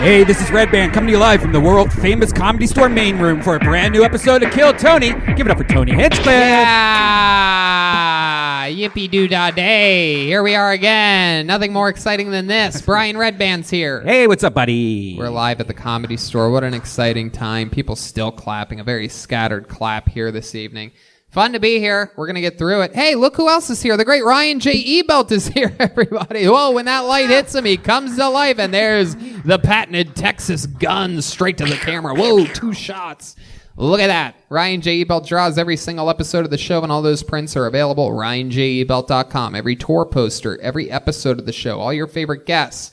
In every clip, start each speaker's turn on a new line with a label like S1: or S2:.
S1: Hey, this is Redban coming to you live from the world-famous Comedy Store main room for a brand new episode of Kill Tony. Give it up for Tony Hinchcliffe.
S2: Yeah! Yippee-doo-dah-day. Here we are again. Nothing more exciting than this. Brian Redban's here.
S1: Hey, what's up, buddy?
S2: We're live at the Comedy Store. What an exciting time. People still clapping. A very scattered clap here this evening. Fun to be here. We're going to get through it. Hey, look who else is here. The great Ryan J Ebelt is here, everybody. Whoa, when that light hits him, he comes to life, and there's the patented Texas gun straight to the camera. Whoa, 2 shots. Look at that. Ryan J Ebelt draws every single episode of the show, and all those prints are available at RyanJEbelt.com. Every tour poster, every episode of the show, all your favorite guests,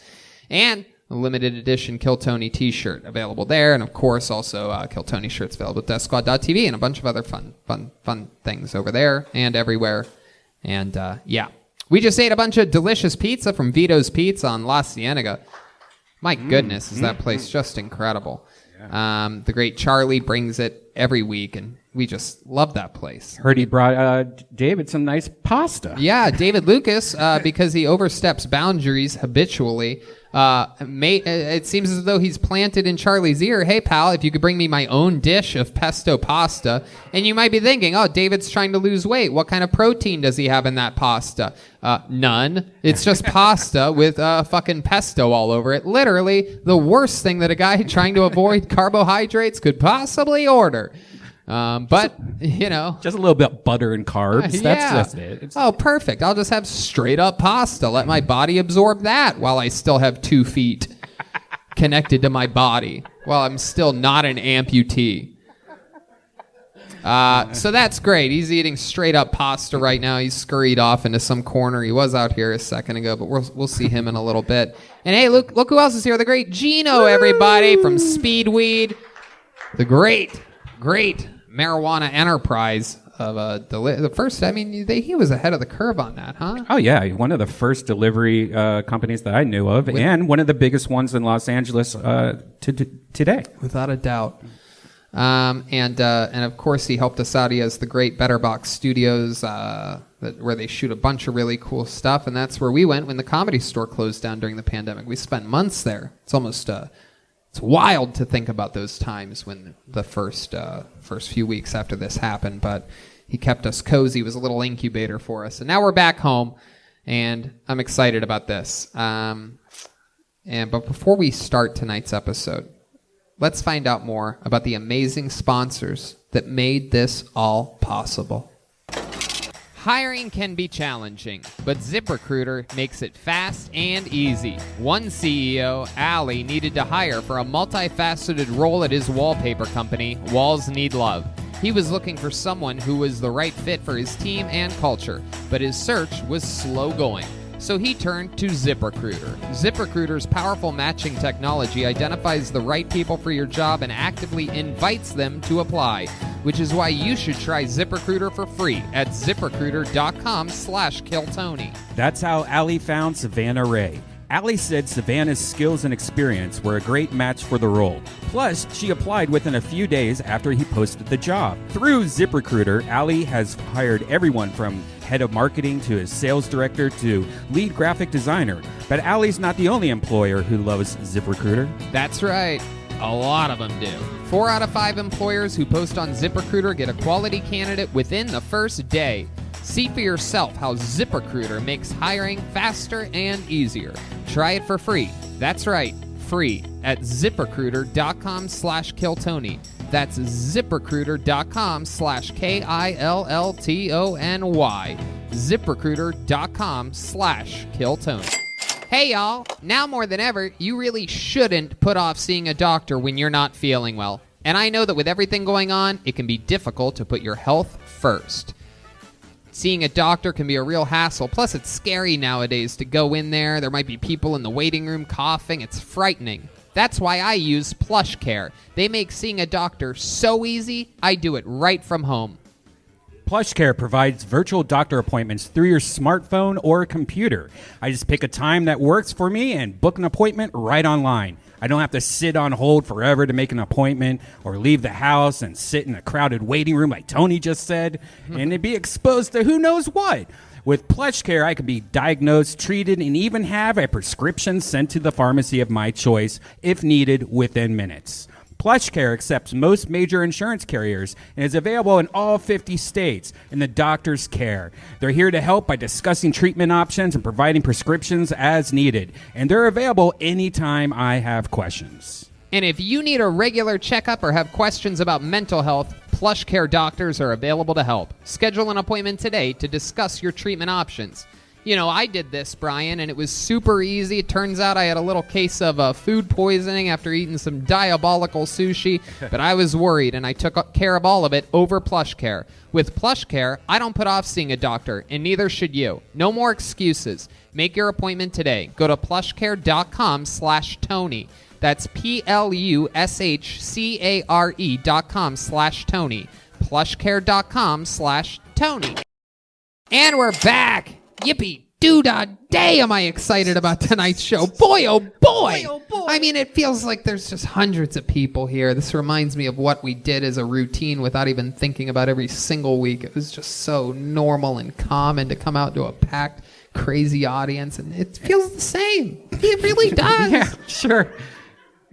S2: and a limited edition Kill Tony t-shirt available there. And of course, also Kill Tony shirts available at DeathSquad.tv and a bunch of other fun things over there and everywhere. And yeah, we just ate a bunch of delicious pizza from Vito's Pizza on La Cienega. My goodness, is that place just incredible. Yeah. The great Charlie brings it every week, and we just love that place.
S1: Heard he brought David some nice pasta.
S2: Yeah, David Lucas, because he oversteps boundaries habitually. It seems as though he's planted in Charlie's ear, hey, pal, if you could bring me my own dish of pesto pasta. And you might be thinking, oh, David's trying to lose weight. What kind of protein does he have in that pasta? None. It's just pasta with fucking pesto all over it. Literally the worst thing that a guy trying to avoid carbohydrates could possibly order. But, you know.
S1: Just a little bit of butter and carbs.
S2: Yeah.
S1: That's it.
S2: Oh, perfect. I'll just have straight up pasta. Let my body absorb that while I still have 2 feet connected to my body. While I'm still not an amputee. So that's great. He's eating straight up pasta right now. He's scurried off into some corner. He was out here a second ago, but we'll see him in a little bit. And hey, look who else is here. The great Gino, everybody, from Speedweed. The great marijuana enterprise of the first. I mean, he was ahead of the curve on that, huh?
S1: Oh yeah, one of the first delivery companies that I knew of, and one of the biggest ones in Los Angeles today,
S2: without a doubt. And of course, he helped us out. He has the great Better Box Studios, where they shoot a bunch of really cool stuff, and that's where we went when the Comedy Store closed down during the pandemic. We spent months there. It's almost it's wild to think about those times when the first few weeks after this happened, but he kept us cozy. It was a little incubator for us. And now we're back home, and I'm excited about this. But before we start tonight's episode, let's find out more about the amazing sponsors that made this all possible. Hiring can be challenging, but ZipRecruiter makes it fast and easy. One CEO, Ali, needed to hire for a multifaceted role at his wallpaper company, Walls Need Love. He was looking for someone who was the right fit for his team and culture, but his search was slow going. So he turned to ZipRecruiter. ZipRecruiter's powerful matching technology identifies the right people for your job and actively invites them to apply, which is why you should try ZipRecruiter for free at ZipRecruiter.com/KillTony.
S1: That's how Ali found Savannah Ray. Ali said Savannah's skills and experience were a great match for the role. Plus, she applied within a few days after he posted the job. Through ZipRecruiter, Ali has hired everyone from head of marketing to his sales director to lead graphic designer. But Ali's not the only employer who loves ZipRecruiter.
S2: That's right. A lot of them do. 4 out of 5 employers who post on ZipRecruiter get a quality candidate within the first day. See for yourself how ZipRecruiter makes hiring faster and easier. Try it for free. That's right, free at ZipRecruiter.com/KillTony. That's ZipRecruiter.com/KILLTONY. ZipRecruiter.com/KillTony. Hey y'all, now more than ever, you really shouldn't put off seeing a doctor when you're not feeling well. And I know that with everything going on, it can be difficult to put your health first. Seeing a doctor can be a real hassle. Plus, it's scary nowadays to go in there. There might be people in the waiting room coughing. It's frightening. That's why I use PlushCare. They make seeing a doctor so easy, I do it right from home.
S1: PlushCare provides virtual doctor appointments through your smartphone or computer. I just pick a time that works for me and book an appointment right online. I don't have to sit on hold forever to make an appointment or leave the house and sit in a crowded waiting room like Tony just said and to be exposed to who knows what. With PlushCare, I can be diagnosed, treated, and even have a prescription sent to the pharmacy of my choice if needed within minutes. PlushCare accepts most major insurance carriers and is available in all 50 states in the doctor's care. They're here to help by discussing treatment options and providing prescriptions as needed. And they're available anytime I have questions.
S2: And if you need a regular checkup or have questions about mental health, PlushCare doctors are available to help. Schedule an appointment today to discuss your treatment options. You know, I did this, Brian, and it was super easy. It turns out I had a little case of food poisoning after eating some diabolical sushi, but I was worried, and I took care of all of it over PlushCare. With PlushCare, I don't put off seeing a doctor, and neither should you. No more excuses. Make your appointment today. Go to plushcare.com/Tony. That's plushcare.com/Tony. plushcare.com/Tony. And we're back. Yippee doo-dah day, am I excited about tonight's show. Boy, oh boy. I mean, it feels like there's just hundreds of people here. This reminds me of what we did as a routine without even thinking about every single week. It was just so normal and common to come out to a packed, crazy audience, and it feels the same. It really does.
S1: Yeah, sure.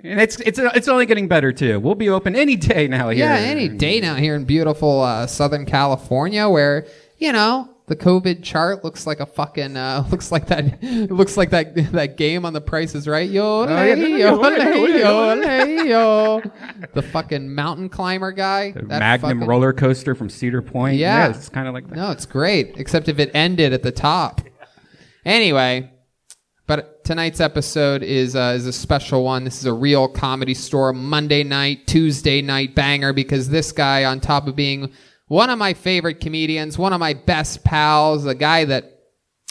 S1: And it's only getting better, too. We'll be open any day now here.
S2: Yeah, any day now here in beautiful Southern California where, you know, the COVID chart looks like a fucking looks like that game on The Price is Right. Yo, the fucking mountain climber guy.
S1: The Magnum roller coaster from Cedar Point.
S2: Yeah,
S1: it's kind of like that.
S2: No, it's great, except if it ended at the top. Anyway, but tonight's episode is a special one. This is a real Comedy Store Monday night, Tuesday night banger because this guy, on top of being one of my favorite comedians, one of my best pals, a guy that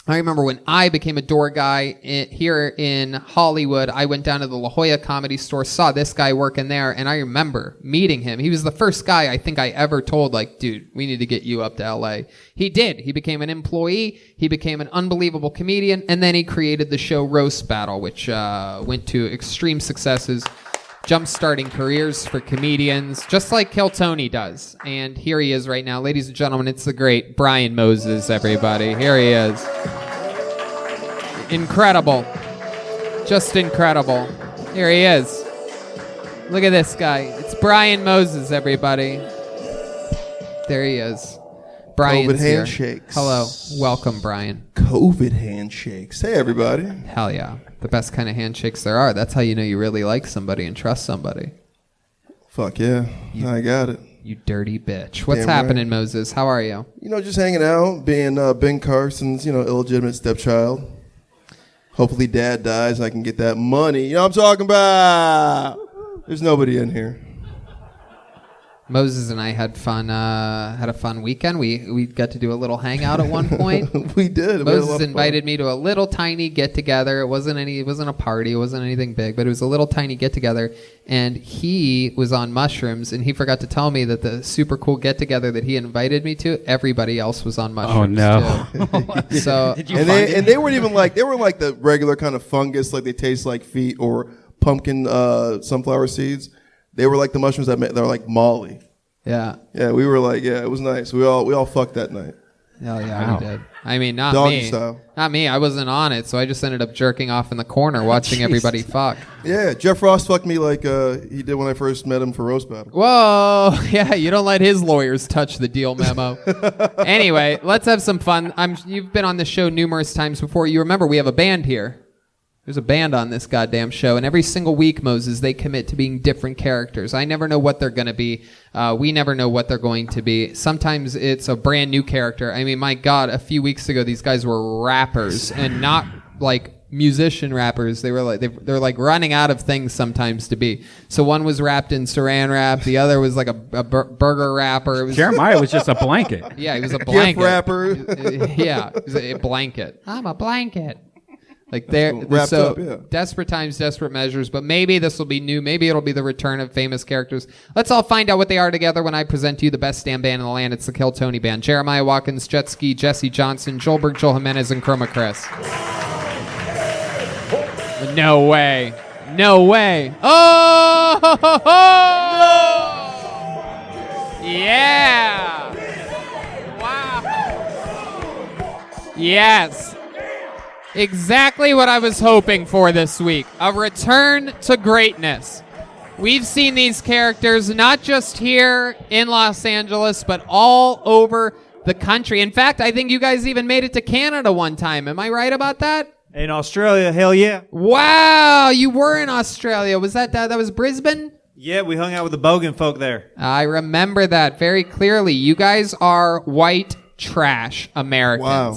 S2: I remember when I became a door guy here in Hollywood, I went down to the La Jolla Comedy Store, saw this guy working there, and I remember meeting him. He was the first guy I think I ever told, like, dude, we need to get you up to L.A. He did. He became an employee. He became an unbelievable comedian, and then he created the show Roast Battle, which went to extreme successes, jump-starting careers for comedians, just like Kill Tony does. And here he is right now. Ladies and gentlemen, it's the great Brian Moses, everybody. Here he is. Incredible. Just incredible. Here he is. Look at this guy. It's Brian Moses, everybody. There he is. Brian's
S3: COVID
S2: here.
S3: handshakes.
S2: Hello. Welcome, Brian.
S3: COVID handshakes. Hey, everybody.
S2: Hell yeah. The best kind of handshakes there are. That's how you know you really like somebody and trust somebody.
S3: Fuck yeah. I got it.
S2: You dirty bitch. What's
S3: Damn
S2: happening,
S3: right.
S2: Moses? How are you?
S3: You know, just hanging out, being Ben Carson's, illegitimate stepchild. Hopefully dad dies and I can get that money. You know what I'm talking about? There's nobody in here.
S2: Moses and I had a fun weekend. We got to do a little hangout at one point.
S3: We did.
S2: Moses invited me to a little tiny get together. It wasn't a party. It wasn't anything big, but it was a little tiny get together. And he was on mushrooms, and he forgot to tell me that the super cool get together that he invited me to, everybody else was on mushrooms.
S1: Oh no!
S2: Too. So
S3: they weren't even like the regular kind of fungus, like they taste like feet or pumpkin sunflower seeds. They were like the mushrooms they're like Molly.
S2: Yeah.
S3: Yeah, we were like, yeah, it was nice. We all fucked that night.
S2: Hell yeah,
S1: Wow.
S2: we did. I mean, not
S3: Doggy
S2: me.
S3: style.
S2: Not me. I wasn't on it, so I just ended up jerking off in the corner watching everybody fuck.
S3: Yeah, Jeff Ross fucked me like he did when I first met him for Roast Battle.
S2: Whoa. Yeah, you don't let his lawyers touch the deal memo. Anyway, let's have some fun. You've been on the show numerous times before. You remember we have a band here. There's a band on this goddamn show, and every single week, Moses, they commit to being different characters. I never know what they're going to be. We never know what they're going to be. Sometimes it's a brand new character. I mean, my God, a few weeks ago, these guys were rappers, and not like musician rappers. They were like they're like running out of things sometimes to be. So one was wrapped in saran wrap. The other was like a burger rapper.
S1: Jeremiah was just a blanket.
S2: Yeah, he was a blanket.
S3: Gift rapper.
S2: Yeah, he was a blanket. I'm a blanket. Like they're
S3: Wrapped
S2: so
S3: up, yeah.
S2: desperate times, desperate measures. But maybe this will be new. Maybe it'll be the return of famous characters. Let's all find out what they are together when I present to you the best damn band in the land. It's the Kill Tony Band. Jeremiah Watkins, Jet Ski, Jessie Johnston, Joel Jimenez, and Chroma Chris. No way. No way. Oh! Yeah. Wow. Yes. Exactly what I was hoping for this week. A return to greatness. We've seen these characters not just here in Los Angeles, but all over the country. In fact, I think you guys even made it to Canada one time. Am I right about that?
S4: In Australia, hell yeah.
S2: Wow, you were in Australia. Was that was Brisbane?
S4: Yeah, we hung out with the Bogan folk there.
S2: I remember that very clearly. You guys are white trash Americans.
S3: Wow.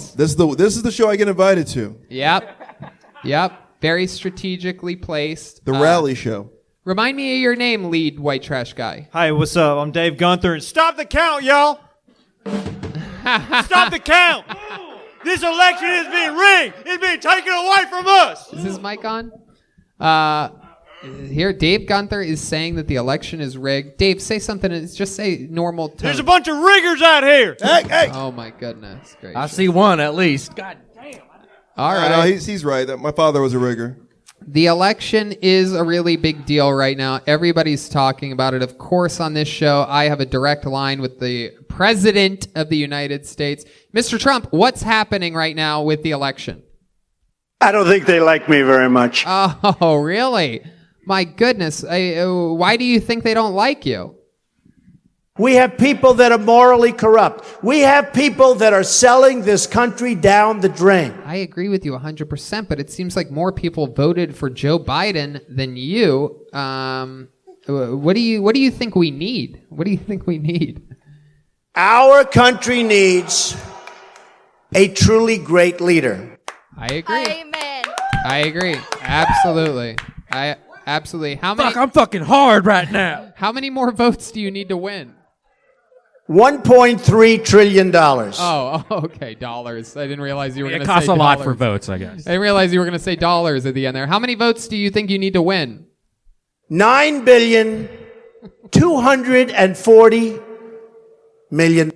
S3: This is the show I get invited to.
S2: Yep. Very strategically placed.
S3: The rally show.
S2: Remind me of your name, lead white trash guy.
S4: Hi, what's up? I'm Dave Gunther. And stop the count, y'all. Stop the count. This election is being rigged. It's being taken away from us.
S2: Is his mic on? Here, Dave Gunther is saying that the election is rigged. Dave, say something. Just say normal tone.
S4: There's a bunch of riggers out here.
S3: Hey.
S2: Oh, my goodness. Gracious.
S5: I see one at least. God damn.
S2: All right.
S3: No, he's right. My father was a rigger.
S2: The election is a really big deal right now. Everybody's talking about it. Of course, on this show, I have a direct line with the President of the United States. Mr. Trump, what's happening right now with the election?
S6: I don't think they like me very much.
S2: Oh, really? My goodness. Why do you think they don't like you?
S6: We have people that are morally corrupt. We have people that are selling this country down the drain.
S2: I agree with you 100%, but it seems like more people voted for Joe Biden than you. What do you think we need? What do you think we need?
S6: Our country needs a truly great leader.
S2: I agree.
S7: Amen.
S2: I agree. Absolutely. Absolutely. How many?
S5: Fuck, I'm fucking hard right now.
S2: How many more votes do you need to win?
S6: $1.3 trillion.
S2: Oh, okay, dollars. I didn't realize you were going to say dollars.
S1: It costs a lot for votes, I guess.
S2: I didn't realize you were going to say dollars at the end there. How many votes do you think you need to win?
S6: 9,240,000,000.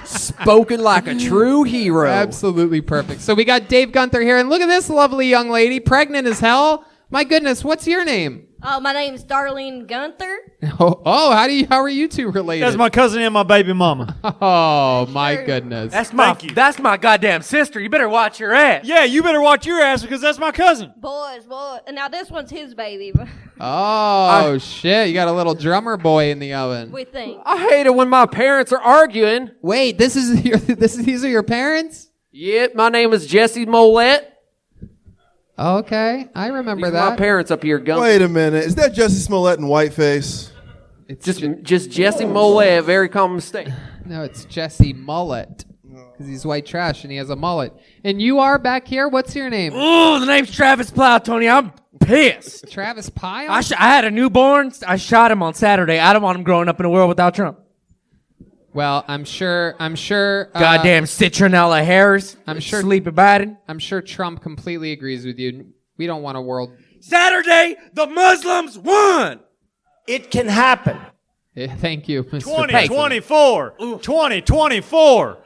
S5: Spoken like a true hero.
S2: Absolutely perfect. So we got Dave Gunther here, and look at this lovely young lady, pregnant as hell. My goodness, what's your name?
S7: My name's Darlene Gunther.
S2: Oh, how are you two related?
S4: That's my cousin and my baby mama.
S2: Oh, my goodness.
S5: That's my goddamn sister. You better watch your ass.
S4: Yeah, you better watch your ass because that's my cousin.
S7: Boys. And now this one's his baby.
S2: Oh, shit. You got a little drummer boy in the oven.
S7: We think.
S5: I hate it when my parents are arguing.
S2: Wait, these are your parents?
S5: Yep, my name is Jessie Mollett.
S2: Okay, I remember
S5: These
S2: that.
S5: My parents up here going.
S3: Wait a minute. Is that Jussie Smollett in whiteface?
S5: It's just Jessie Mollett, a very common mistake.
S2: No, it's Jesse Mullet. Because he's white trash and he has a mullet. And you are back here? What's your name?
S5: Oh, the name's Travis Plow, Tony. I'm pissed.
S2: Travis Pyle?
S5: I had a newborn. I shot him on Saturday. I don't want him growing up in a world without Trump.
S2: Well, I'm sure.
S5: Goddamn citronella hairs.
S2: I'm sure.
S5: Sleepy Biden.
S2: I'm sure Trump completely agrees with you. We don't want a world.
S5: Saturday, the Muslims won.
S6: It can happen.
S2: Yeah, thank you, Mr.
S4: 2024. 2024.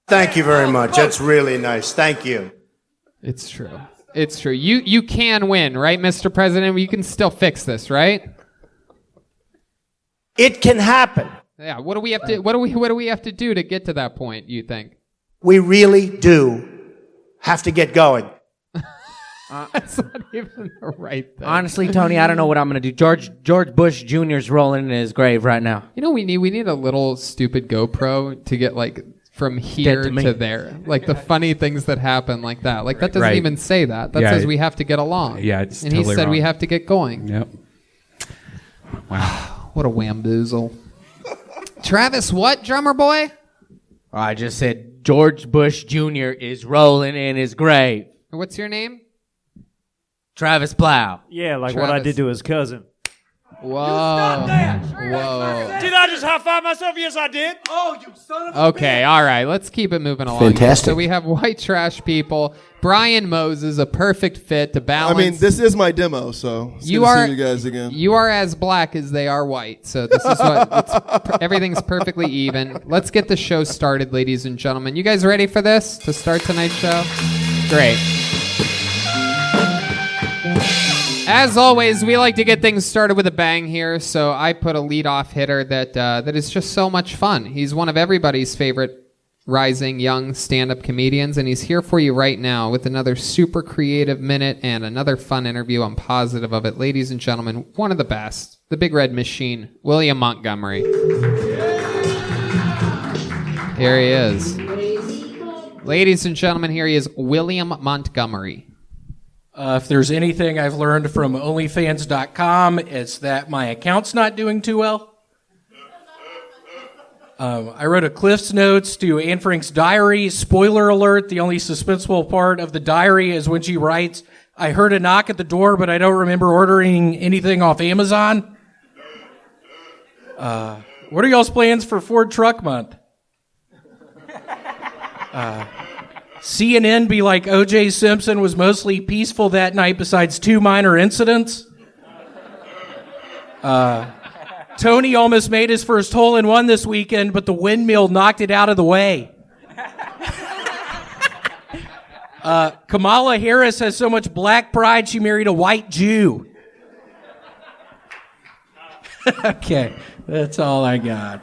S6: Thank you very much. That's really nice. Thank you.
S2: It's true. It's true. You can win, right, Mr. President? You can still fix this, right?
S6: It can happen.
S2: Yeah. What do we have to do to get to that point? You think?
S6: We really do have to get going.
S2: That's not even the right thing.
S5: Honestly, Tony, I don't know what I'm going to do. George Bush Jr.'s rolling in his grave right now.
S2: You know, we need a little stupid GoPro to get like from here to there, like the funny things that happen like that. Like that doesn't even say that. That says we have to get along.
S1: Yeah, it's
S2: and
S1: totally
S2: he said
S1: wrong.
S2: we have to get going.
S1: Yep. Wow.
S2: What a whamboozle. Travis, what, drummer boy?
S5: I just said George Bush Jr. is rolling in his grave.
S2: What's your name?
S5: Travis Plow.
S4: Yeah, like what I
S2: Travis.
S4: did to his cousin.
S2: Whoa. Whoa.
S4: Did I just high-five myself? Yes, I did.
S5: Oh, you son of a
S2: Okay, all right. Let's keep it moving along.
S6: Fantastic.
S2: So we have white trash people. Brian Moses, a perfect fit to balance.
S3: I mean, this is my demo, so it's good to see you guys again.
S2: You are as black as they are white. So this is everything's perfectly even. Let's get the show started, ladies and gentlemen. You guys ready for this to start tonight's show? Great. As always, we like to get things started with a bang here, so I put a leadoff hitter that is just so much fun. He's one of everybody's favorite rising young stand-up comedians, and he's here for you right now with another super creative minute and another fun interview. I'm positive of it. Ladies and gentlemen, one of the best, the Big Red Machine, William Montgomery. Here he is. Ladies and gentlemen, here he is, William Montgomery.
S8: If there's anything I've learned from OnlyFans.com, it's that my account's not doing too well. I wrote a Cliff's Notes to Anne Frank's diary. Spoiler alert, the only suspenseful part of the diary is when she writes, I heard a knock at the door, but I don't remember ordering anything off Amazon. What are y'all's plans for Ford Truck Month? CNN be like O.J. Simpson was mostly peaceful that night besides 2 minor incidents. Tony almost made his first hole-in-one this weekend, but the windmill knocked it out of the way. Kamala Harris has so much black pride she married a white Jew. Okay, that's all I got.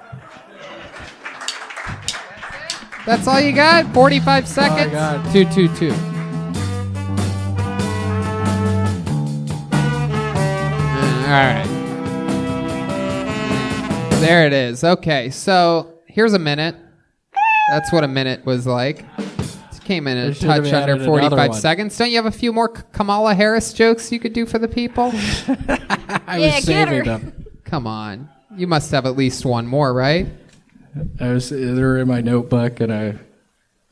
S2: That's all you got? 45 seconds? 222. All right. There it is. Okay, so here's a minute. That's what a minute was like. It came in a touch under 45 seconds. Don't you have a few more Kamala Harris jokes you could do for the people?
S8: I was saving them.
S2: Come on. You must have at least one more, right?
S8: They're in my notebook, and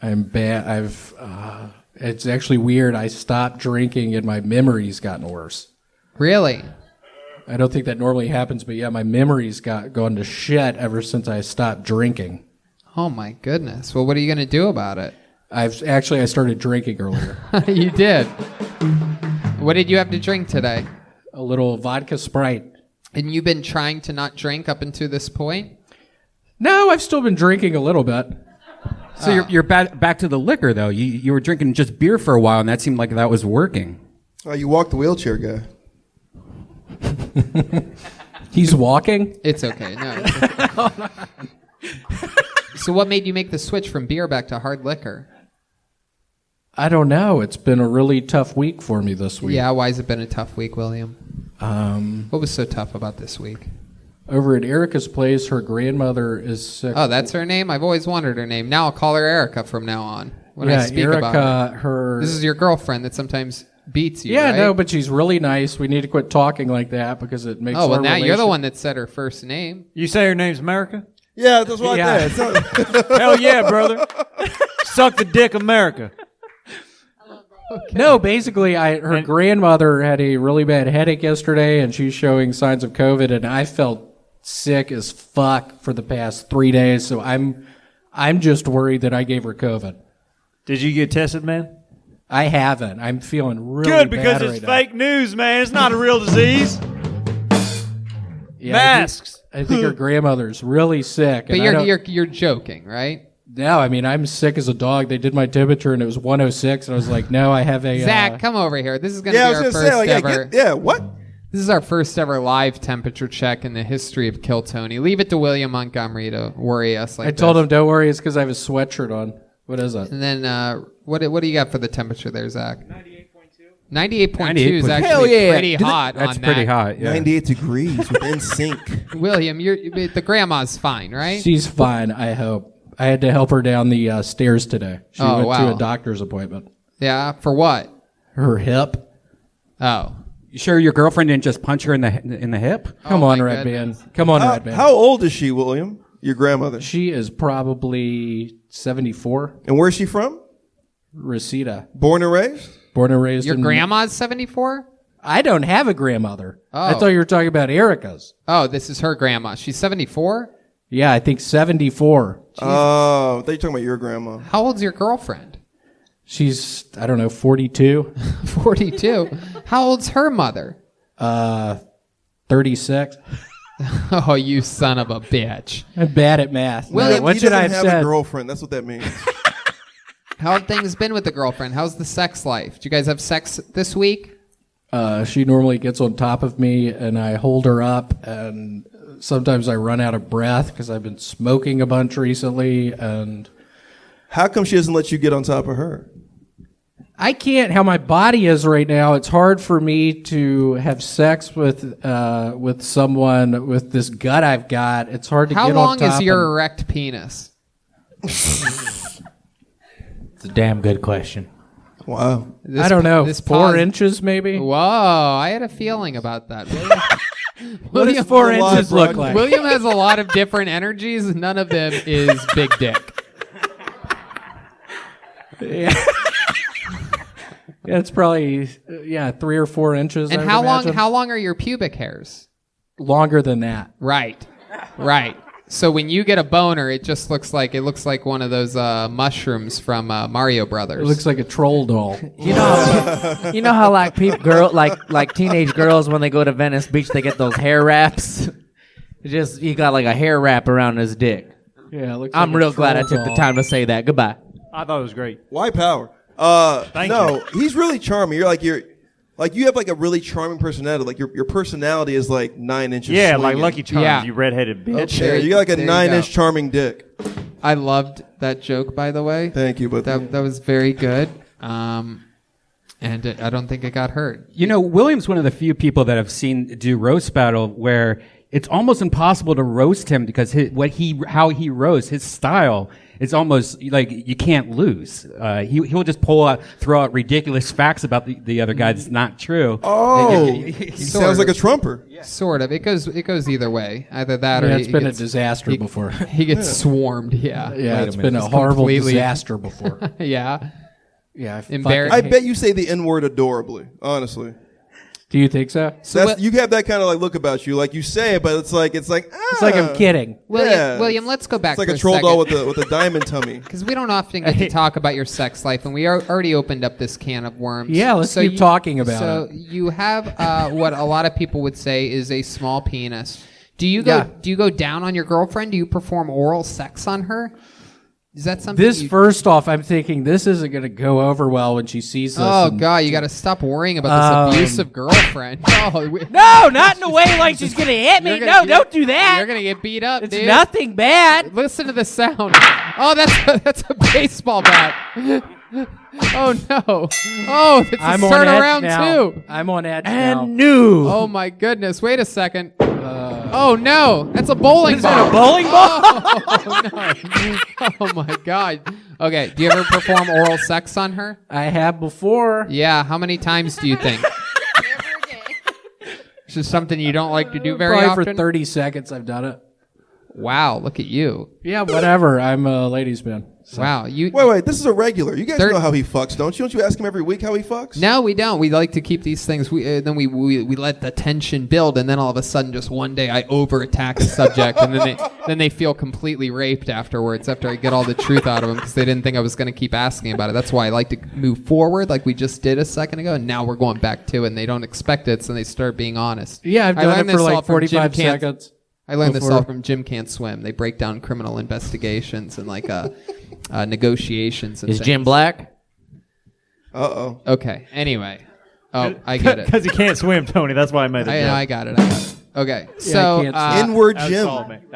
S8: I'm bad. It's actually weird. I stopped drinking, and my memory's gotten worse.
S2: Really?
S8: I don't think that normally happens, but yeah, my memory's gone to shit ever since I stopped drinking.
S2: Oh my goodness. Well, what are you going to do about it?
S8: I started drinking earlier.
S2: You did. What did you have to drink today?
S8: A little vodka Sprite.
S2: And you've been trying to not drink up until this point?
S8: No, I've still been drinking a little bit.
S1: So you're back to the liquor, though. You were drinking just beer for a while, and that seemed like that was working.
S3: Oh, you walked the wheelchair guy.
S8: He's walking?
S2: It's okay. No. It's okay. So what made you make the switch from beer back to hard liquor?
S8: I don't know. It's been a really tough week for me this week.
S2: Yeah, why has it been a tough week, William? What was so tough about this week?
S8: Over at Erica's place, her grandmother is sick.
S2: Oh, that's her name? I've always wondered her name. Now I'll call her Erica from now on when I speak
S8: Erica,
S2: about
S8: her.
S2: This is your girlfriend that sometimes beats you,
S8: yeah,
S2: right?
S8: no, but she's really nice. We need to quit talking like that because it makes
S2: Oh, well, now
S8: relation.
S2: you're the one that said her first name.
S4: You say her name's America?
S3: Yeah, that's what I said.
S4: Hell yeah, brother. Suck the dick, America.
S8: Okay. No, basically, her grandmother had a really bad headache yesterday, and she's showing signs of COVID, and I felt sick as fuck for the past 3 days, so I'm just worried that I gave her COVID.
S4: Did you get tested, man?
S8: I haven't. I'm feeling really
S4: good because
S8: bad
S4: it's
S8: right
S4: fake news, man. It's not a real disease.
S8: Yeah,
S4: Masks.
S8: I think her grandmother's really sick.
S2: But you're joking, right?
S8: No, I mean, I'm sick as a dog. They did my temperature, and it was 106, and I was like, no, I have a...
S2: Zach, come over here. This is going to be our first ever...
S3: what?
S2: This is our first ever live temperature check in the history of Kill Tony. Leave it to William Montgomery to worry us like
S8: I told him, don't worry, it's because I have a sweatshirt on. What is that?
S2: And then, what do you got for the temperature there, Zach? 98.2 is actually pretty hot.
S1: That's pretty hot. Yeah.
S3: 98 degrees within sync.
S2: William, the grandma's fine, right?
S8: She's fine, I hope. I had to help her down the stairs today. She went to a doctor's appointment.
S2: Yeah, for what?
S8: Her hip.
S2: Oh.
S1: You sure your girlfriend didn't just punch her in the hip?
S8: Come on, Redban. Come on, Redban.
S3: How old is she, William? Your grandmother?
S8: She is probably 74.
S3: And where's she from?
S8: Reseda.
S3: Born and raised?
S8: Born and raised.
S2: Your grandma's 74?
S8: I don't have a grandmother.
S2: Oh.
S8: I thought you were talking about Erica's.
S2: Oh, this is her grandma. She's 74?
S8: Yeah, I think 74.
S3: Oh, I thought you were talking about your grandma.
S2: How old's your girlfriend?
S8: She's, I don't know, 42.
S2: 42? How old's her mother?
S8: 36.
S2: Oh, you son of a bitch.
S8: I'm bad at math.
S2: William,
S8: what should I have
S3: have
S8: said?
S3: a girlfriend. That's what that means.
S2: How have things been with the girlfriend? How's the sex life? Do you guys have sex this week?
S8: She normally gets on top of me, and I hold her up, and sometimes I run out of breath because I've been smoking a bunch recently. And
S3: how come she doesn't let you get on top of her?
S8: I can't. How my body is right now, it's hard for me to have sex with someone with this gut I've got. It's hard to get on top.
S2: How long is your erect penis?
S5: It's a damn good question.
S3: Wow.
S8: I don't know. 4 inches, maybe?
S2: Whoa, I had a feeling about that.
S8: What does 4 inches look like?
S2: William has a lot of different energies. None of them is big dick.
S8: Yeah. Yeah, it's probably 3 or 4 inches.
S2: And how long are your pubic hairs?
S8: Longer than that.
S2: Right. So when you get a boner, it looks like one of those mushrooms from Mario Brothers.
S8: It looks like a troll doll.
S5: You know how like like teenage girls when they go to Venice Beach they get those hair wraps. He got like a hair wrap around his dick.
S8: Yeah, it looks
S5: I'm
S8: like
S5: real glad I took the time to say that. Goodbye.
S4: I thought it was great.
S3: Why power?
S4: Thank you.
S3: He's really charming. You have like a really charming personality. Like your personality is like 9 inches.
S4: Yeah,
S3: swinging.
S4: like Lucky Charms,
S2: Yeah.
S4: you redheaded bitch.
S3: Okay, you got like a 9-inch charming dick.
S2: I loved that joke, by the way.
S3: Thank you, but
S2: That was very good. And I don't think it got heard.
S1: You know, William's one of the few people that I've seen do roast battle where it's almost impossible to roast him because how he roasts, his style, it's almost like you can't lose. He'll just throw out ridiculous facts about the other guy that's not true.
S3: Oh, he sounds like a trumper.
S2: Yeah. Sort of. It goes either way. Either that or
S8: it's been a disaster before.
S2: He gets swarmed. Yeah.
S8: Yeah, it's been a horrible disaster before.
S2: Yeah.
S8: Yeah.
S3: I bet you say the N-word adorably, honestly.
S8: Do you think so?
S3: You have that kind of like look about you, like you say it, but it's like
S8: it's like I'm kidding.
S2: William, let's go back.
S3: It's like
S2: for
S3: a troll
S2: second.
S3: doll with a diamond tummy.
S2: Because we don't often get to talk about your sex life, and we already opened up this can of worms.
S8: Yeah, let's keep talking about it.
S2: So you have what a lot of people would say is a small penis. Do you go down on your girlfriend? Do you perform oral sex on her? Is that something?
S8: First off, I'm thinking this isn't going to go over well when she sees this.
S2: Oh God, you got to stop worrying about this abusive girlfriend.
S5: No, not in a way like she's going to hit me. Don't do that.
S2: You're going to get beat up.
S5: It's
S2: dude.
S5: nothing bad.
S2: Listen to the sound. Oh, that's a baseball bat. Oh no! Oh, it's a start around too.
S8: I'm on edge now.
S5: And new.
S2: Oh my goodness! Wait a second. Oh no! That's a bowling ball.
S5: Is it a bowling ball?
S2: Oh no! Oh my God! Okay, do you ever perform oral sex on her?
S8: I have before.
S2: Yeah. How many times do you think? This is something you don't like to do very
S8: Probably
S2: often.
S8: for 30 seconds, I've done it.
S2: Wow! Look at you.
S8: Yeah, whatever. I'm a ladies' man. So.
S2: Wow!
S3: Wait! This is a regular. You guys know how he fucks, don't you? Don't you ask him every week how he fucks?
S2: No, we don't. We like to keep these things. Then we let the tension build, and then all of a sudden, just one day, I over attack the subject, and then they feel completely raped afterwards. After I get all the truth out of them, because they didn't think I was going to keep asking about it. That's why I like to move forward, like we just did a second ago, and now we're going back to it, and they don't expect it, so they start being honest.
S8: Yeah, I've done it for like 45 seconds.
S2: I learned this all from Jim Can't Swim. They break down criminal investigations and like negotiations. And
S5: Is
S2: things.
S5: Jim black?
S3: Uh-oh.
S2: Okay. Anyway. Oh, I get it.
S4: Because he can't swim, Tony. That's why I made it.
S2: I got it. Okay. So,
S3: Inward Jim.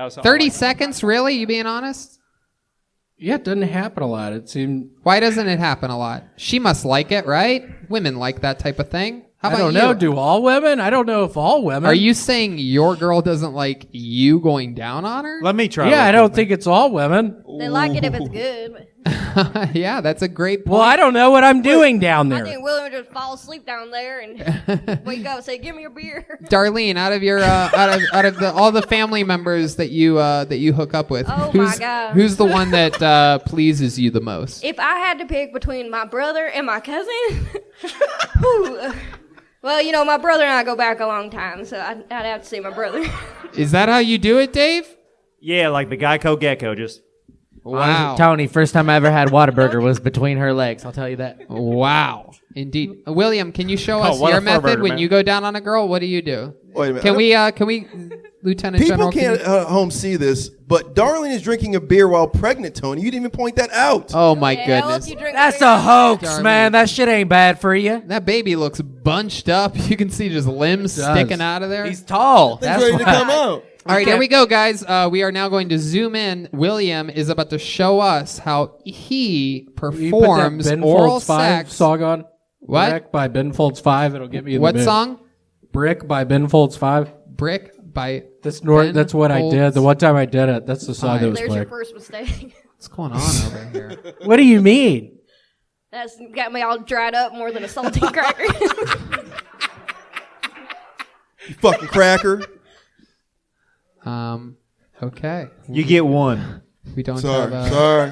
S2: 30 seconds? Really? You being honest?
S8: Yeah, it doesn't happen a lot. It seemed.
S2: Why doesn't it happen a lot? She must like it, right? Women like that type of thing. How about
S8: I don't know. Do all women? I don't know if all women.
S2: Are you saying your girl doesn't like you going down on her?
S4: Let me try.
S8: Yeah, I don't think it's all women.
S7: They like it if it's good.
S2: Yeah, that's a great point.
S8: Well, I don't know what I'm doing down there.
S7: I think William would just fall asleep down there and wake up and say, "Give me a beer."
S2: Darlene, out of your out of all the family members that you hook up with,
S7: Oh my God.
S2: who's the one that pleases you the most?
S7: If I had to pick between my brother and my cousin, whew, well, you know, my brother and I go back a long time, so I'd have to say my brother.
S2: Is that how you do it, Dave?
S4: Yeah, like the Geico Gecko, just.
S2: Wow.
S5: Tony, first time I ever had Whataburger was between her legs. I'll tell you that.
S2: Wow. Indeed. William, can you show us
S9: what
S2: your
S9: a
S2: method
S9: burger,
S2: when
S9: man.
S2: you go down on a girl? What do you do?
S3: Wait a minute.
S2: Can we, Lieutenant
S3: People
S2: General?
S3: can't at home see this, but Darlene is drinking a beer while pregnant, Tony. You didn't even point that out.
S2: Oh, my
S7: Yeah, I'll
S2: goodness.
S7: let you drink
S5: That's
S7: beer.
S5: a hoax,
S2: Darling.
S5: man. That shit ain't bad for you.
S2: That baby looks bunched up. You can see just limbs sticking out of there.
S5: He's tall.
S3: Things
S5: That's
S3: ready to
S5: why.
S3: come out.
S2: All right, here we go, guys. We are now going to zoom in. William is about to show us how he
S8: Will you
S2: performs
S8: put that Ben
S2: oral
S8: Folds 5
S2: sex.
S8: song on?
S2: What?
S8: Brick by Ben Folds 5. It'll get me in
S2: What
S8: the mood.
S2: song?
S8: Brick by Ben Folds 5.
S2: Brick by
S8: That's
S2: Ben
S8: that's what I
S2: Folds
S8: did. The one time I did it, that's the song that was
S7: There's your
S8: playing.
S7: first mistake.
S2: What's going on over here?
S8: What do you mean?
S7: That's got me all dried up more than a saltine cracker.
S3: You fucking cracker.
S2: Okay.
S9: You get one.
S2: We don't
S3: Sorry.
S2: have
S3: Sorry.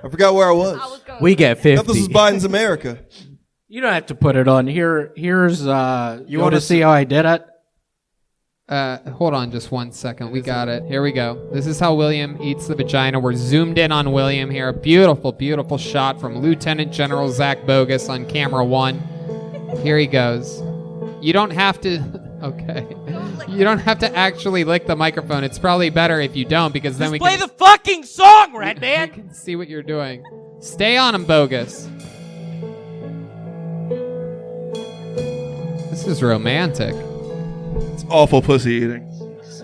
S3: I forgot where I was.
S5: We get
S3: I thought this
S5: 50.
S3: was Biden's America.
S8: You don't have to put it on. Here's you want
S9: wanna
S8: to see how I did it?
S2: hold on just 1 second. We got it. Here we go. This is how William eats the vagina. We're zoomed in on William here. A beautiful, beautiful shot from Lieutenant General Zach Bogus on camera 1. Here he goes. You don't have to... Okay. You don't have to actually lick the microphone. It's probably better if you don't, because then we
S9: Play
S2: can...
S9: the fucking song,
S2: we
S9: Redban.
S2: can see what you're doing. Stay on him, Bogus. This is romantic.
S3: It's awful pussy eating.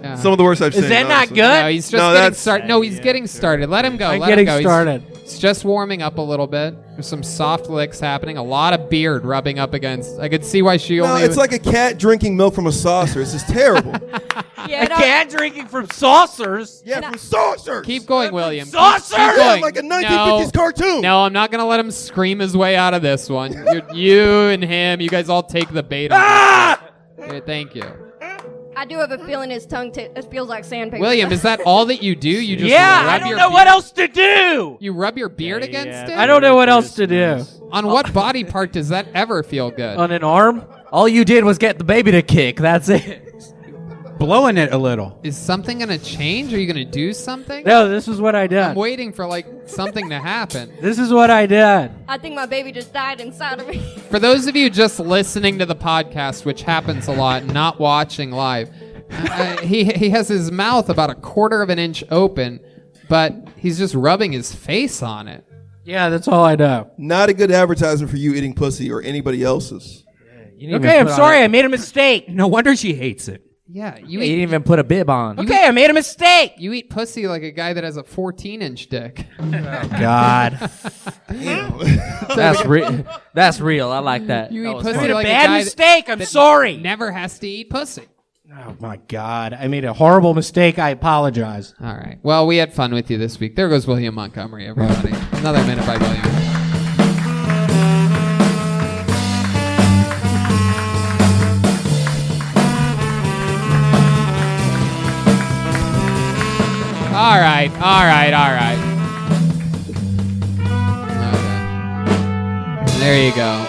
S2: Yeah.
S3: Some of the worst I've seen.
S9: Is that not
S3: honestly.
S9: good?
S2: No, he's just
S3: No,
S2: getting
S3: that's-
S2: started. No, he's getting started. Let him go.
S8: I'm
S2: Let
S8: getting
S2: him go.
S8: started.
S2: He's just warming up a little bit. There's some soft licks happening. A lot of beard rubbing up against. I could see why she
S3: No,
S2: only.
S3: it's like a cat drinking milk from a saucer. It's just terrible.
S7: Yeah,
S9: A cat drinking from saucers.
S3: Yeah, from saucers.
S2: Keep going, William.
S9: Saucer!
S2: Keep going.
S3: Like a 1950s cartoon.
S2: No, I'm not gonna let him scream his way out of this one. You and him, you guys all take the bait on this. Yeah, thank you.
S7: I do have a feeling his tongue it feels like sandpaper.
S2: William, is that all that you do? You just
S9: Yeah,
S2: rub
S9: I don't
S2: your
S9: know what else to do.
S2: You rub your beard against it?
S8: I don't know what else to do.
S2: On what body part does that ever feel good?
S8: On an arm?
S5: All you did was get the baby to kick. That's it.
S1: Blowing it a little.
S2: Is something gonna change? Are you gonna do something?
S8: No, this is what I
S2: I'm
S8: did.
S2: waiting for like something to happen.
S8: This is what I did.
S7: I think my baby just died inside of me.
S2: For those of you just listening to the podcast, which happens a lot, not watching live, he has his mouth about a quarter of an inch open, but he's just rubbing his face on it.
S8: Yeah, that's all I do.
S3: Not a good advertisement for you eating pussy or anybody else's.
S8: Okay, I'm sorry. I made a mistake.
S1: No wonder she hates it.
S2: Yeah,
S5: You didn't even put a bib on.
S8: Okay, I made a mistake.
S2: You eat pussy like a guy that has a 14-inch dick.
S5: God. That's real. I like that.
S2: You
S5: That
S2: eat
S5: was
S2: pussy
S5: funny.
S8: I made a
S2: like
S8: bad
S2: a guy
S8: mistake. I'm
S2: that
S8: sorry.
S2: never has to eat pussy.
S8: Oh my God! I made a horrible mistake. I apologize.
S2: All right. Well, we had fun with you this week. There goes William Montgomery, everybody. Another minute by William. All right. Okay. There you go.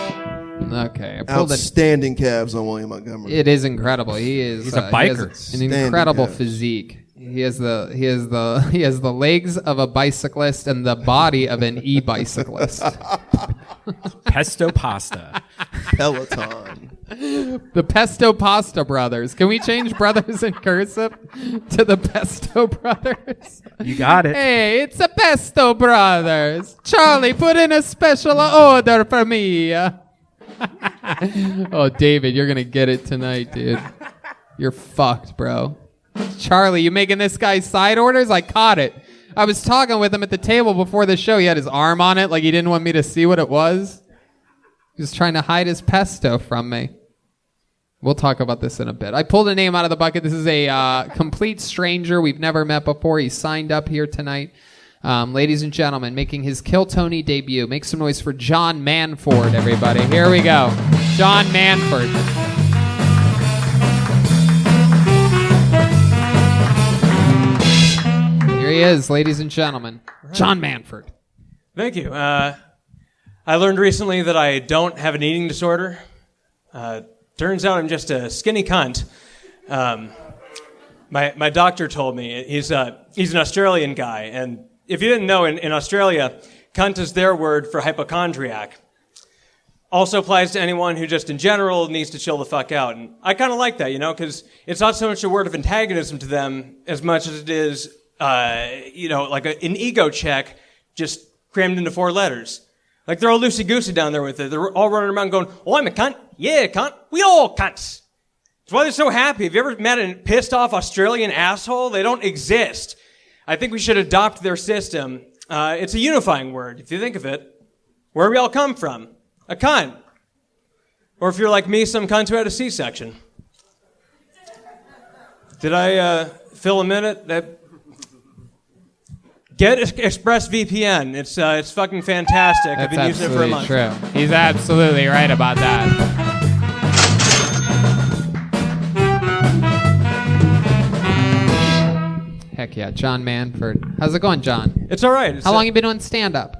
S2: Okay. I pulled it.
S3: Outstanding calves on William Montgomery.
S2: It is incredible. He's
S1: a biker.
S2: He has an incredible
S3: calves.
S2: physique. He has the legs of a bicyclist and the body of an e-bicyclist.
S1: Pesto pasta.
S3: Peloton.
S2: The Pesto Pasta Brothers. Can we change brothers in cursive to the Pesto Brothers?
S1: You got it.
S2: Hey, it's the Pesto Brothers. Charlie, put in a special order for me. Oh, David, you're gonna get it tonight, dude. You're fucked, bro. Charlie, you making this guy side orders? I caught it. I was talking with him at the table before the show. He had his arm on it like he didn't want me to see what it was. He was trying to hide his pesto from me. We'll talk about this in a bit. I pulled a name out of the bucket. This is a complete stranger we've never met before. He signed up here tonight. Ladies and gentlemen, making his Kill Tony debut. Make some noise for John Manfred, everybody. Here we go. John Manfred. Here he is, ladies and gentlemen. John Manfred.
S10: Thank you. I learned recently that I don't have an eating disorder. Turns out I'm just a skinny cunt. My doctor told me he's an Australian guy, and if you didn't know, in Australia, cunt is their word for hypochondriac. Also applies to anyone who just in general needs to chill the fuck out. And I kind of like that, because it's not so much a word of antagonism to them as much as it is, like an ego check just crammed into 4 letters. Like they're all loosey-goosey down there with it. They're all running around going, oh, I'm a cunt. Yeah, cunt. We all cunts. That's why they're so happy. Have you ever met a pissed off Australian asshole? They don't exist. I think we should adopt their system. It's a unifying word, if you think of it. Where we all come from. A cunt. Or if you're like me, some cunt who had a C-section. Did I fill a minute? Get ExpressVPN. It's fucking fantastic. I've been using it for a month.
S2: True. He's absolutely right about that. Heck yeah, John Manfred. How's it going, John?
S10: It's all right.
S2: How long you been doing stand-up?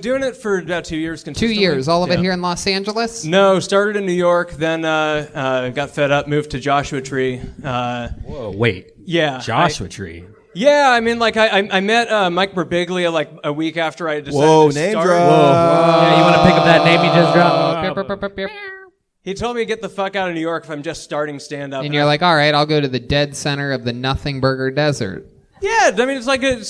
S10: Doing it for about 2 years
S2: 2
S10: consistently.
S2: years. All of it here in Los Angeles?
S10: No, started in New York, then got fed up, moved to Joshua Tree.
S1: Whoa, wait.
S10: Yeah.
S1: Joshua Tree.
S10: Yeah, I mean, like, I met Mike Birbiglia like a week after I decided
S3: Whoa,
S10: to
S3: name
S10: start.
S3: drop.
S5: Yeah, you want to pick up that name you just dropped?
S10: He told me to get the fuck out of New York if I'm just starting stand-up.
S2: And you're like, all right, I'll go to the dead center of the Nothing Burger Desert.
S10: Yeah, I mean, it's like a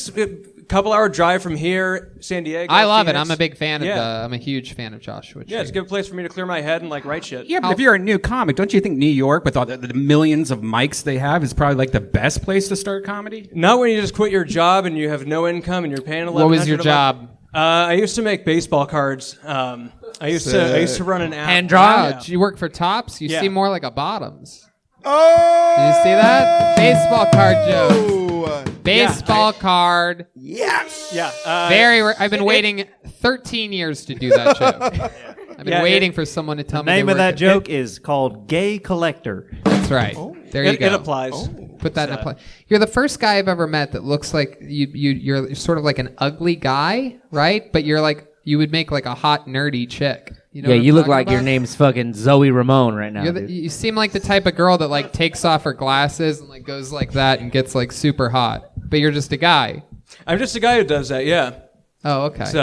S10: couple-hour drive from here, San Diego.
S2: I love
S10: Phoenix.
S2: it. I'm a big fan of
S10: Yeah.
S2: I'm a huge fan of Joshua Tree.
S10: Yeah, it's a good place for me to clear my head and, like, write shit.
S1: Yeah, but if you're a new comic, don't you think New York, with all the millions of mics they have, is probably like the best place to start comedy?
S10: Not when you just quit your job and you have no income and you're paying $1,100.
S2: What was your job?
S10: I used to make baseball cards. I used to run an app.
S5: Hand draw?
S2: Wow, do you work for Tops? You
S10: Yeah.
S2: seem more like a Bottoms.
S3: Oh!
S2: Did you see that? Baseball card joke.
S3: Oh!
S2: Baseball card.
S3: Yes!
S10: Yeah.
S2: I've been waiting 13 years to do that joke. I've been waiting for someone to tell me.
S11: Name
S2: they
S11: of that
S2: worked
S11: joke is called Gay Collector.
S2: That's right. There you go.
S10: It applies.
S2: Put that in a play. You're the first guy I've ever met that looks like you're sort of like an ugly guy, right? But you're like, you would make like a hot nerdy chick. You know
S5: Yeah,
S2: what I'm
S5: you look
S2: talking
S5: like your
S2: about?
S5: name's fucking Zoe Ramone right now.
S2: You seem like the type of girl that like takes off her glasses and like goes like that and gets like super hot. But you're just a guy.
S10: I'm just a guy who does that, yeah.
S2: Oh, okay.
S10: It's,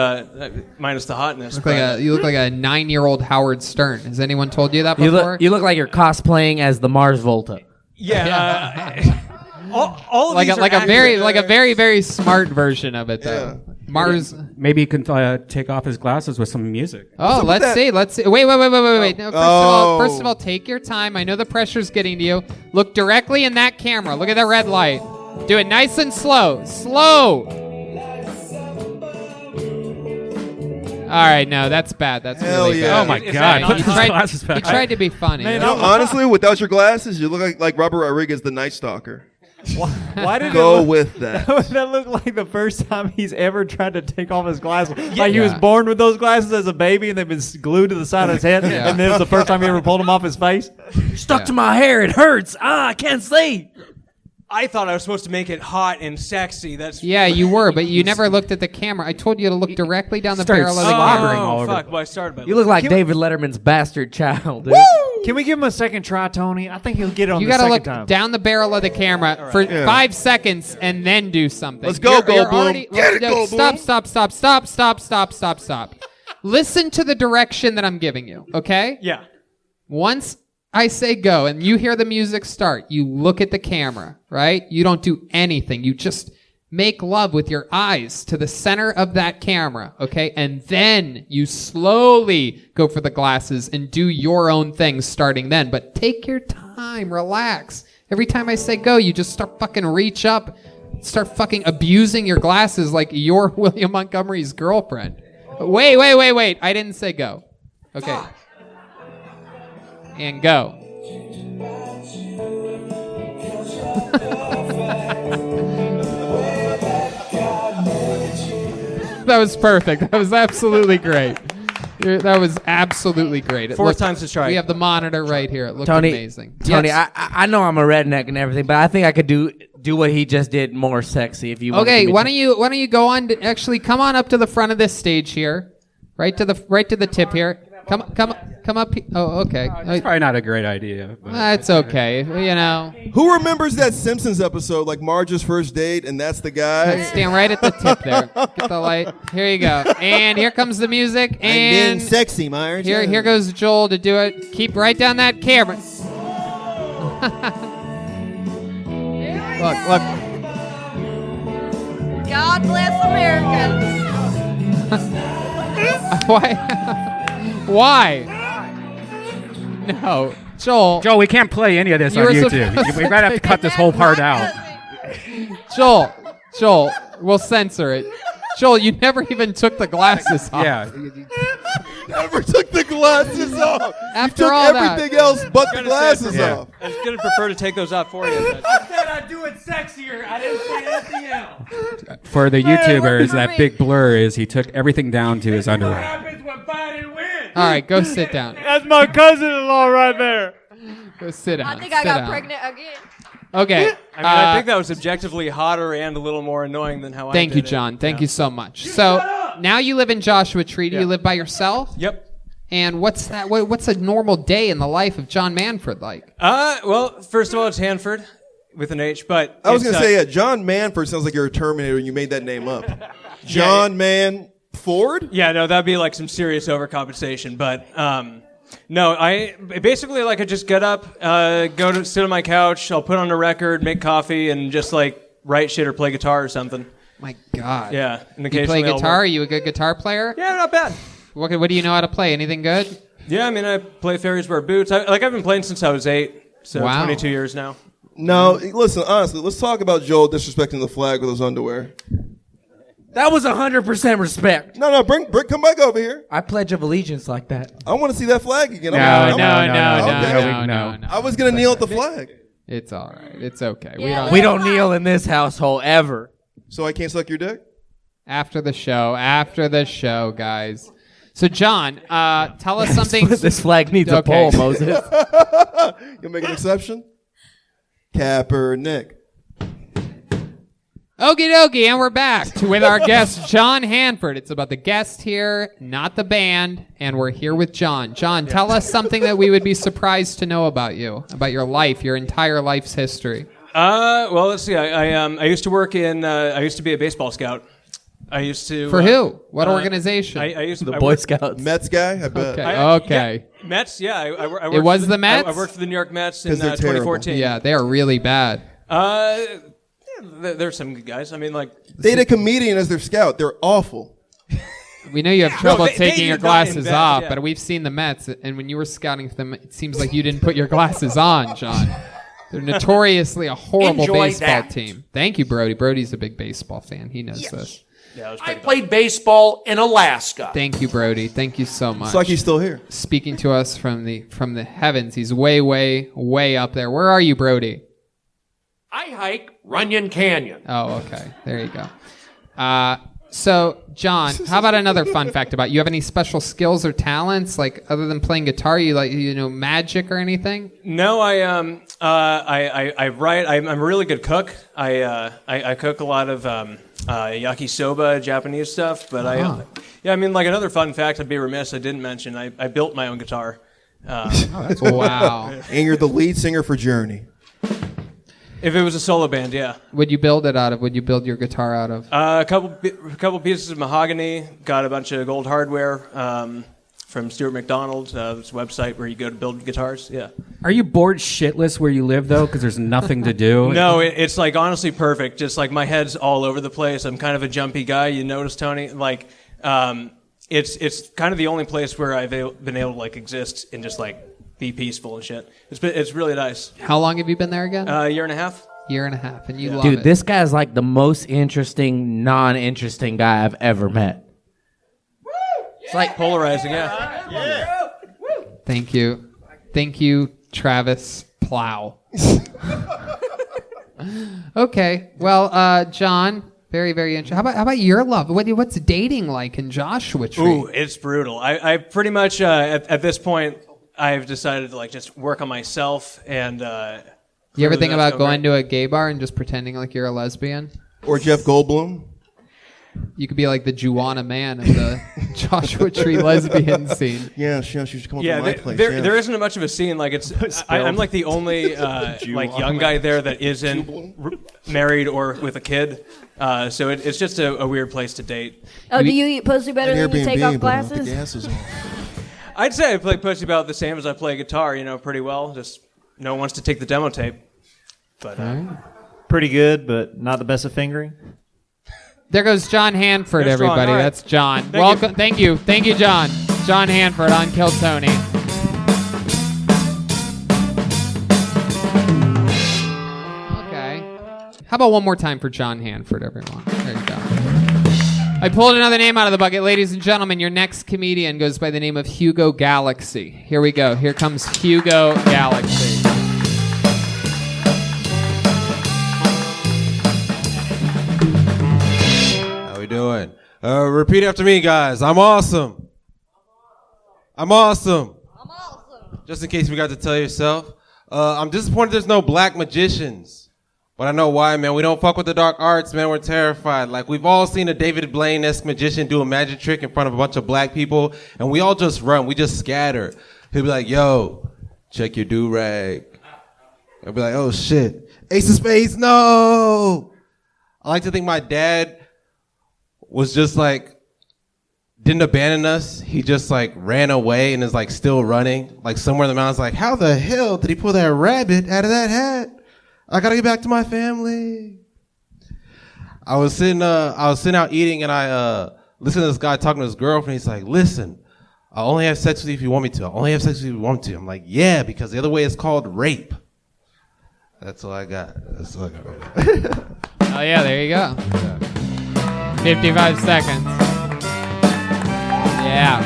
S10: minus the hotness.
S2: You look like a 9-year-old Howard Stern. Has anyone told you that before?
S5: You look like you're cosplaying as the Mars Volta.
S10: Yeah. All of
S2: like
S10: these
S2: a, like
S10: are
S2: a very
S10: accurate.
S2: like a very very smart version of it though. Mars.
S1: Maybe he can take off his glasses with some music.
S2: Oh, let's see. Wait. No, first of all, take your time. I know the pressure's getting to you. Look directly in that camera. Look at the red light. Do it nice and slow. Slow. All right, no, that's bad. That's
S3: Hell
S2: really
S3: yeah.
S2: bad.
S1: Oh my God! Put his glasses back.
S2: He tried to be funny.
S3: You know, honestly, without your glasses, you look like Robert Rodriguez, the Night Stalker.
S11: Why did
S3: Go
S11: it look,
S3: with that.
S11: that look like the first time he's ever tried to take off his glasses?
S2: Yeah.
S11: Like he was born with those glasses as a baby and they've been glued to the side of his head,
S2: Yeah.
S11: and this is the first time he ever pulled them off his face?
S9: Stuck to my hair. It hurts. I can't see.
S10: I thought I was supposed to make it hot and sexy. That's
S2: Yeah, you were, but you never looked at the camera. I told you to look directly down the
S1: Started
S2: barrel of the
S1: slobbering
S2: camera.
S1: all over.
S10: fuck. Well, I started by
S5: You look like David Letterman's bastard child, dude.
S11: Can we give him a second try, Tony? I think he'll get it on
S2: You
S11: the
S2: gotta
S11: second
S2: look
S11: time.
S2: down the barrel of the camera for 5 seconds and then do something.
S3: Let's go, Goldblum. Get it,
S2: no,
S3: Goldblum.
S2: Stop. Listen to the direction that I'm giving you, okay?
S10: Yeah.
S2: Once I say go and you hear the music start, you look at the camera, right? You don't do anything. You just make love with your eyes to the center of that camera, okay? And then you slowly go for the glasses and do your own thing starting then. But take your time, relax. Every time I say go, you just start fucking reach up, start fucking abusing your glasses like you're William Montgomery's girlfriend. Wait. I didn't say go. Okay. And go. That was perfect. That was absolutely great. That was absolutely great. It
S10: Fourth
S2: looked-
S10: time's the strike.
S2: We have the monitor right here. It looked
S5: Tony,
S2: amazing.
S5: Tony,
S2: Yes.
S5: I know I'm a redneck and everything, but I think I could do what he just did more sexy. If you want to
S2: Okay,
S5: give me
S2: why don't you go on? Actually, come on up to the front of this stage here, right to the tip here. Come up. Oh, okay.
S1: It's probably not a great idea. But
S2: It's okay. You know.
S3: Who remembers that Simpsons episode, like Marge's first date, and that's the guy?
S2: Stand right at the tip there. Get the light. Here you go. And here comes the music. And
S3: being sexy, Myers.
S2: Here goes Joel to do it. Keep right down that camera. Look.
S7: God bless America.
S2: Why? No. Joel,
S1: we can't play any of this on YouTube. We might have to cut this whole part out.
S2: Joel, we'll censor it. Joel, you never even took the glasses off.
S1: Yeah.
S3: Never took the glasses off.
S2: After
S3: you took
S2: all
S3: everything else but the glasses
S10: Yeah.
S3: off.
S10: I was going to prefer to take those off for you. But.
S4: I said I'd do it sexier. I didn't say anything else.
S1: For the YouTubers, that big blur is he took everything down to his
S4: What
S1: underwear.
S4: happens when Biden wins?
S2: All right, go sit down.
S4: That's my cousin-in-law right there.
S2: Go sit down.
S7: I think I
S2: Sit
S7: got
S2: down.
S7: pregnant again.
S2: Okay.
S10: I think that was objectively hotter and a little more annoying than how I did
S2: Thank you,
S10: it.
S2: John. Thank you so much. So now you live in Joshua Tree. Do you live by yourself?
S10: Yep.
S2: And what's that? What's a normal day in the life of John Manfred like?
S10: Well, first of all, it's Hanford with an H, but
S3: I was going to say, yeah, John Manford sounds like you're a Terminator and you made that name up. John Manford?
S10: Yeah, no, that'd be like some serious overcompensation, but no, I basically I just get up, go to sit on my couch, I'll put on a record, make coffee, and just like write shit or play guitar or something.
S2: My God.
S10: Yeah, and
S2: You play
S10: occasionally I'll
S2: guitar? Are
S10: work.
S2: you a good guitar player?
S10: Yeah, not bad.
S2: What do you know how to play? Anything good?
S10: Yeah, I mean, I play Fairies Wear Boots. I've been playing since I was 8, so
S2: Wow.
S10: 22 years now.
S3: No, listen, honestly, let's talk about Joel disrespecting the flag with his underwear.
S9: That was 100% respect.
S3: No, bring, come back over here.
S9: I pledge of allegiance like that.
S3: I want to see that flag again.
S2: No.
S3: I was going to kneel at the flag.
S2: It's all right. It's okay.
S7: Yeah,
S9: We don't kneel in this household ever.
S3: So I can't suck your dick?
S2: After the show, guys. So, John, tell us something.
S9: This flag needs a pole, Moses.
S3: You'll make an exception? Kaepernick.
S2: Okie dokie, and we're back with our guest, John Hanford. It's about the guest here, not the band, and we're here with John. John, tell us something that we would be surprised to know about you, about your life, your entire life's history.
S10: Well, let's see. I used to work in. I used to be a baseball scout. I used to.
S2: For who? What organization?
S10: I used to.
S9: The Boy Scouts.
S3: Mets guy, I bet.
S2: Okay.
S10: Yeah, Mets. Yeah, I worked.
S2: It was
S10: for
S2: the Mets?
S10: I worked for the New York Mets in
S3: 'Cause they're terrible.
S10: 2014.
S2: Yeah, they are really bad.
S10: There's some good guys. I mean, like.
S3: They had a comedian as their scout. They're awful.
S2: We know you have trouble
S10: they
S2: taking
S10: did
S2: your
S10: not
S2: glasses
S10: invest,
S2: off,
S10: yeah.
S2: but we've seen the Mets, and when you were scouting for them, it seems like you didn't put your glasses on, John. They're notoriously a horrible
S12: Enjoy
S2: baseball
S12: that.
S2: team. Thank you, Brody. Brody's a big baseball fan. He knows this.
S10: Yeah, it was
S12: I
S10: pretty
S12: played baseball in Alaska.
S2: Thank you, Brody. Thank you so much.
S3: It's like he's still here.
S2: Speaking to us from the heavens. He's way, way, way up there. Where are you, Brody?
S12: I hike Runyon Canyon.
S2: Oh, okay. There you go. So, John, how about another fun fact about you? Have any special skills or talents, like other than playing guitar? You magic or anything?
S10: No, I write. I'm a really good cook. I cook a lot of yakisoba, Japanese stuff. But I mean, like another fun fact, I'd be remiss I didn't mention. I built my own guitar.
S2: Wow.
S3: And you're the lead singer for Journey.
S10: If it was a solo band, yeah.
S2: Would you build your guitar out of?
S10: A couple pieces of mahogany. Got a bunch of gold hardware from Stuart McDonald, this website where you go to build guitars. Yeah.
S1: Are you bored shitless where you live though? Because there's nothing to do.
S10: No, it's like honestly perfect. Just like my head's all over the place. I'm kind of a jumpy guy. You notice, Tony? Like, it's kind of the only place where I've been able to like exist and just like be peaceful and shit. It's really nice.
S2: How long have you been there again?
S10: A year and a half.
S2: Year and a half, and you love
S9: Dude,
S2: it.
S9: this guy's like the most interesting, non-interesting guy I've ever met.
S10: It's like polarizing, yeah.
S2: Thank you, Travis Plow. Okay, well, John, very, very interesting. How about your love? What's dating like in Joshua Tree?
S10: Ooh, it's brutal. I pretty much at this point I've decided to like just work on myself and.
S2: You ever think about going to a gay bar and just pretending like you're a lesbian?
S3: Or Jeff Goldblum?
S2: You could be like the Juana man of the Joshua Tree lesbian scene.
S3: Yeah, she should come up
S10: Yeah,
S3: to my place.
S10: there isn't much of a scene. Like I'm like the only like young guy there that isn't married or with a kid. So it's just a weird place to date.
S7: Oh, do you eat pussy better than you take off glasses?
S3: The gas is off.
S10: I'd say I play pussy about the same as I play guitar. Pretty well. Just no one wants to take the demo tape. But
S11: pretty good, but not the best at fingering.
S2: There goes John Hanford,
S10: They're strong.
S2: everybody.
S10: All right.
S2: That's John.
S10: Thank
S2: Welcome.
S10: you.
S2: Thank you. Thank you, John. John Hanford on Kill Tony. Okay. How about one more time for John Hanford, everyone? There you go. I pulled another name out of the bucket. Ladies and gentlemen, your next comedian goes by the name of Hugo Galaxy. Here we go. Here comes Hugo Galaxy.
S13: How we doing? Repeat after me, guys. I'm awesome. I'm awesome. Just in case you forgot to tell yourself. I'm disappointed there's no black magicians. But I know why, man. We don't fuck with the dark arts, man. We're terrified. Like, we've all seen a David Blaine-esque magician do a magic trick in front of a bunch of black people, and we all just run. We just scatter. He'll be like, yo, check your do-rag. I'll be like, oh, shit. Ace of Spades, no! I like to think my dad was just like, didn't abandon us. He just like ran away and is like still running. Like somewhere in the mountains, like, how the hell did he pull that rabbit out of that hat? I gotta get back to my family. I was sitting out eating and I listened to this guy talking to his girlfriend. He's like, listen, I'll only have sex with you if you want me to. I'll only have sex with you if you want me to. I'm like, yeah, because the other way is called rape. That's all I got. That's all I got right now.
S2: Oh, yeah, there you go. 55 seconds. Yeah.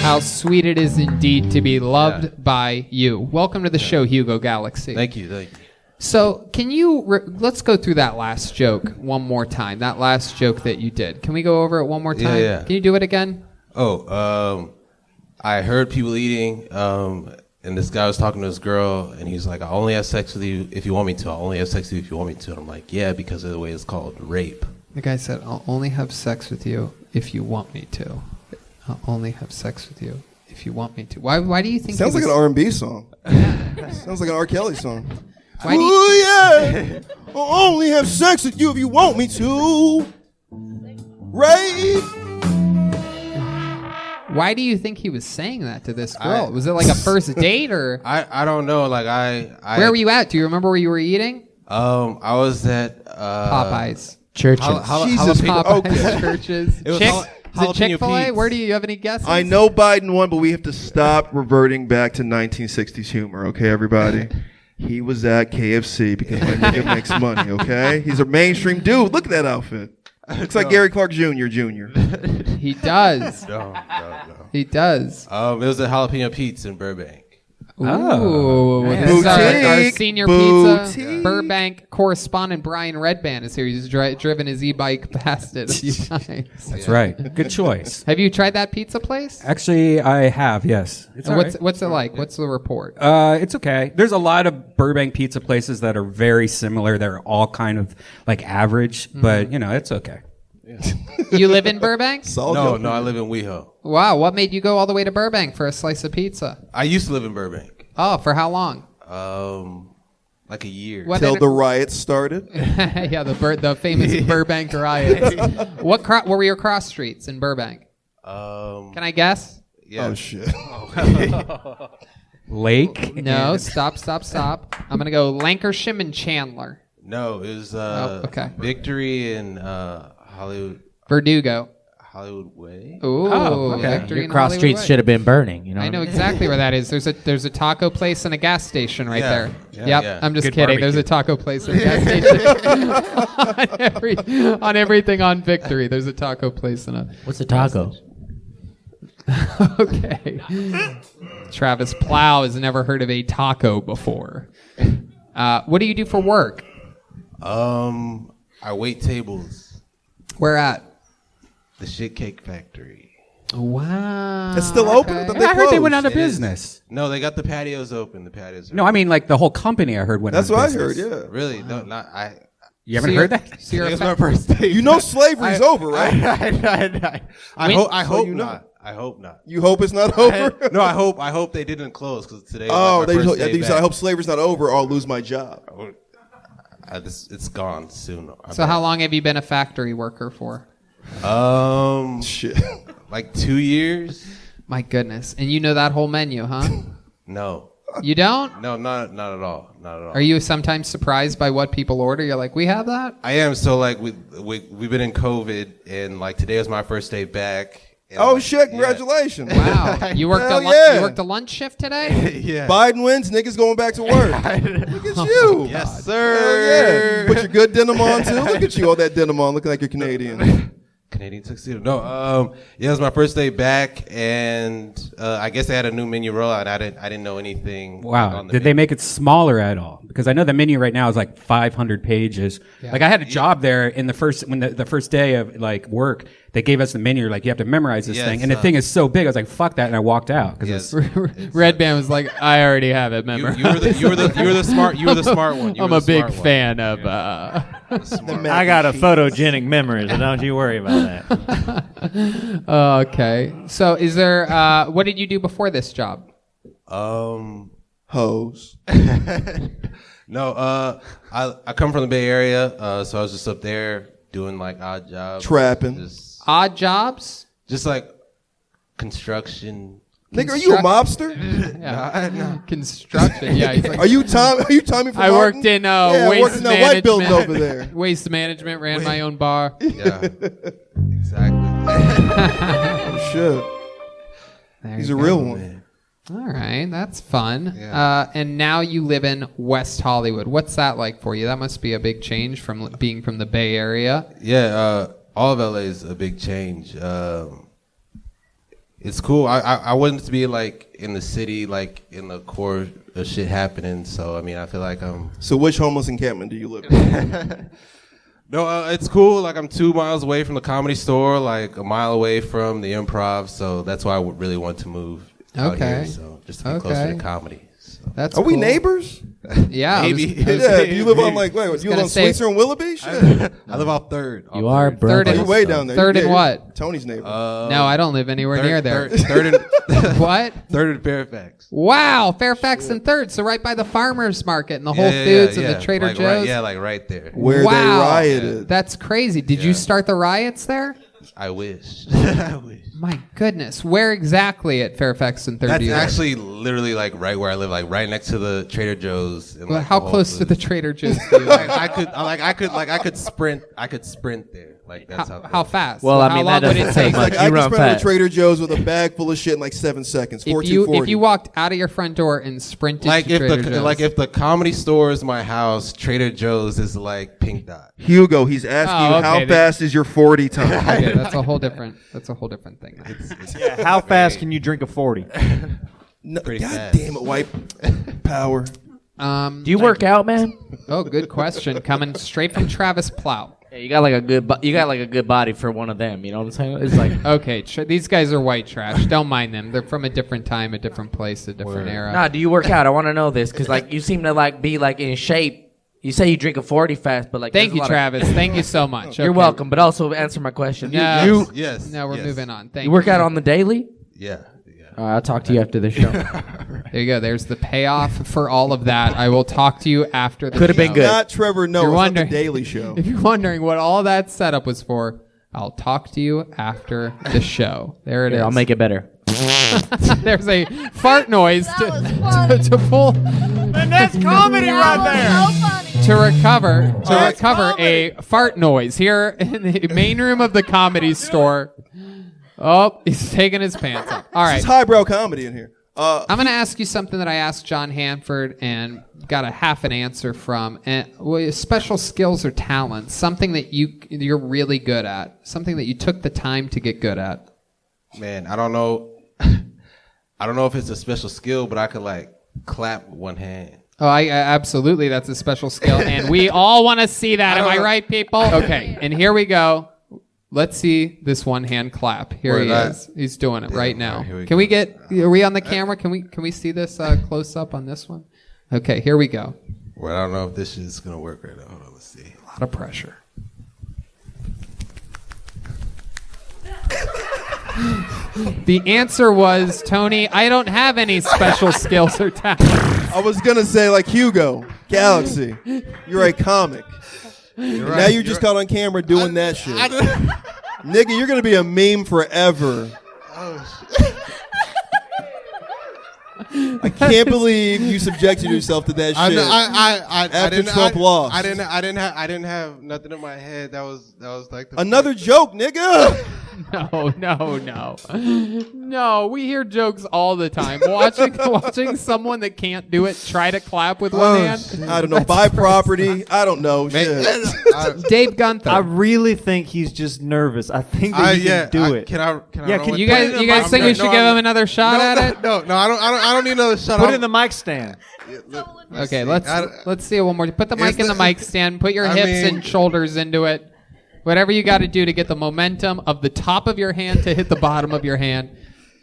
S2: How sweet it is indeed to be loved by you. Welcome to the show, Hugo Galaxy.
S13: Thank you, thank you.
S2: So, can you, let's go through that last joke one more time. That last joke that you did. Can we go over it one more time?
S13: Yeah.
S2: Can you do it again?
S13: I heard people eating, and this guy was talking to his girl, and he's like, I'll only have sex with you if you want me to. I'll only have sex with you if you want me to. And I'm like, yeah, because of the way it's called rape.
S2: The guy said, I'll only have sex with you if you want me to. I'll only have sex with you if you want me to. Why do you think
S3: Sounds like an R&B song. Sounds like an R. Kelly song.
S2: Ooh,
S3: yeah. I'll only have sex with you if you want me to. Rape.
S2: Why do you think he was saying that to this girl? Was it like a first date or?
S13: I don't know. Like
S2: Where were you at? Do you remember where you were eating?
S13: I was at
S2: Popeyes.
S5: Churches.
S3: Jesus,
S2: Popeyes churches.
S13: It was
S2: Is it
S13: jalapeno
S2: Chick-fil-A?
S13: Pete's.
S2: Where do you have any guesses?
S3: I know Biden won, but we have to stop reverting back to 1960s humor, okay, everybody? He was at KFC because my nigga makes money, okay? He's a mainstream dude. Look at that outfit. Looks like Gary Clark Jr.
S2: He does.
S13: No.
S2: He does.
S13: It was at Jalapeno Pete's in Burbank.
S2: Ooh, this is our senior pizza Burbank correspondent Brian Redban is here. He's driven his e-bike past it a few times.
S1: That's right. Good choice.
S2: Have you tried that pizza place?
S1: Actually, I have, yes. It's all right.
S2: What's it like? What's the report?
S1: It's okay. There's a lot of Burbank pizza places that are very similar. They're all kind of like average, but it's okay.
S2: You live in Burbank?
S13: No, I live in WeHo.
S2: Wow, what made you go all the way to Burbank for a slice of pizza?
S13: I used to live in Burbank.
S2: Oh, for how long?
S13: Like a year.
S3: Till the riots started.
S2: Yeah, the famous Burbank riots. What were your cross streets in Burbank? Can I guess?
S13: Yeah.
S3: Oh shit.
S1: Lake?
S2: No, stop. I'm gonna go Lancashire and Chandler.
S13: No, it was
S2: okay.
S13: Victory and Hollywood.
S2: Verdugo.
S13: Hollywood Way.
S2: Ooh,
S1: okay.
S2: Victory
S5: Your
S2: and
S5: cross
S2: Hollywood
S5: streets
S2: Way.
S5: should have been burning.
S2: I know exactly where that is. There's a taco place and a gas station right there.
S13: Yeah,
S2: Yep,
S13: yeah.
S2: I'm just
S1: Good
S2: kidding. There's a
S1: barbecue.
S2: taco place and a gas station on everything on Victory. There's a taco place and a.
S5: What's a taco?
S2: Okay. Travis Plow has never heard of a taco before. What do you do for work?
S13: I wait tables.
S2: Where at?
S13: The Shit Cake Factory.
S2: Wow.
S3: It's still open?
S2: Okay.
S3: I thought
S1: I heard they
S3: closed.
S1: went out of
S13: It is.
S1: business.
S13: No, they got the patios open. The patios.
S1: No, I mean like the whole company I heard went
S3: That's
S1: out
S3: what I
S1: of business.
S3: heard, yeah.
S13: Really? No, not I.
S1: You haven't heard that?
S2: So you're
S13: It's my first day.
S3: You know slavery's over, right?
S13: I hope not. I hope not.
S3: You hope it's not over?
S13: No, I hope they didn't close because today.
S3: Oh,
S13: is my first day
S3: you said, I
S13: back.
S3: hope slavery's not over or I'll lose my job.
S13: It's gone soon.
S2: So how long have you been a factory worker for?
S3: Shit.
S13: Like 2 years.
S2: My goodness. And you know that whole menu, huh?
S13: No.
S2: You don't?
S13: No, not at all. Not at all.
S2: Are you sometimes surprised by what people order? You're like, we have that?
S13: I am. So like we've been in COVID, and like today was my first day back. And
S3: Oh
S13: like,
S3: shit! Congratulations!
S2: Wow. You worked
S3: Hell
S2: you worked a lunch shift today?
S13: Yeah.
S3: Biden wins. Niggas going back to work. Look at you.
S13: Yes,
S3: Hell
S13: sir.
S3: yeah. Put your good denim on too. Look at you, all that denim on, looking like you're Canadian.
S13: Canadian tuxedo. No, yeah, it was my first day back, and I guess they had a new menu rollout. I didn't know anything.
S1: Wow. Did they make it smaller at all? Because I know the menu right now is like 500 pages.
S2: Yeah.
S1: Like I had a job there in the first day of like work. They gave us the menu. Like you have to memorize this thing, and the thing is so big. I was like, "Fuck that!" and I walked out.
S2: Yes. Redban was like, "I already have it memorized."
S13: You were the smart one.
S2: I'm a big fan of.
S11: I got a photogenic memory, so don't you worry about that.
S2: Okay. So, is there? What did you do before this job?
S3: Hoes.
S13: No, I come from the Bay Area, so I was just up there doing like odd jobs.
S3: Trapping.
S2: Odd jobs?
S13: Just like construction.
S3: Nigga, are you a mobster?
S2: Yeah.
S13: No.
S2: Construction. Yeah. He's like,
S3: Are you Tommy from
S2: I worked
S3: Martin?
S2: in
S3: Yeah, I
S2: waste
S3: worked in that
S2: management.
S3: white building over there.
S2: Waste management. Ran my own bar.
S13: Yeah, exactly.
S3: Oh shit. He's a real one.
S2: All right, that's fun.
S13: Yeah.
S2: And now you live in West Hollywood. What's that like for you? That must be a big change from being from the Bay Area.
S13: Yeah, all of LA is a big change. It's cool. I wanted to be like in the city, like in the core of shit happening. So I mean, I feel like I'm.
S3: So which homeless encampment do you live in?
S13: No, it's cool. Like I'm 2 miles away from the Comedy Store, like a mile away from the Improv. So that's why I would really want to move out here. So just to be closer to comedy. So.
S2: That's
S3: Are we
S2: cool.
S3: neighbors?
S2: Yeah,
S13: maybe.
S3: Yeah, do you live on like wait? You live on Sweetser and Willoughby? Shit.
S13: I live off Third.
S9: You are
S2: Third
S3: You way down there.
S2: Third
S3: Yeah,
S2: and what?
S3: Tony's neighbor.
S2: No, I don't live anywhere near there.
S13: Third and
S2: What?
S13: Third and Fairfax.
S2: Wow, Fairfax and Third. So right by the farmers market and the Whole Foods and the Trader
S13: like,
S2: Joe's.
S13: Like right there.
S3: Where they rioted.
S2: That's crazy. Did you start the riots there?
S13: I wish. I wish.
S2: My goodness. Where exactly at Fairfax and Third?
S13: That's
S2: do you live?
S13: actually literally like right where I live, like right next to the Trader Joe's. And,
S2: Well,
S13: like,
S2: how
S13: the Whole
S2: close to the
S13: Foods.
S2: Trader Joe's do you live?
S13: I could sprint there. Like that's
S2: How fast?
S9: Well, I
S2: how
S9: mean,
S2: long
S9: that
S2: would it
S9: doesn't
S2: take?
S9: take much.
S3: Like, I
S9: You
S3: can
S9: run
S3: spend at
S9: fast.
S3: Trader Joe's with a bag full of shit in like 7 seconds.
S2: If
S3: 1440.
S2: you walked out of your front door and sprinted
S13: like
S2: to
S13: if
S2: Trader
S13: the
S2: Joe's.
S13: like if the Comedy Store is my house, Trader Joe's is like Pink Dot.
S3: Hugo, he's asking you how fast is your 40 time?
S2: Okay, that's a whole different thing.
S11: Yeah, how fast can you drink a 40?
S3: No,
S13: Pretty
S3: God
S13: fast.
S3: damn it, white power.
S9: Do you work out, man?
S2: Oh, good question. Coming straight from Travis Plow.
S9: Yeah, you got like a good body for one of them. You know what I'm saying? It's like
S2: Okay, these guys are white trash. Don't mind them. They're from a different time, a different place, a different era.
S9: Nah, do you work out? I want to know this because like you seem to like be like in shape. You say you drink a 40 fast, but like
S2: Thank
S9: there's a
S2: you,
S9: lot of-
S2: Travis. Thank you so much.
S9: You're
S2: Okay.
S9: welcome, but also answer my question.
S2: No,
S13: Yes.
S2: No, we're moving on. Thank
S9: You work out on the daily?
S13: Yeah.
S9: I'll talk to you after the show.
S2: There you go. There's the payoff for all of that. I will talk to you after the
S9: Could have been
S2: show.
S9: good.
S3: Not Trevor Noah.
S2: You're
S3: It's not
S2: wondering-
S3: the Daily Show.
S2: If you're wondering what all that setup was for, I'll talk to you after the show. There it is.
S9: Here, I'll make it better.
S2: There's a fart noise to pull
S4: And that's comedy right there.
S2: to recover a fart noise here in the main room of the Comedy Store. Oh, he's taking his pants off. All right.
S3: It's highbrow comedy in here.
S2: I'm going to ask you something that I asked John Hanford and got a half an answer from. And special skills or talents, something that you're really good at, something that you took the time to get good at.
S13: Man, I don't know. I don't know if it's a special skill, but I could like clap with one hand.
S2: Oh, I absolutely. That's a special skill, and we all want to see that. Am I right, people? Okay, and here we go. Let's see this one hand clap. Here he is. He's doing it right now. Can we get? Are we on the camera? Can we see this close up on this one? Okay, here we go.
S13: Well, I don't know if this is gonna work right now. Hold on, let's see.
S2: lot of pressure. The answer was, Tony, I don't have any special skills or talents.
S3: I was gonna say like Hugo, Galaxy. You're a comic.
S13: You're
S3: Now you're just caught on camera doing that shit. Nigga, you're gonna be a meme forever. I can't believe you subjected yourself to that shit. After Trump lost.
S13: I didn't have nothing in my head. That was like
S3: another joke, nigga.
S2: No, we hear jokes all the time. Watching someone that can't do it try to clap with one hand.
S3: I don't know. Buy property. I don't know. Shit.
S2: Dave Gunther.
S11: I really think he's just nervous. I think that he can do it.
S2: You guys think we should give him another shot at it?
S13: No, I don't need another shot.
S11: Put it in the mic stand.
S2: Okay, let's see it one more. Put the mic in the mic stand. Put your hips and shoulders into it. Whatever you got to do to get the momentum of the top of your hand to hit the bottom of your hand.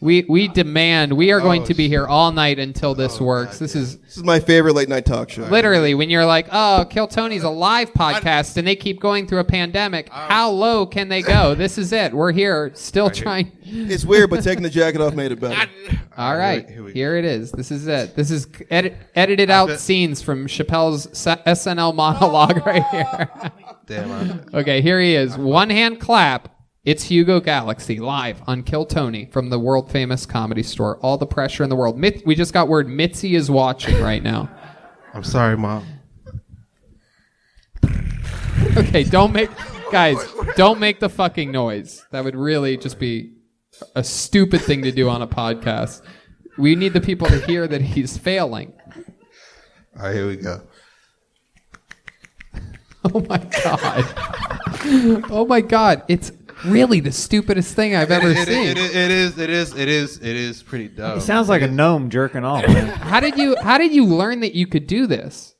S2: We demand. We are going to be here all night until this works. This is
S3: my favorite late night talk show.
S2: Literally, when you're like, oh, Kill Tony's a live podcast and they keep going through a pandemic. How low can they go? This is it. We're here, still trying.
S3: It's weird, but taking the jacket off made it better.
S2: All right, here it is. This is it. This is edited out scenes from Chappelle's SNL monologue right here.
S13: Damn.
S2: Okay, here he is. One hand clap. It's Hugo Galaxy live on Kill Tony from the world famous Comedy Store. All the pressure in the world. We just got word Mitzi is watching right now.
S13: I'm sorry, Mom.
S2: Okay, don't make the fucking noise. That would really just be a stupid thing to do on a podcast. We need the people to hear that he's failing.
S13: All right, here we go.
S2: Oh my God. Oh my God. It's really the stupidest thing I've ever seen.
S13: It is pretty dumb.
S11: He sounds like a gnome jerking off, man.
S2: How did you learn that you could do this?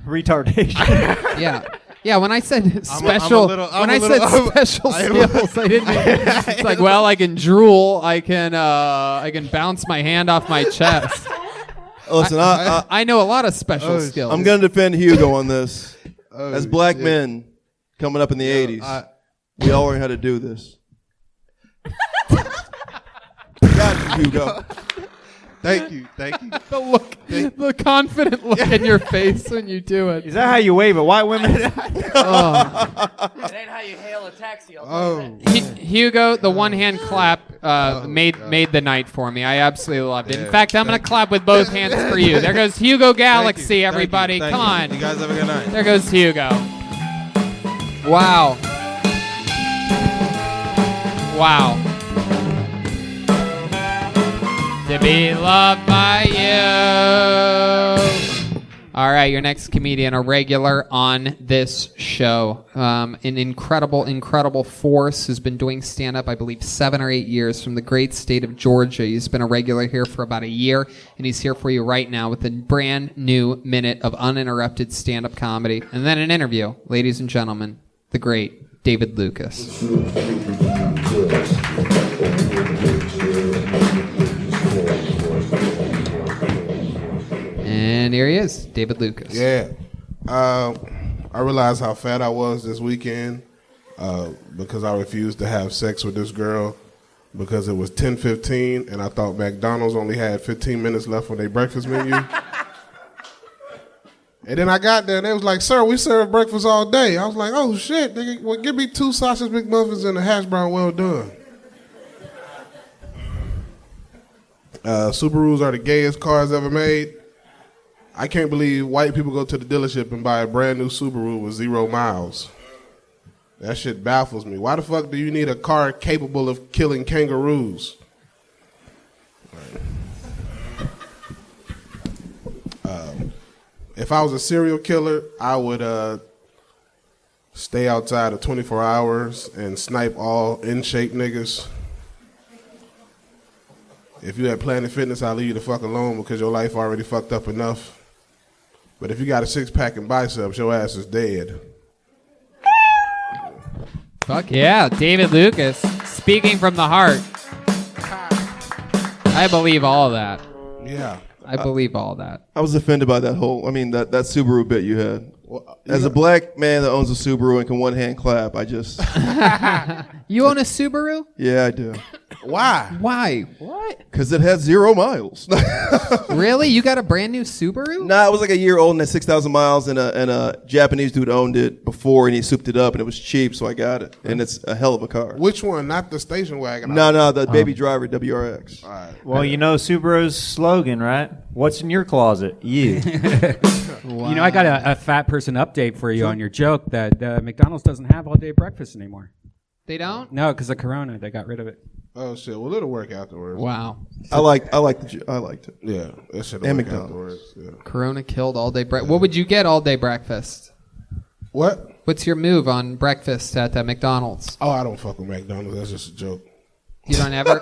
S11: Retardation.
S2: Yeah, when I said special skills, I didn't mean, it's like, well, I can drool, I can bounce my hand off my chest.
S3: Listen,
S2: I know a lot of special skills.
S3: I'm going to defend Hugo on this. As black men coming up in the 80s, we all learned how to do this. Got you, Hugo.
S13: Thank you.
S2: The confident look in your face when you do it.
S11: Is that how you wave at white women?
S9: It ain't how you hail a taxi.
S2: Hugo, the one hand clap made the night for me. I absolutely loved it. In fact, I'm going to clap with both hands for you. There goes Hugo Galaxy, everybody. Come on.
S13: You guys have a good night.
S2: There goes Hugo. Wow. To be loved by you. All right, your next comedian, a regular on this show. An incredible force who's been doing stand-up, I believe, 7 or 8 years from the great state of Georgia. He's been a regular here for about a year, and he's here for you right now with a brand new minute of uninterrupted stand-up comedy. And then an interview. Ladies and gentlemen, the great David Lucas. And here he is, David Lucas.
S14: Yeah. I realized how fat I was this weekend because I refused to have sex with this girl because it was 10:15 and I thought McDonald's only had 15 minutes left on their breakfast menu. And then I got there and they was like, "Sir, we serve breakfast all day." I was like, "Oh shit, nigga, well, give me 2 sausage McMuffins and a hash brown well done." Subarus are the gayest cars ever made. I can't believe white people go to the dealership and buy a brand new Subaru with 0 miles. That shit baffles me. Why the fuck do you need a car capable of killing kangaroos? If I was a serial killer, I would stay outside of 24 hours and snipe all in-shape niggas. If you had Planet Fitness, I'll leave you the fuck alone because your life already fucked up enough. But if you got a 6-pack and biceps, your ass is dead.
S2: Fuck yeah, David Lucas, speaking from the heart. I believe all that.
S14: Yeah.
S2: I believe all that.
S3: I was offended by that Subaru bit you had. As a black man that owns a Subaru and can one hand clap, I just.
S2: You own a Subaru?
S3: Yeah, I do.
S14: Why?
S2: Why? What?
S3: Because it has 0 miles.
S2: Really? You got a brand new Subaru?
S3: Nah, it was like a year old and had 6,000 miles, and a Japanese dude owned it before, and he souped it up, and it was cheap, so I got it. And it's a hell of a car.
S14: Which one? Not the station wagon?
S3: No, the Baby Driver WRX.
S14: All right.
S11: Well, you know Subaru's slogan, right? What's in your closet? You.
S1: Wow. You know, I got a fat person update for you on your joke that McDonald's doesn't have all-day breakfast anymore.
S2: They don't?
S1: No, because of Corona, they got rid of it.
S14: Oh shit! Well, it'll work afterwards.
S2: Wow.
S3: I liked it.
S14: Yeah, that shit.
S3: And
S14: work
S3: McDonald's.
S14: afterwards. Yeah.
S2: Corona killed all-day breakfast. What would you get all-day breakfast?
S14: What?
S2: What's your move on breakfast at McDonald's?
S14: Oh, I don't fuck with McDonald's. That's just a joke.
S2: You don't ever.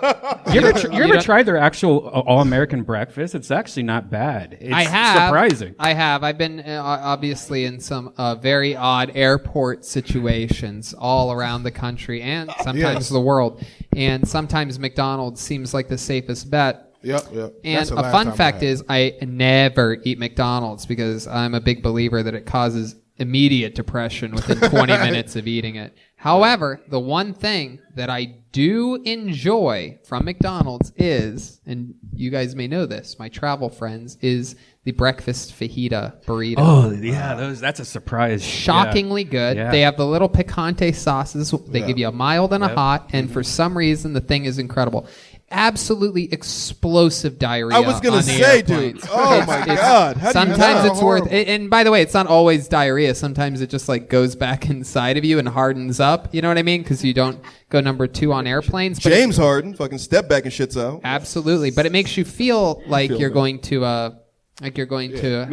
S1: You ever tried their actual all-American breakfast? It's actually not bad. It's
S2: I have.
S1: surprising.
S2: I have. I've been obviously in some very odd airport situations all around the country and sometimes the world. And sometimes McDonald's seems like the safest bet.
S14: Yep.
S2: And
S14: That's the
S2: a
S14: last
S2: fun
S14: time
S2: fact is I never eat McDonald's because I'm a big believer that it causes immediate depression within 20 minutes of eating it. However, the one thing that I do enjoy from McDonald's is, and you guys may know this, my travel friends, is the breakfast fajita burrito.
S1: Oh, yeah, that's a surprise.
S2: Shockingly good.
S1: Yeah.
S2: They have the little picante sauces. They give you a mild and a hot, and for some reason, the thing is incredible. Absolutely explosive diarrhea.
S3: I was gonna say, dude. Oh my God! How do you
S2: sometimes
S3: know?
S2: it's worth. And by the way, it's not always diarrhea. Sometimes it just like goes back inside of you and hardens up. You know what I mean? Because you don't go number 2 on airplanes. But
S3: James Harden, fucking step back and shits out.
S2: Absolutely, but it makes you feel like you're going to.
S1: Maybe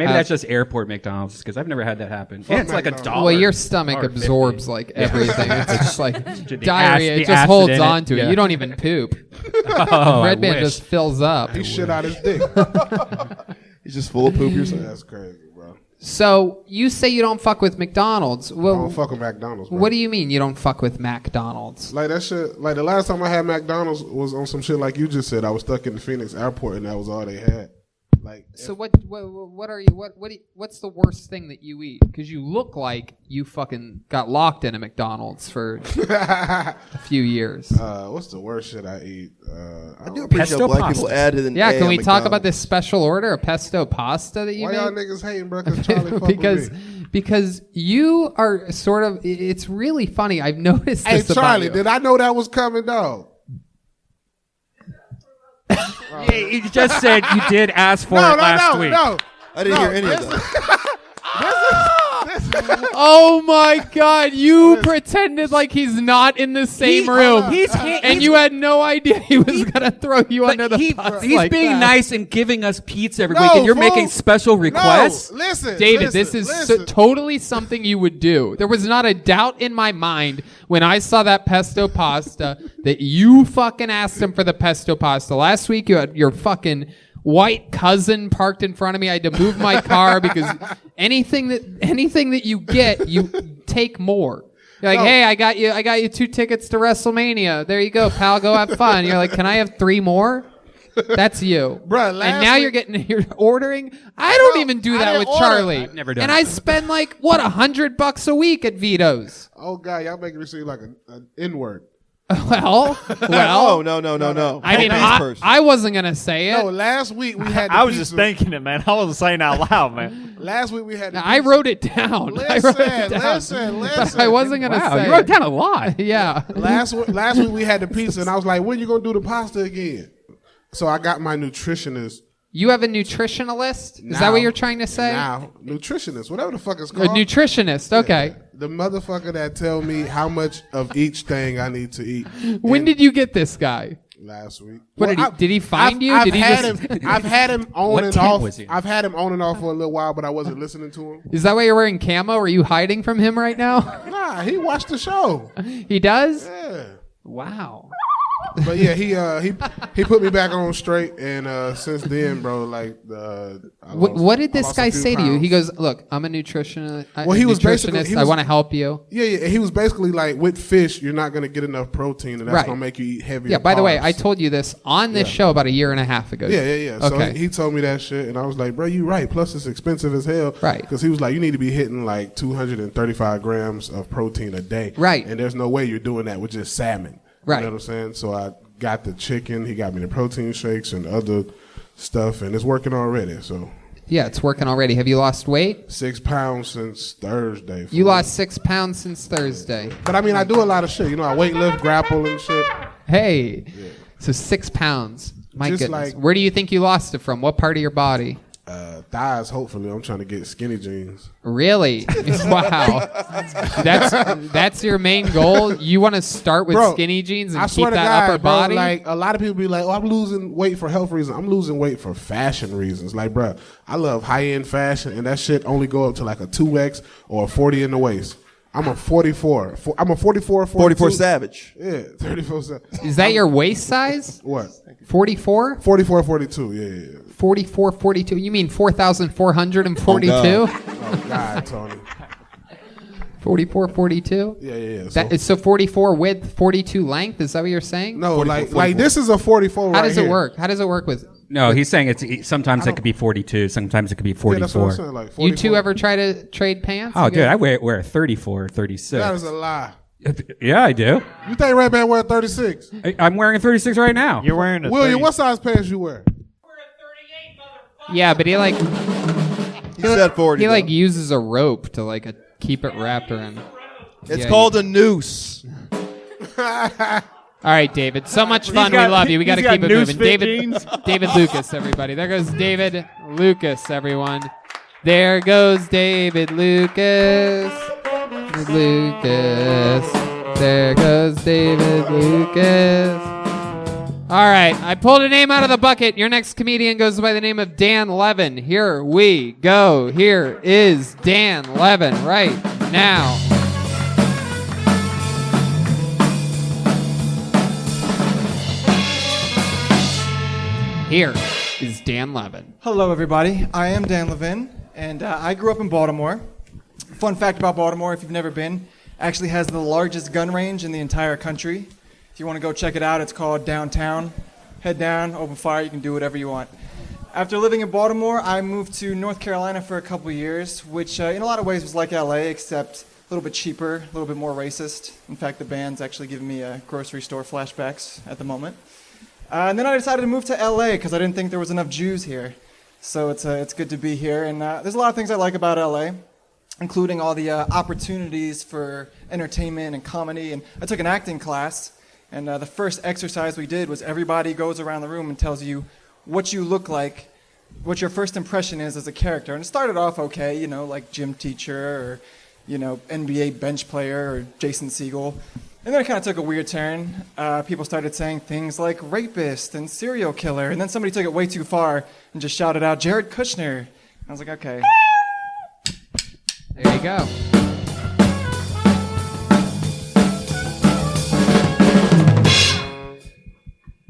S1: that's just airport McDonald's because I've never had that happen. Yeah, it's like $1.
S2: Well, your stomach absorbs like everything. It's just like
S1: The
S2: diarrhea.
S1: the
S2: It just
S1: acid
S2: holds
S1: in
S2: on to it.
S1: Yeah.
S2: You don't even poop.
S1: Oh, I
S2: Redban
S1: wish.
S2: just fills up.
S14: He shit out his dick.
S3: He's just full of poop yourself.
S14: That's crazy, bro.
S2: So you say you don't fuck with McDonald's. Well,
S14: I don't fuck with McDonald's, bro.
S2: What do you mean you don't fuck with McDonald's?
S14: Like that shit. Like the last time I had McDonald's was on some shit like you just said. I was stuck in the Phoenix airport and that was all they had. Like,
S2: so what's the worst thing that you eat? Because you look like you fucking got locked in a McDonald's for a few years.
S14: What's the worst shit I eat?
S3: I do appreciate how black people added an
S2: Yeah,
S3: A
S2: can
S3: on
S2: we talk about
S3: McDonald's.
S2: this special order, a pesto pasta that you
S14: Why
S2: made?
S14: y'all niggas hating, bro? Because Charlie fuck with me.
S2: Because you are sort of. It's really funny. I've noticed
S14: Hey,
S2: this about
S14: Charlie,
S2: you.
S14: did I know that was coming, dog?
S1: You just said you did ask for it last week.
S14: No,
S3: I didn't hear any of that.
S2: Oh my God! You pretended like he's not in the same room, and you had no idea he was gonna throw you under the bus.
S1: He's
S2: like
S1: being
S2: that.
S1: nice and giving us pizza every
S14: No,
S1: week, and you're
S14: fool.
S1: making special requests.
S14: No, listen,
S2: David,
S14: listen,
S2: this is
S14: listen.
S2: totally something you would do. There was not a doubt in my mind when I saw that pesto pasta that you fucking asked him for the pesto pasta. Last week you had your fucking white cousin parked in front of me. I had to move my car because anything that you get, you take more. You're like, hey, I got you 2 tickets to WrestleMania. There you go, pal. Go have fun. You're like, can I have 3 more? That's you,
S14: Bruh,
S2: And
S14: last
S2: now
S14: week-
S2: you're ordering. I don't even do that
S14: didn't
S2: with
S14: order.
S2: Charlie.
S1: I've never done
S2: And
S1: it.
S2: I spend like what $100 a week at Vito's.
S14: Oh God, y'all making me seem like an N-word.
S2: Well,
S3: Oh, no.
S2: I mean,
S3: Nice person.
S2: I wasn't gonna say it.
S14: No, last week we had.
S11: I was just thinking it, man. I wasn't saying out loud, man.
S14: Last week we had. the
S2: I
S14: pizza.
S2: wrote it down.
S14: Listen.
S2: But I wasn't gonna
S1: Wow,
S2: say.
S1: you wrote
S2: it.
S1: down a lot.
S2: Yeah.
S14: Last week we had the pizza, and I was like, "When you gonna do the pasta again?" So I got my nutritionist.
S2: You have a nutritionalist? Is that what you're trying to say?
S14: Now, nutritionist, whatever the fuck it's
S2: A
S14: called.
S2: nutritionist. Okay.
S14: The motherfucker that tell me how much of each thing I need to eat.
S2: When did you get this guy?
S14: Last week.
S2: What did he find you? Did he
S14: I've had him on
S1: What
S14: and
S1: tent
S14: off.
S1: was he in?
S14: I've had him on and off for a little while, but I wasn't listening to him.
S2: Is that why you're wearing camo? Are you hiding from him right now?
S14: Nah, he watched the show.
S2: He does?
S14: Yeah.
S2: Wow.
S14: But yeah, he put me back on straight, and since then, bro, like
S2: what did this guy say to you? He goes, "Look, I'm a nutritionist.
S14: He was basically,
S2: I want to help you."
S14: Yeah. He was basically like, with fish, you're not gonna get enough protein, and that's gonna make you eat heavier.
S2: Yeah. By the way,
S14: carbs.
S2: I told you this on this show about a year and a half ago.
S14: Yeah.
S2: Okay.
S14: So he told me that shit, and I was like, bro, you right. Plus, it's expensive as hell.
S2: Right.
S14: Because he was like, you need to be hitting like 235 grams of protein a day.
S2: Right.
S14: And there's no way you're doing that with just salmon.
S2: Right.
S14: You know what I'm saying? So I got the chicken. He got me the protein shakes and other stuff, and it's working already. So.
S2: Yeah, it's working already. Have you lost weight?
S14: 6 pounds since Thursday.
S2: You lost 6 pounds since Thursday.
S14: But I mean, I do a lot of shit. You know, I weight lift, grapple, and shit.
S2: Hey, so 6 pounds. My
S14: Just
S2: goodness.
S14: like-
S2: Where do you think you lost it from? What part of your body?
S14: Thighs, hopefully. I'm trying to get skinny jeans.
S2: Really? Wow. That's your main goal? You want to start with
S14: Bro,
S2: skinny jeans and
S14: I
S2: keep
S14: swear
S2: that
S14: to God,
S2: upper
S14: bro,
S2: body?
S14: like a lot of people be like, "Oh, I'm losing weight for health reasons." I'm losing weight for fashion reasons. Like, bro, I love high-end fashion, and that shit only go up to like a 2X or a 40 in the waist. I'm a 44. I'm a 44, 42.
S3: 44 Savage.
S14: Yeah, 34 Savage.
S2: Is that your waist size?
S14: What?
S2: 44?
S14: 44, 42. Yeah.
S2: 44, 42. You mean 4,442?
S14: Oh, God, Tony.
S2: 44, 42?
S14: Yeah.
S2: That is so 44 width, 42 length? Is that what you're saying?
S14: No, like this is a 44
S2: How
S14: right
S2: does it
S14: here.
S2: work? How does it work with...
S1: No, he's saying sometimes it could be 42, sometimes it could be 44.
S14: that's what I'm saying, like
S2: You two ever try to trade pants?
S1: Oh,
S2: You
S1: dude,
S2: guys-
S1: I wear a 34, 36.
S14: That is a lie.
S1: Yeah, I do.
S14: You think Redban wear 36?
S1: I'm wearing a 36 right now.
S11: You're wearing a
S14: William, what size pants you wear?
S2: Yeah, but he
S3: said 40,
S2: He
S3: though.
S2: like uses a rope to like keep it wrapped around.
S3: It's called a noose.
S2: All right, David. So much fun.
S11: got-
S2: We love you. We got to
S11: he's got
S2: keep it
S11: noose
S2: moving.
S11: fit
S2: David,
S11: jeans.
S2: David Lucas, everybody. There goes David Lucas, everyone. There goes David Lucas. There goes David Lucas. All right, I pulled a name out of the bucket. Your next comedian goes by the name of Dan Levin. Here we go. Here is Dan Levin right now. Here is Dan Levin.
S15: Hello, everybody. I am Dan Levin, and I grew up in Baltimore. Fun fact about Baltimore, if you've never been, actually has the largest gun range in the entire country. If you want to go check it out, it's called Downtown. Head down, open fire, you can do whatever you want. After living in Baltimore, I moved to North Carolina for a couple years, which in a lot of ways was like LA, except a little bit cheaper, a little bit more racist. In fact, the band's actually giving me grocery store flashbacks at the moment. And then I decided to move to LA because I didn't think there was enough Jews here. So it's good to be here. And there's a lot of things I like about LA, including all the opportunities for entertainment and comedy. And I took an acting class, and the first exercise we did was everybody goes around the room and tells you what you look like, what your first impression is as a character. And it started off okay, like gym teacher or, NBA bench player or Jason Segel. And then it kind of took a weird turn. People started saying things like rapist and serial killer. And then somebody took it way too far and just shouted out, Jared Kushner. I was like, okay.
S2: There you go.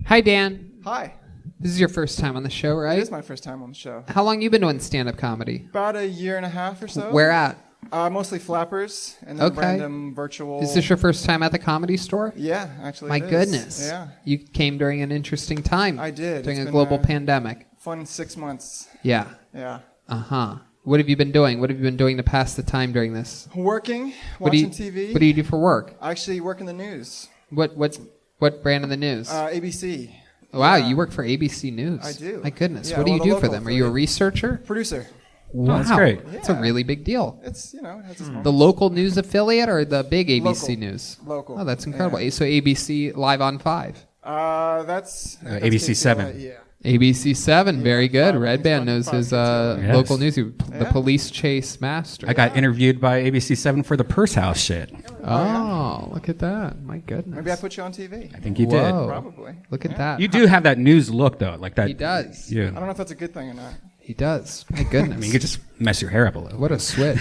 S2: Hi, Dan.
S15: Hi.
S2: This is your first time on the show, right?
S15: It is my first time on the show.
S2: How long you been doing stand-up comedy?
S15: About a year and a half or so.
S2: Where at?
S15: Mostly Flappers and then random virtual.
S2: Is this your first time at the Comedy Store?
S15: Yeah, actually.
S2: My
S15: it is.
S2: goodness.
S15: Yeah.
S2: You came during an interesting time.
S15: I did.
S2: During
S15: It's
S2: a
S15: been
S2: global pandemic.
S15: Fun 6 months.
S2: Yeah.
S15: Yeah.
S2: Uh-huh. What have you been doing? What have you been doing to pass the time during this?
S15: Working,
S2: What do
S15: watching
S2: you-
S15: TV.
S2: What do you do for work?
S15: I actually work in the news.
S2: What brand of the news?
S15: ABC.
S2: Wow, you work for ABC News.
S15: I do.
S2: My goodness.
S15: Yeah,
S2: what do you
S15: well, the
S2: do for
S15: local
S2: them? Are you a researcher?
S15: Producer.
S2: Wow.
S1: That's great.
S2: That's a really big deal.
S15: It's, it has its
S2: The local news affiliate or the big ABC
S15: Local.
S2: News?
S15: Local.
S2: Oh, that's incredible. So ABC Live on 5.
S15: That's
S1: ABC 7.
S15: Yeah.
S2: ABC 7, very good. Redban knows his
S1: Yes.
S2: local news. The police chase master.
S1: I got interviewed by ABC 7 for the Purse House shit.
S2: Oh, look at that. My goodness.
S15: Maybe I put you on TV.
S1: I think you did.
S2: Whoa.
S15: Probably.
S2: Look at that.
S1: You do have that news look, though. Like that.
S2: He does.
S1: Yeah.
S15: I don't know if that's a good thing or not.
S2: He does. My goodness.
S1: I mean, you could just mess your hair up a little.
S2: What a switch.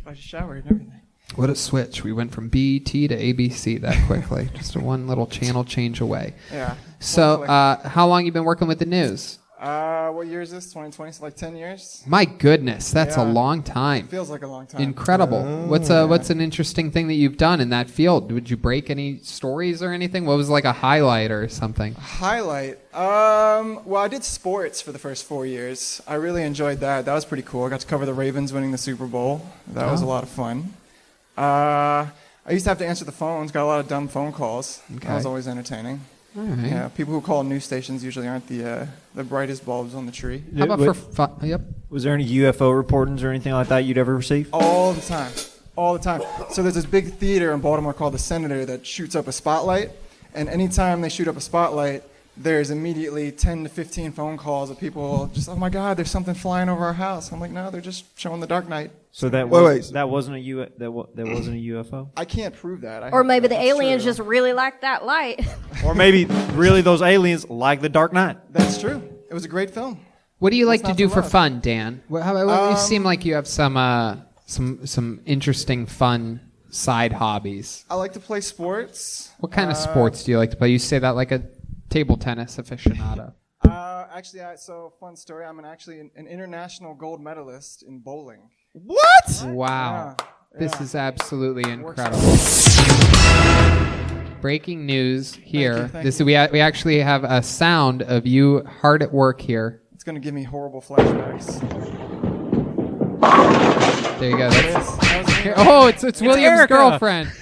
S15: I just showered and everything.
S2: What a switch. We went from BET to ABC that quickly. Just a one little channel change away.
S15: Yeah.
S2: So, how long you been working with the news?
S15: What year is this? 2020? So like 10 years?
S2: My goodness, that's a
S15: Yeah.
S2: long time.
S15: Feels like a long time.
S2: Incredible. What's an interesting thing that you've done in that field? Would you break any stories or anything? What was like a highlight or something?
S15: Highlight. Well, I did sports for the first 4 years. I really enjoyed that. That was pretty cool. I got to cover the Ravens winning the Super Bowl. That was a lot of fun. I used to have to answer the phones. Got a lot of dumb phone calls.
S2: Okay.
S15: That was always entertaining.
S2: All right.
S15: Yeah, people who call news stations usually aren't the brightest bulbs on the tree.
S2: How about for fun? Yep.
S11: Was there any UFO reportings or anything like that you'd ever receive?
S15: All the time. All the time. So there's this big theater in Baltimore called the Senator that shoots up a spotlight. And anytime they shoot up a spotlight, there's immediately 10 to 15 phone calls of people just, oh my God, there's something flying over our house. I'm like, no, they're just showing the Dark Knight.
S11: So that wasn't a UFO?
S15: I can't prove that.
S7: Or maybe the aliens just really like that light.
S11: Or maybe really those aliens like the Dark Knight.
S15: That's true. It was a great film.
S2: What do you like
S15: What's
S2: to
S15: not
S2: do for
S15: love?
S2: fun, Dan? You seem like you have some interesting, fun side hobbies.
S15: I like to play sports.
S2: What kind of sports do you like to play? You say that like a table tennis aficionado.
S15: Actually, so fun story. I'm actually an international gold medalist in bowling.
S3: What?
S2: Wow.
S15: Yeah,
S2: This
S15: yeah.
S2: is absolutely incredible. Breaking news here.
S15: Thank
S2: This
S15: you.
S2: we actually have a sound of you hard at work here.
S15: It's going to give me horrible flashbacks.
S2: There you go.
S15: That was me.
S2: Oh, it's William's
S1: Erica.
S2: girlfriend.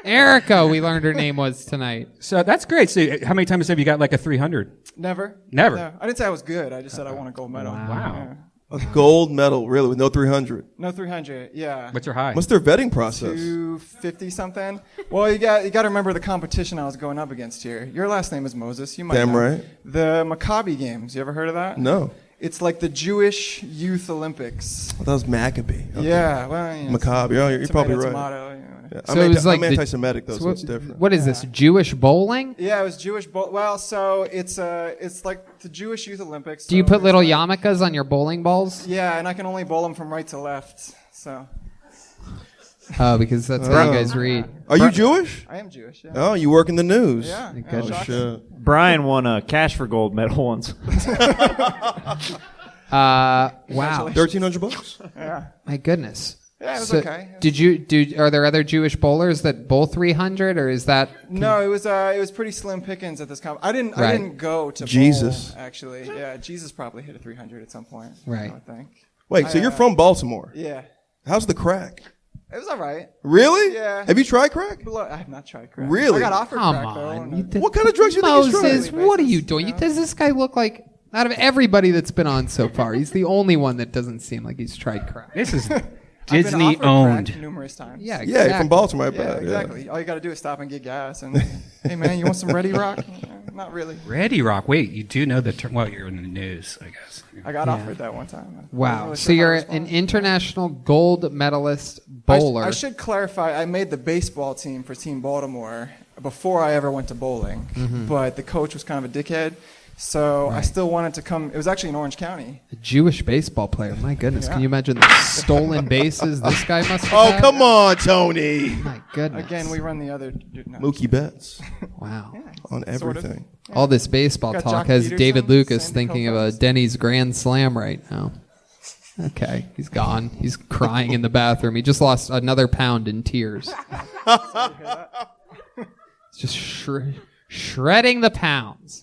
S2: Erica, we learned her name was tonight.
S1: So that's great. So how many times have you got like a 300?
S15: Never.
S1: Never.
S15: No. I didn't say I was good. I just said I won a gold medal.
S1: Wow.
S3: A gold medal, really, with no 300.
S15: No 300. Yeah.
S1: What's your high?
S3: What's their vetting process?
S15: 250 something. Well, you got to remember the competition I was going up against here. Your last name is Moses. You might
S3: Damn
S15: know.
S3: right.
S15: The Maccabi Games. You ever heard of that?
S3: No.
S15: It's like the Jewish Youth Olympics.
S3: That was Maccabee. Okay.
S15: Yeah. Well, you know,
S3: Macabre. Oh, you're probably right.
S15: tomato, you know.
S3: Yeah.
S2: So it was like
S3: I'm anti-Semitic though, so it's different.
S2: What is this? Jewish bowling?
S15: Yeah, it was Jewish. Well, so it's like the Jewish Youth Olympics.
S2: Do you
S15: so
S2: put
S15: it's
S2: little
S15: like-
S2: yarmulkes on your bowling balls?
S15: Yeah, and I can only bowl them from right to left. So.
S2: Oh, because that's how you guys read.
S3: Are you Jewish?
S15: I am Jewish. Yeah.
S3: Oh, you work in the news.
S15: Yeah.
S2: Thank
S15: Oh,
S2: goodness.
S3: shit.
S11: Brian won a cash for gold medal once.
S2: Wow.
S3: $1,300.
S15: Yeah.
S2: My goodness.
S15: Yeah, it was
S2: So
S15: okay.
S2: Are there other Jewish bowlers that bowl 300, or is that?
S15: No, it was pretty slim pickings at this comp. I didn't go to
S3: Jesus.
S15: bowl, actually. Yeah, Jesus probably hit a 300 at some point.
S2: Right.
S15: I would think.
S3: Wait, so you're from Baltimore?
S15: Yeah.
S3: How's the crack?
S15: It was all right.
S3: Really?
S15: Yeah.
S3: Have you tried crack?
S15: I have not tried crack.
S3: Really?
S15: I got offered
S2: Come
S15: crack though.
S2: on.
S15: and
S3: What kind of drugs you think he's
S2: Moses,
S3: trying?
S2: what are you doing? Does this guy look like, out of everybody that's been on so far, he's the only one that doesn't seem like he's tried crack.
S1: This is
S15: I've been
S1: Disney
S15: offered
S1: owned.
S15: crack numerous times.
S2: Yeah,
S3: Yeah,
S2: exactly.
S3: you're from Baltimore, I
S15: Yeah,
S3: bet.
S15: exactly. All you got to do is stop and get gas. And hey, man, you want some Ready Rock? Not really.
S1: Ready Rock. Wait, you do know the term. Well, you're in the news, I guess.
S15: I got offered that one time. I wasn't
S2: Wow.
S15: really
S2: So
S15: sure how
S2: you're
S15: to respond.
S2: an international gold medalist bowler.
S15: I should clarify. I made the baseball team for Team Baltimore before I ever went to bowling.
S2: Mhm.
S15: But the coach was kind of a dickhead, so I still wanted to come. It was actually in Orange County.
S2: A Jewish baseball player. My goodness.
S15: Yeah.
S2: Can you imagine the stolen bases this guy must have
S3: Oh,
S2: had?
S3: come on, Tony.
S2: My goodness.
S15: Again, we run the other. No.
S3: Mookie Betts
S2: Wow.
S3: on
S15: Sort of.
S3: everything.
S2: All this baseball
S15: Got
S2: talk
S15: Jock
S2: has
S15: Peterson,
S2: David Lucas
S15: Sandy
S2: thinking of a
S15: Koufax.
S2: Denny's Grand Slam right now. Okay, he's gone. He's crying in the bathroom. He just lost another pound in tears. Just shredding the pounds.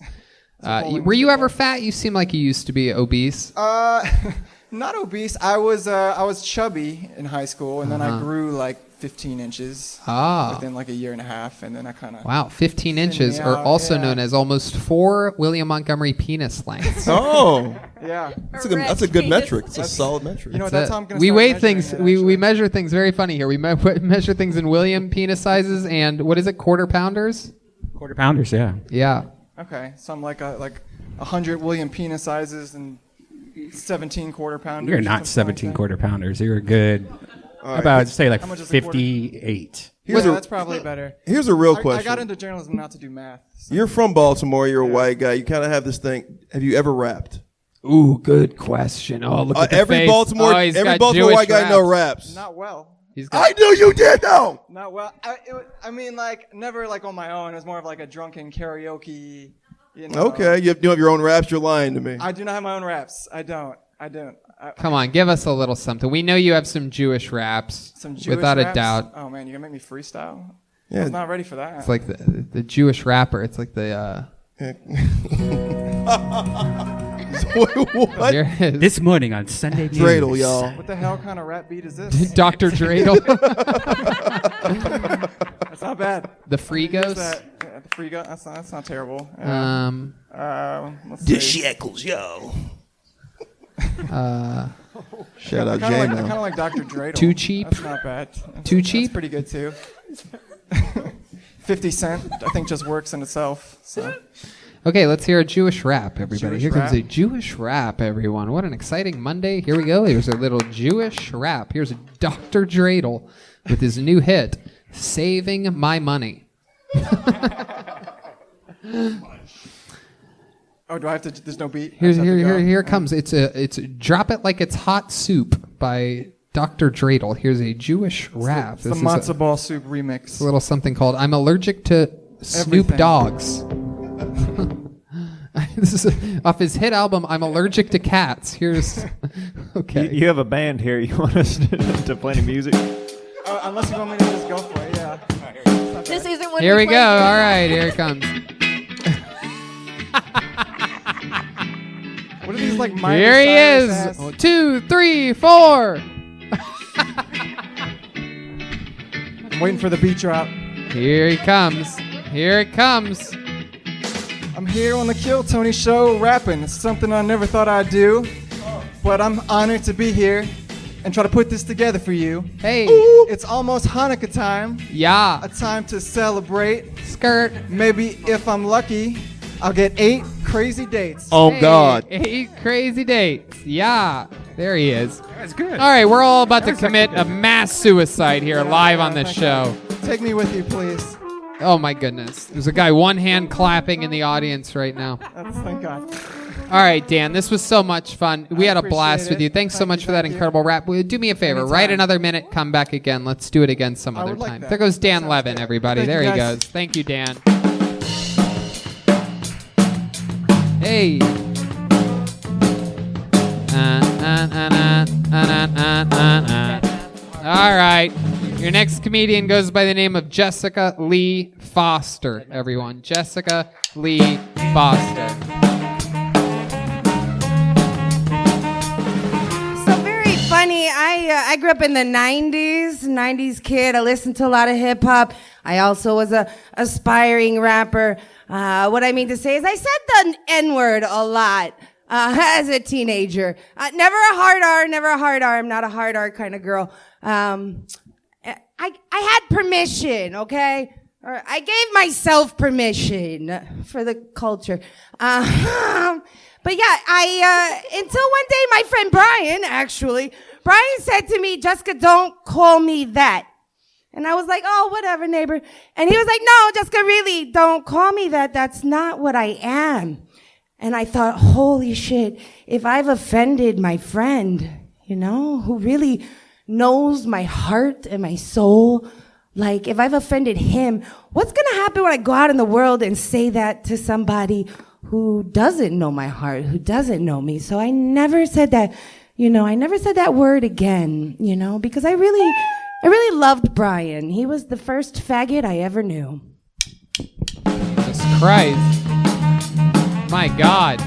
S2: Were you ever fat? You seem like you used to be obese.
S15: Not obese. I was chubby in high school, and then I grew like 15 inches within like a year and a half, and then I kind of
S2: Wow, 15 inches, or also known as almost 4 William Montgomery penis lengths.
S3: Oh,
S15: yeah.
S3: That's a good metric. It's a solid metric.
S15: You know,
S2: That's
S15: that's how I'm
S2: it.
S15: gonna
S2: We
S15: start
S2: weigh
S15: measuring
S2: things.
S15: it,
S2: We measure things very funny here. We measure things in William penis sizes and what is it? Quarter pounders.
S1: Quarter pounders, yeah.
S2: Yeah.
S15: Okay, so I'm like 100 William penis sizes and 17 quarter pounders.
S1: You're not 17 quarter pounders. You're a good.
S3: right.
S1: About say like
S15: How much is a quarter?
S1: 58.
S15: That's probably better.
S3: Here's a real
S15: I
S3: question.
S15: got into journalism not to do math. So.
S3: You're from Baltimore. You're a white guy. You kind of have this thing. Have you ever rapped?
S2: Ooh, good question. Oh, look at the
S3: every
S2: face.
S3: Baltimore,
S2: Oh, he's
S3: every
S2: got
S3: Baltimore
S2: Jewish
S3: white guy know
S2: raps.
S3: raps.
S15: Not well.
S3: I knew you did though.
S15: No, well, I mean, like, never like on my own. It was more of like a drunken karaoke. You know.
S3: Okay, you have your own raps. You're lying to me.
S15: I do not have my own raps. I don't.
S2: Come on, give us a little something. We know you have some Jewish raps.
S15: Some Jewish
S2: without
S15: raps?
S2: a doubt.
S15: Oh man, you're gonna make me freestyle?
S3: Yeah.
S15: I was not ready for that.
S2: It's like the Jewish rapper. It's like the.
S3: What?
S1: This morning on Sunday News.
S3: Dreidel, y'all.
S15: What the hell kind of rap beat is this?
S2: Dr. Dreidel.
S15: That's not bad.
S2: The Frigos.
S15: The Frigo. That's not terrible. Let's
S12: The
S15: see.
S12: Shekels, yo.
S3: Shout out
S15: I
S3: J.
S15: kind of like Dr. Dreidel.
S2: Too cheap?
S15: That's not bad.
S2: Too cheap?
S15: That's pretty good too. 50 Cent, I think, just works in itself. So.
S2: Okay, let's hear a Jewish rap, everybody.
S15: Jewish
S2: Here comes
S15: rap.
S2: a Jewish rap, everyone. What an exciting Monday. Here we go. Here's a little Jewish rap. Here's Dr. Dreidel with his new hit, Saving My Money.
S15: Oh, do I have to? There's no beat.
S2: Here it comes. It's Drop It Like It's Hot Soup by Dr. Dreidel. Here's a Jewish rap.
S15: It's the matzo ball soup remix.
S2: It's a little something called I'm Allergic to Snoop
S15: Everything.
S2: Dogs. This is off his hit album, I'm Allergic to Cats. Here's... Okay.
S11: You have a band here. You want us to play any music?
S15: Unless you want me to just go for it, yeah.
S7: This isn't what
S2: Here we
S7: played
S2: go.
S7: during-
S2: All right, here it comes.
S15: What are these like? Miley
S2: Here he is.
S15: Cyrus ass-
S2: 2, 3, 4.
S15: I'm waiting for the beat drop.
S2: Here he comes. Here it comes.
S15: I'm here on the Kill Tony show rapping. It's something I never thought I'd do, but I'm honored to be here and try to put this together for you.
S2: Hey.
S15: It's almost Hanukkah time.
S2: Yeah.
S15: A time to celebrate.
S2: Skirt.
S15: Maybe if I'm lucky, I'll get 8 crazy dates.
S3: Oh, God.
S2: 8 crazy dates. Yeah. There he is.
S1: That's good.
S2: All right, we're all about to commit a mass suicide here live on this show.
S15: Take me with you, please.
S2: Oh, my goodness. There's a guy one hand clapping in the audience right now.
S15: Thank God.
S2: All right, Dan, this was so much fun. We had a blast
S15: appreciate
S2: with you.
S15: it.
S2: Thanks so much for that incredible rap. Will you do me a favor?
S15: Anytime.
S2: Write another minute, come back again. Let's do it again some other
S15: would like
S2: time.
S15: that.
S2: There goes Dan Levin, everybody.
S15: Thank
S2: There
S15: you,
S2: he
S15: guys.
S2: goes. Thank you, Dan. Hey. All right. Your next comedian goes by the name of Jessica Lee Foster, everyone. Jessica Lee Foster.
S16: So very funny. I grew up in the 90s kid. I listened to a lot of hip hop. I also was a aspiring rapper. What I mean to say is I said the N-word a lot as a teenager. Never a hard R. I'm not a hard R kind of girl. I had permission, okay? Or I gave myself permission for the culture. But yeah, until one day my friend Brian said to me, Jessica, don't call me that. And I was like, oh, whatever, neighbor. And he was like, no, Jessica, really, don't call me that. That's not what I am. And I thought, holy shit, if I've offended my friend, who really knows my heart and my soul, like if I've offended him, what's going to happen when I go out in the world and say that to somebody who doesn't know my heart, who doesn't know me? So I never said that, I never said that word again, because I really loved Brian. He was the first faggot I ever knew.
S2: Jesus Christ. My God.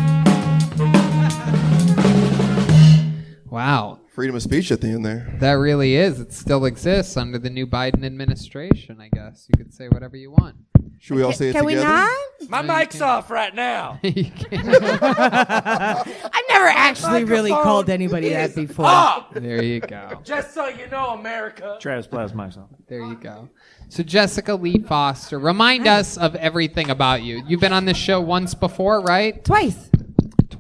S2: Wow.
S3: Freedom of speech at the end there.
S2: That really is. It still exists under the new Biden administration, I guess. You could say whatever you want.
S3: Should we all say it
S16: Can
S3: together?
S16: we not?
S12: My mic's off right now.
S16: I've never actually really called anybody that before.
S12: Up.
S2: There you go.
S12: Just so you know, America.
S11: Travis Plasmic's on.
S2: There you go. So Jessica Lee Foster, remind us of everything about you. You've been on this show once before, right?
S16: Twice.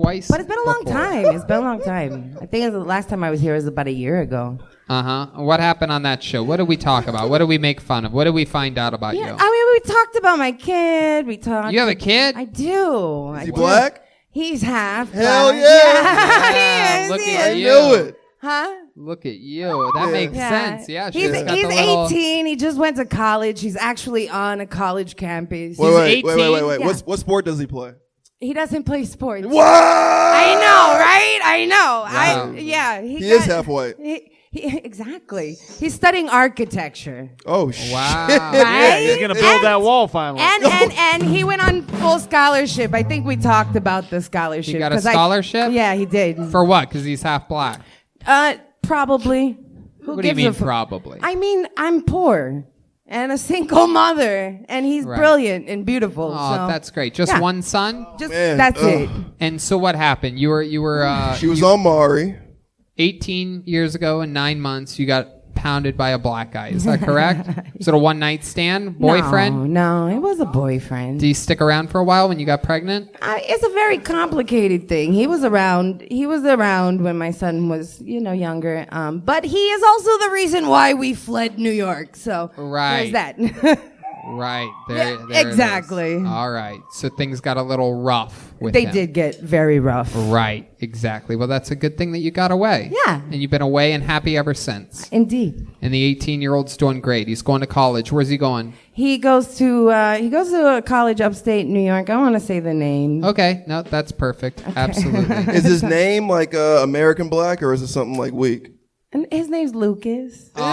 S2: But
S16: it's been a long time. It's been a long time. I think the last time I was here was about a year ago.
S2: Uh-huh. What happened on that show? What did we talk about? What did we make fun of? What did we find out about you?
S16: I mean, we talked about my kid. We talked.
S2: You have a kid?
S16: I do.
S3: Is he black?
S16: He's half.
S3: Hell
S16: black.
S3: yeah.
S16: He is,
S2: Look
S16: he
S2: at
S16: is.
S2: you.
S3: I knew it.
S16: Huh?
S2: Look at you. That makes sense. Yeah,
S16: He's
S2: got the little-
S16: 18. He just went to college. He's actually on a college campus.
S3: Wait.
S16: Yeah.
S3: What sport does he play?
S16: He doesn't play sports.
S3: What?
S16: I know, right? I know.
S3: Wow. He is half white.
S16: Exactly. He's studying architecture.
S3: Oh, shit.
S2: Wow.
S16: Right?
S11: He's going to build that wall finally.
S16: And he went on full scholarship. I think we talked about the scholarship.
S2: He got a scholarship?
S16: Yeah, he did.
S2: For what? Because he's half black.
S16: Probably. Who
S2: What do you
S16: gives
S2: mean
S16: a
S2: probably?
S16: I mean, I'm poor and a single mother, and he's
S2: Right.
S16: brilliant and beautiful.
S2: Oh,
S16: so.
S2: that's great. Just
S16: Yeah.
S2: one son?
S16: Just that's it.
S2: And so what happened? You were
S3: She was on Maury.
S2: 18 years ago and 9 months. You got pounded by a black guy. Is that correct? Was it a one night stand? Boyfriend?
S16: No, it was a boyfriend.
S2: Did he stick around for a while when you got pregnant?
S16: It's a very complicated thing. He was around when my son was, younger. But he is also the reason why we fled New York. So
S2: Right.
S16: there's that.
S2: Right. There it is.
S16: exactly.
S2: All right. So things got a little rough with
S16: They
S2: him.
S16: did get very rough.
S2: Right. Exactly. Well, that's a good thing that you got away.
S16: Yeah.
S2: And you've been away and happy ever since.
S16: Indeed.
S2: And the 18-year-old's doing great. He's going to college. Where's he going?
S16: He goes to a college upstate New York. I want to say the name.
S2: Okay. No, that's perfect. Absolutely.
S3: Is his name like American Black or is it something like weak?
S16: And his name's Lucas.
S3: Ew.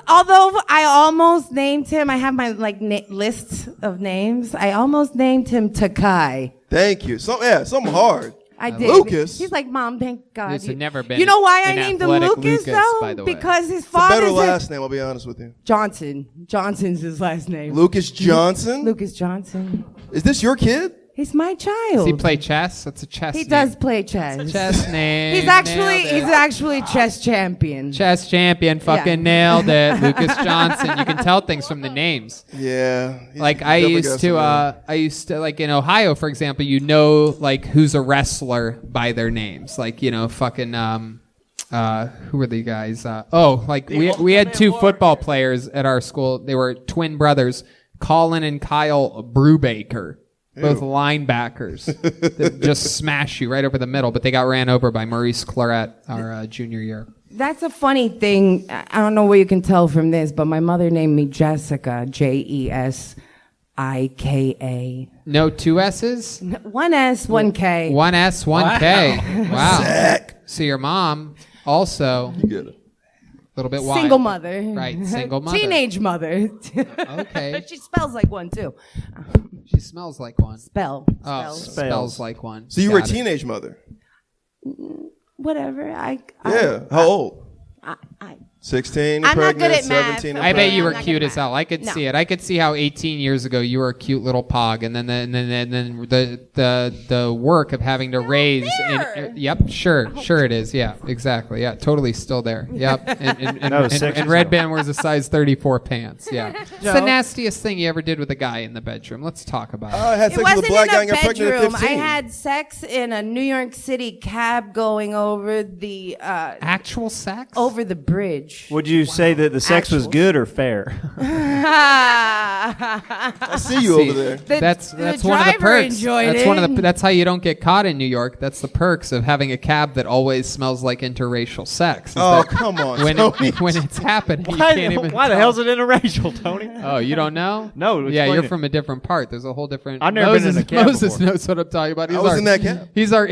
S16: I almost named him. I have my list of names. I almost named him Takai.
S3: Thank you. Something hard.
S16: I did.
S3: Lucas.
S16: He's like, Mom, thank God.
S2: This had never been
S16: You know why I
S2: an
S16: named him
S2: athletic
S16: Lucas,
S2: Lucas,
S16: though?
S2: by the way.
S16: Because his
S3: It's a
S16: father's
S3: better last name, I'll be honest with you.
S16: Johnson. Johnson's his last name.
S3: Lucas Johnson?
S16: Lucas Johnson.
S3: Is this your kid?
S16: He's my child.
S2: Does he play chess? That's a chess
S16: He
S2: name.
S16: does play chess.
S2: Chess name.
S16: He's actually chess champion.
S2: Chess champion. Fucking nailed it. Lucas Johnson. You can tell things from the names.
S3: Yeah.
S2: Like I used to like in Ohio, for example, like who's a wrestler by their names. Like, fucking who were the guys? We had two football players at our school. They were twin brothers, Colin and Kyle Brubaker. Both linebackers that just smash you right over the middle, but they got ran over by Maurice Claret our junior year.
S16: That's a funny thing. I don't know what you can tell from this, but my mother named me Jessica, Jesika.
S2: No two S's?
S16: One S, one K.
S2: One S, one K. Wow.
S3: Sick.
S2: So your mom also
S3: You get it.
S2: a little bit wild.
S16: Single mother.
S2: Right, single mother.
S16: Teenage mother.
S2: Okay.
S16: She spells like one, too.
S2: She smells like one.
S16: Spells.
S2: Smells like one.
S3: So you were a
S2: Got it.
S3: teenage mother?
S16: Whatever.
S3: Yeah. How old? 16,
S16: I'm not
S3: pregnant,
S16: good at math.
S3: 17.
S2: I bet you were
S16: I'm not
S2: cute
S16: gonna
S2: as hell. I could
S16: No.
S2: see it. I could see how 18 years ago you were a cute little pog, and then the work of having to raise. Yep, sure it is. Yeah, exactly. Yeah, totally still there. Yep. And Redban wears a size 34 pants. Yeah. It's the nastiest thing you ever did with a guy in the bedroom. Let's talk about it.
S3: I had
S16: It
S3: sex with
S16: wasn't
S3: a black
S16: in
S3: guy
S16: a
S3: and got pregnant at
S16: bedroom.
S3: 15.
S16: I had sex in a New York City cab going over the
S2: actual sex
S16: over the bridge.
S11: Would you say that the sex was good or fair?
S3: I see you over there.
S2: That's
S16: the
S2: one of the
S16: driver
S2: perks.
S16: enjoyed
S2: That's one of
S16: it.
S2: the. That's how you don't get caught in New York. That's the perks of having a cab that always smells like interracial sex. is
S3: Oh,
S2: that
S3: come on,
S2: when
S3: Tony.
S2: when it's happening, you can't even.
S11: Why the
S2: tell.
S11: hell's it interracial, Tony?
S2: Oh, you don't know?
S11: No.
S2: Yeah,
S11: explain
S2: you're
S11: it.
S2: from a different part. There's a whole different.
S11: I've never been in a cab
S2: Moses
S11: before.
S2: knows what I'm talking about.
S3: I was in that cab.
S2: He's our.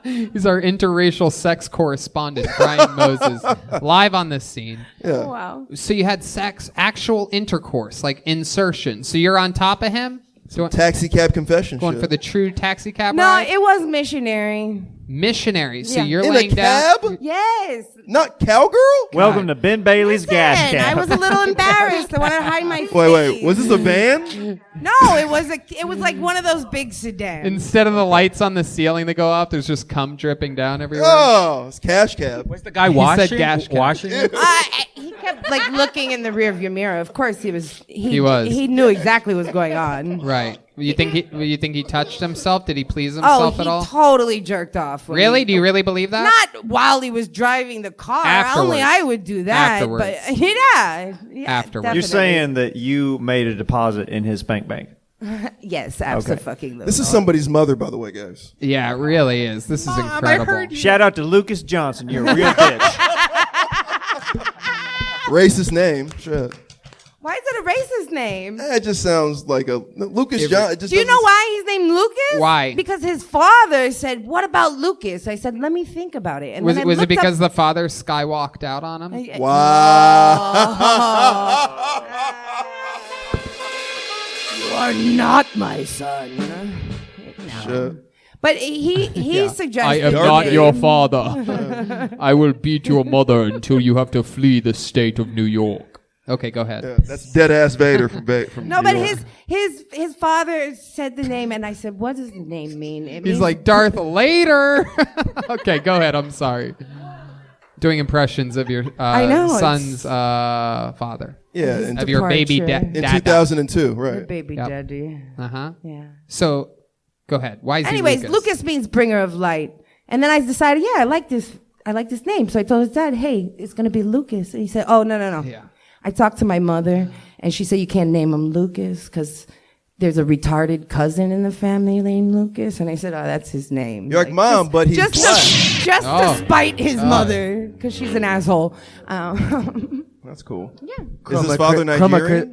S2: He's our interracial sex correspondent, Brian Moses, live on this scene.
S3: Yeah.
S16: Oh, wow.
S2: So you had sex, actual intercourse, like insertion. So you're on top of him? So
S3: Taxi cab confession
S2: going
S3: shit.
S2: for the true taxi cab
S16: No,
S2: ride?
S16: it was missionary.
S2: Missionary. So
S16: Yeah.
S2: you're
S3: In a
S2: laying down.
S3: cab?
S16: Yes.
S3: Not cowgirl?
S11: Welcome to Ben Bailey's gas
S16: Listen,
S11: cab.
S16: I was a little embarrassed. I wanted to hide my face.
S3: Wait. Was this a van?
S16: No, it was like one of those big sedans.
S2: Instead of the lights on the ceiling that go off, there's just cum dripping down everywhere.
S3: Oh, it's cash cab.
S1: Was the guy
S2: He
S1: washing?
S2: said gas cap.
S1: Washing it?
S16: He kept like looking in the rearview mirror. Of course, he was.
S2: He was.
S16: He knew exactly what was going on.
S2: Right. You think he touched himself? Did he please himself
S16: Oh,
S2: at all?
S16: he totally jerked off. when
S2: Really?
S16: he-
S2: Do you really believe that?
S16: Not while he was driving the car.
S2: Afterwards.
S16: Only I would do that.
S2: Afterwards.
S16: But yeah.
S2: Afterwards.
S11: You're
S16: definitely.
S11: saying that you made a deposit in his bank.
S16: Yes, absolutely.
S3: This is somebody's mother, by the way, guys.
S2: Yeah, it really is. This is incredible.
S11: Shout out to Lucas Johnson. You're a real bitch.
S3: Racist name. Shit.
S16: Why is it a racist name?
S3: It just sounds like a Lucas Johnson.
S16: Do you know why he's named Lucas?
S2: Why?
S16: Because his father said, "What about Lucas?" I said, "Let me think about it." And
S2: Was
S16: then I
S2: it
S16: looked
S2: because
S16: up-
S2: the father skywalked out on him?
S3: Wow.
S16: You are not my son.
S3: Shit.
S16: But he suggested.
S2: I am not your father. I will beat your mother until you have to flee the state of New York. Okay, go ahead.
S3: Yeah, that's dead ass Vader from
S16: No,
S3: New
S16: but
S3: York.
S16: his father said the name, and I said, "What does the name mean?" It
S2: He's
S16: means-
S2: like Darth Later. Okay, go ahead. I'm sorry. Doing impressions of your
S16: I know,
S2: son's father.
S3: Yeah,
S2: of your baby
S3: in
S2: dad.
S3: 2002, right?
S16: Your baby daddy.
S2: Uh-huh.
S16: Yeah.
S2: So, go ahead. Why is
S16: Anyways,
S2: he
S16: Lucas means bringer of light, and then I decided, I like this name. So I told his dad, "Hey, it's gonna be Lucas," and he said, "Oh, no."
S2: Yeah.
S16: I talked to my mother, and she said you can't name him Lucas because there's a retarded cousin in the family named Lucas. And I said, "Oh, that's his name."
S3: You're like, Mom, but he's
S16: just
S3: black.
S16: to spite his mother because she's an asshole.
S3: That's cool.
S16: Yeah.
S3: Is his father Nigerian?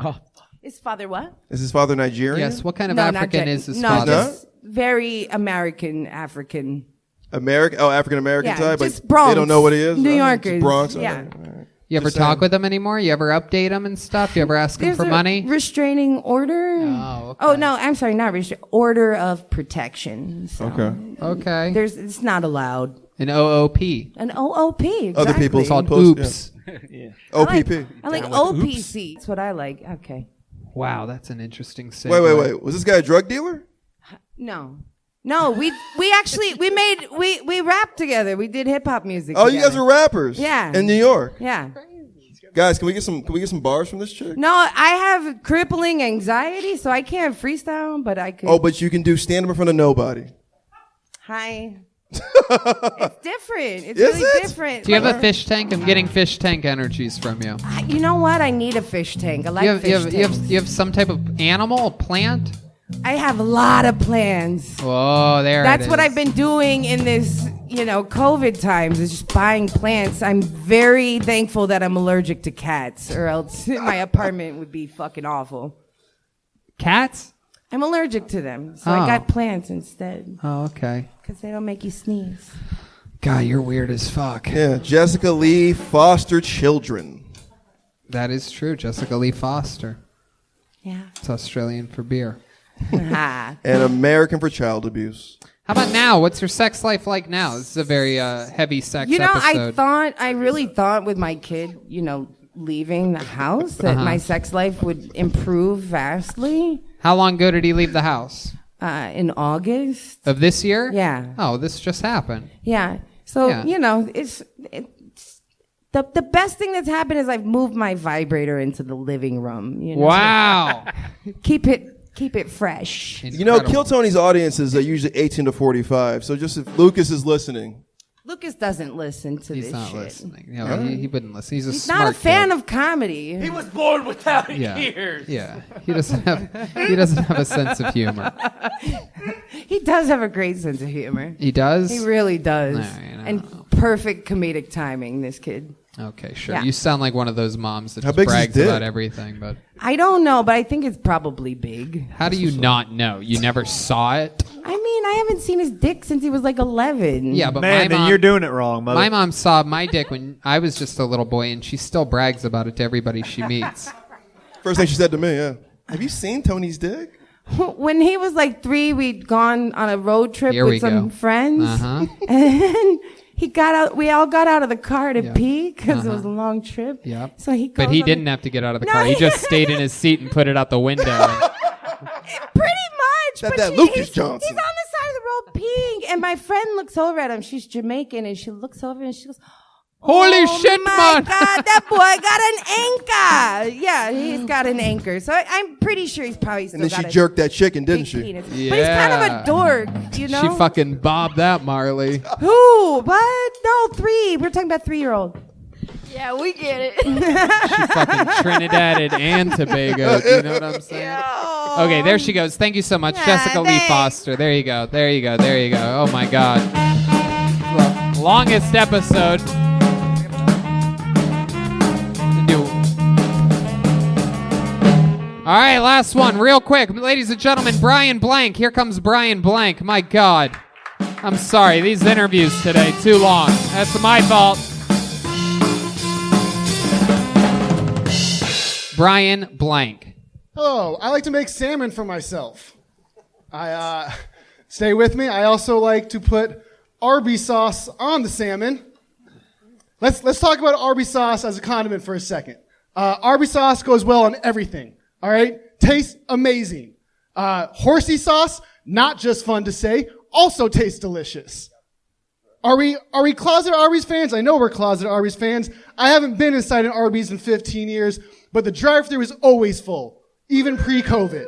S16: His father what?
S3: Is his father Nigerian?
S2: Yes. What kind of
S16: No, not
S2: African
S16: Jen-
S2: is his
S16: no,
S2: father?
S16: just very American.
S3: African American
S16: Yeah,
S3: type.
S16: just
S3: Like,
S16: Bronx.
S3: They don't know what he is.
S16: New
S3: Just
S16: Yorkers.
S3: Bronx.
S16: Yeah.
S2: You ever
S3: Just
S2: talk
S3: saying.
S2: with him anymore? You ever update him and stuff? You ever ask him
S16: There's
S2: for
S16: a
S2: money?
S16: restraining order.
S2: Oh, okay.
S16: Oh no, I'm sorry, not order of protection. So
S2: Okay.
S16: it's not allowed.
S2: An OOP.
S16: An OOP. Exactly.
S3: Other people's
S2: called
S3: post-
S2: oops.
S3: Yeah.
S16: I like-
S3: OPP.
S16: I like
S2: Down with
S16: OPC. That's what I like. Okay.
S2: Wow, that's an interesting segue.
S3: Wait. Was this guy a drug dealer?
S16: No, we actually we rapped together. We did hip hop music.
S3: Oh, you
S16: together.
S3: guys are rappers.
S16: Yeah.
S3: In New York.
S16: Yeah.
S3: Guys, can we get some bars from this chick?
S16: No, I have crippling anxiety, so I can't freestyle, but I could.
S3: Oh, but you can do stand up in front of nobody.
S16: Hi. It's different. It's
S3: Is
S16: really
S3: it?
S16: different.
S2: Do you have a fish tank? I'm getting fish tank energies from you.
S16: You know what? I need a fish tank. I like fish tanks.
S2: You have some type of animal, a plant?
S16: I have a lot of plans.
S2: Oh,
S16: That's what I've been doing in this, COVID times, is just buying plants. I'm very thankful that I'm allergic to cats, or else my apartment would be fucking awful.
S2: Cats?
S16: I'm allergic to them, so
S2: Oh.
S16: I got plants instead.
S2: Oh, okay.
S16: Because they don't make you sneeze.
S2: God, you're weird as fuck.
S3: Yeah, Jessica Lee fostered children.
S2: That is true. Jessica Lee Foster.
S16: Yeah.
S2: It's Australian for beer.
S3: And American for child abuse.
S2: How about now? What's your sex life like now? This is a very heavy sex episode.
S16: I really thought with my kid, leaving the house that
S2: Uh-huh.
S16: my sex life would improve vastly.
S2: How long ago did he leave the house?
S16: In August.
S2: Of this year?
S16: Yeah.
S2: Oh, this just happened.
S16: Yeah. So,
S2: Yeah.
S16: it's the best thing that's happened is I've moved my vibrator into the living room.
S2: Wow.
S16: Keep it fresh.
S3: Kill Tony's audiences are usually 18 to 45. So just if Lucas is listening.
S16: Lucas doesn't listen to
S2: He's
S16: this
S2: not
S16: shit.
S2: listening. He wouldn't listen. He's a
S16: He's
S2: smart
S16: not a fan
S2: kid.
S16: of comedy.
S12: He was born without
S2: Yeah.
S12: ears.
S2: Yeah. He doesn't have a sense of humor.
S16: He does have a great sense of humor.
S2: He does?
S16: He really does.
S2: No, you know.
S16: And perfect comedic timing, this kid.
S2: Okay, sure.
S16: Yeah.
S2: You sound like one of those moms that
S3: How
S2: just
S3: big's his
S2: brags
S3: dick?
S2: about everything, but
S16: I don't know, but I think it's probably big.
S2: how do you not know? You never saw it?
S16: I mean, I haven't seen his dick since he was like 11.
S2: Yeah, but
S11: Man,
S2: my
S11: then
S2: mom,
S11: you're doing it wrong, mother.
S2: my mom saw my dick when I was just a little boy, and she still brags about it to everybody she meets.
S3: First thing she said to me, yeah. Have you seen Tony's dick?
S16: When he was like 3, we'd gone on a road trip
S2: Here we
S16: with some
S2: go.
S16: friends.
S2: Uh-huh.
S16: And he got out. We all got out of the car to pee because it was a
S2: Uh-huh.
S16: long trip.
S2: Yep.
S16: So he goes
S2: But he
S16: on
S2: didn't have to get out of the
S16: No,
S2: car. He
S16: he-
S2: just stayed in his seat and put it out the window.
S16: Pretty much.
S3: That-
S16: but
S3: that
S16: she-
S3: Lucas
S16: he's
S3: Johnson.
S16: on the side of the road peeing, and my friend looks over at him. She's Jamaican, and she looks over and she goes,
S2: Holy
S16: "Oh
S2: shit,
S16: my
S2: man!"
S16: God, that boy got an anchor." Yeah, he's got an anchor. So I'm pretty sure he's probably still
S3: And then she
S16: got a
S3: jerked that chicken, didn't
S16: big
S3: she?
S16: penis. But he's kind of a dork, you know?
S2: She fucking bobbed that, Marley.
S16: Who? What? No, 3. We're talking about 3-year-old.
S7: Yeah, we get it.
S2: She fucking Trinidaded and Tobago. Do you know what I'm saying? Okay, there she goes. Thank you so much, Jessica Lee Foster. There you go. There you go. There you go. Oh my God. The longest episode. All right, last one, real quick. Ladies and gentlemen, Brian Blank. Here comes Brian Blank. My God. I'm sorry, these interviews today, too long. That's my fault. Brian Blank.
S17: Hello, I like to make salmon for myself. Stay with me. I also like to put Arby's sauce on the salmon. Let's talk about Arby's sauce as a condiment for a second. Arby's sauce goes well on everything. All right, tastes amazing. Horsey sauce, not just fun to say, also tastes delicious. Are we closet Arby's fans? I know we're closet Arby's fans. I haven't been inside an Arby's in 15 years, but the drive-thru is always full, even pre-COVID.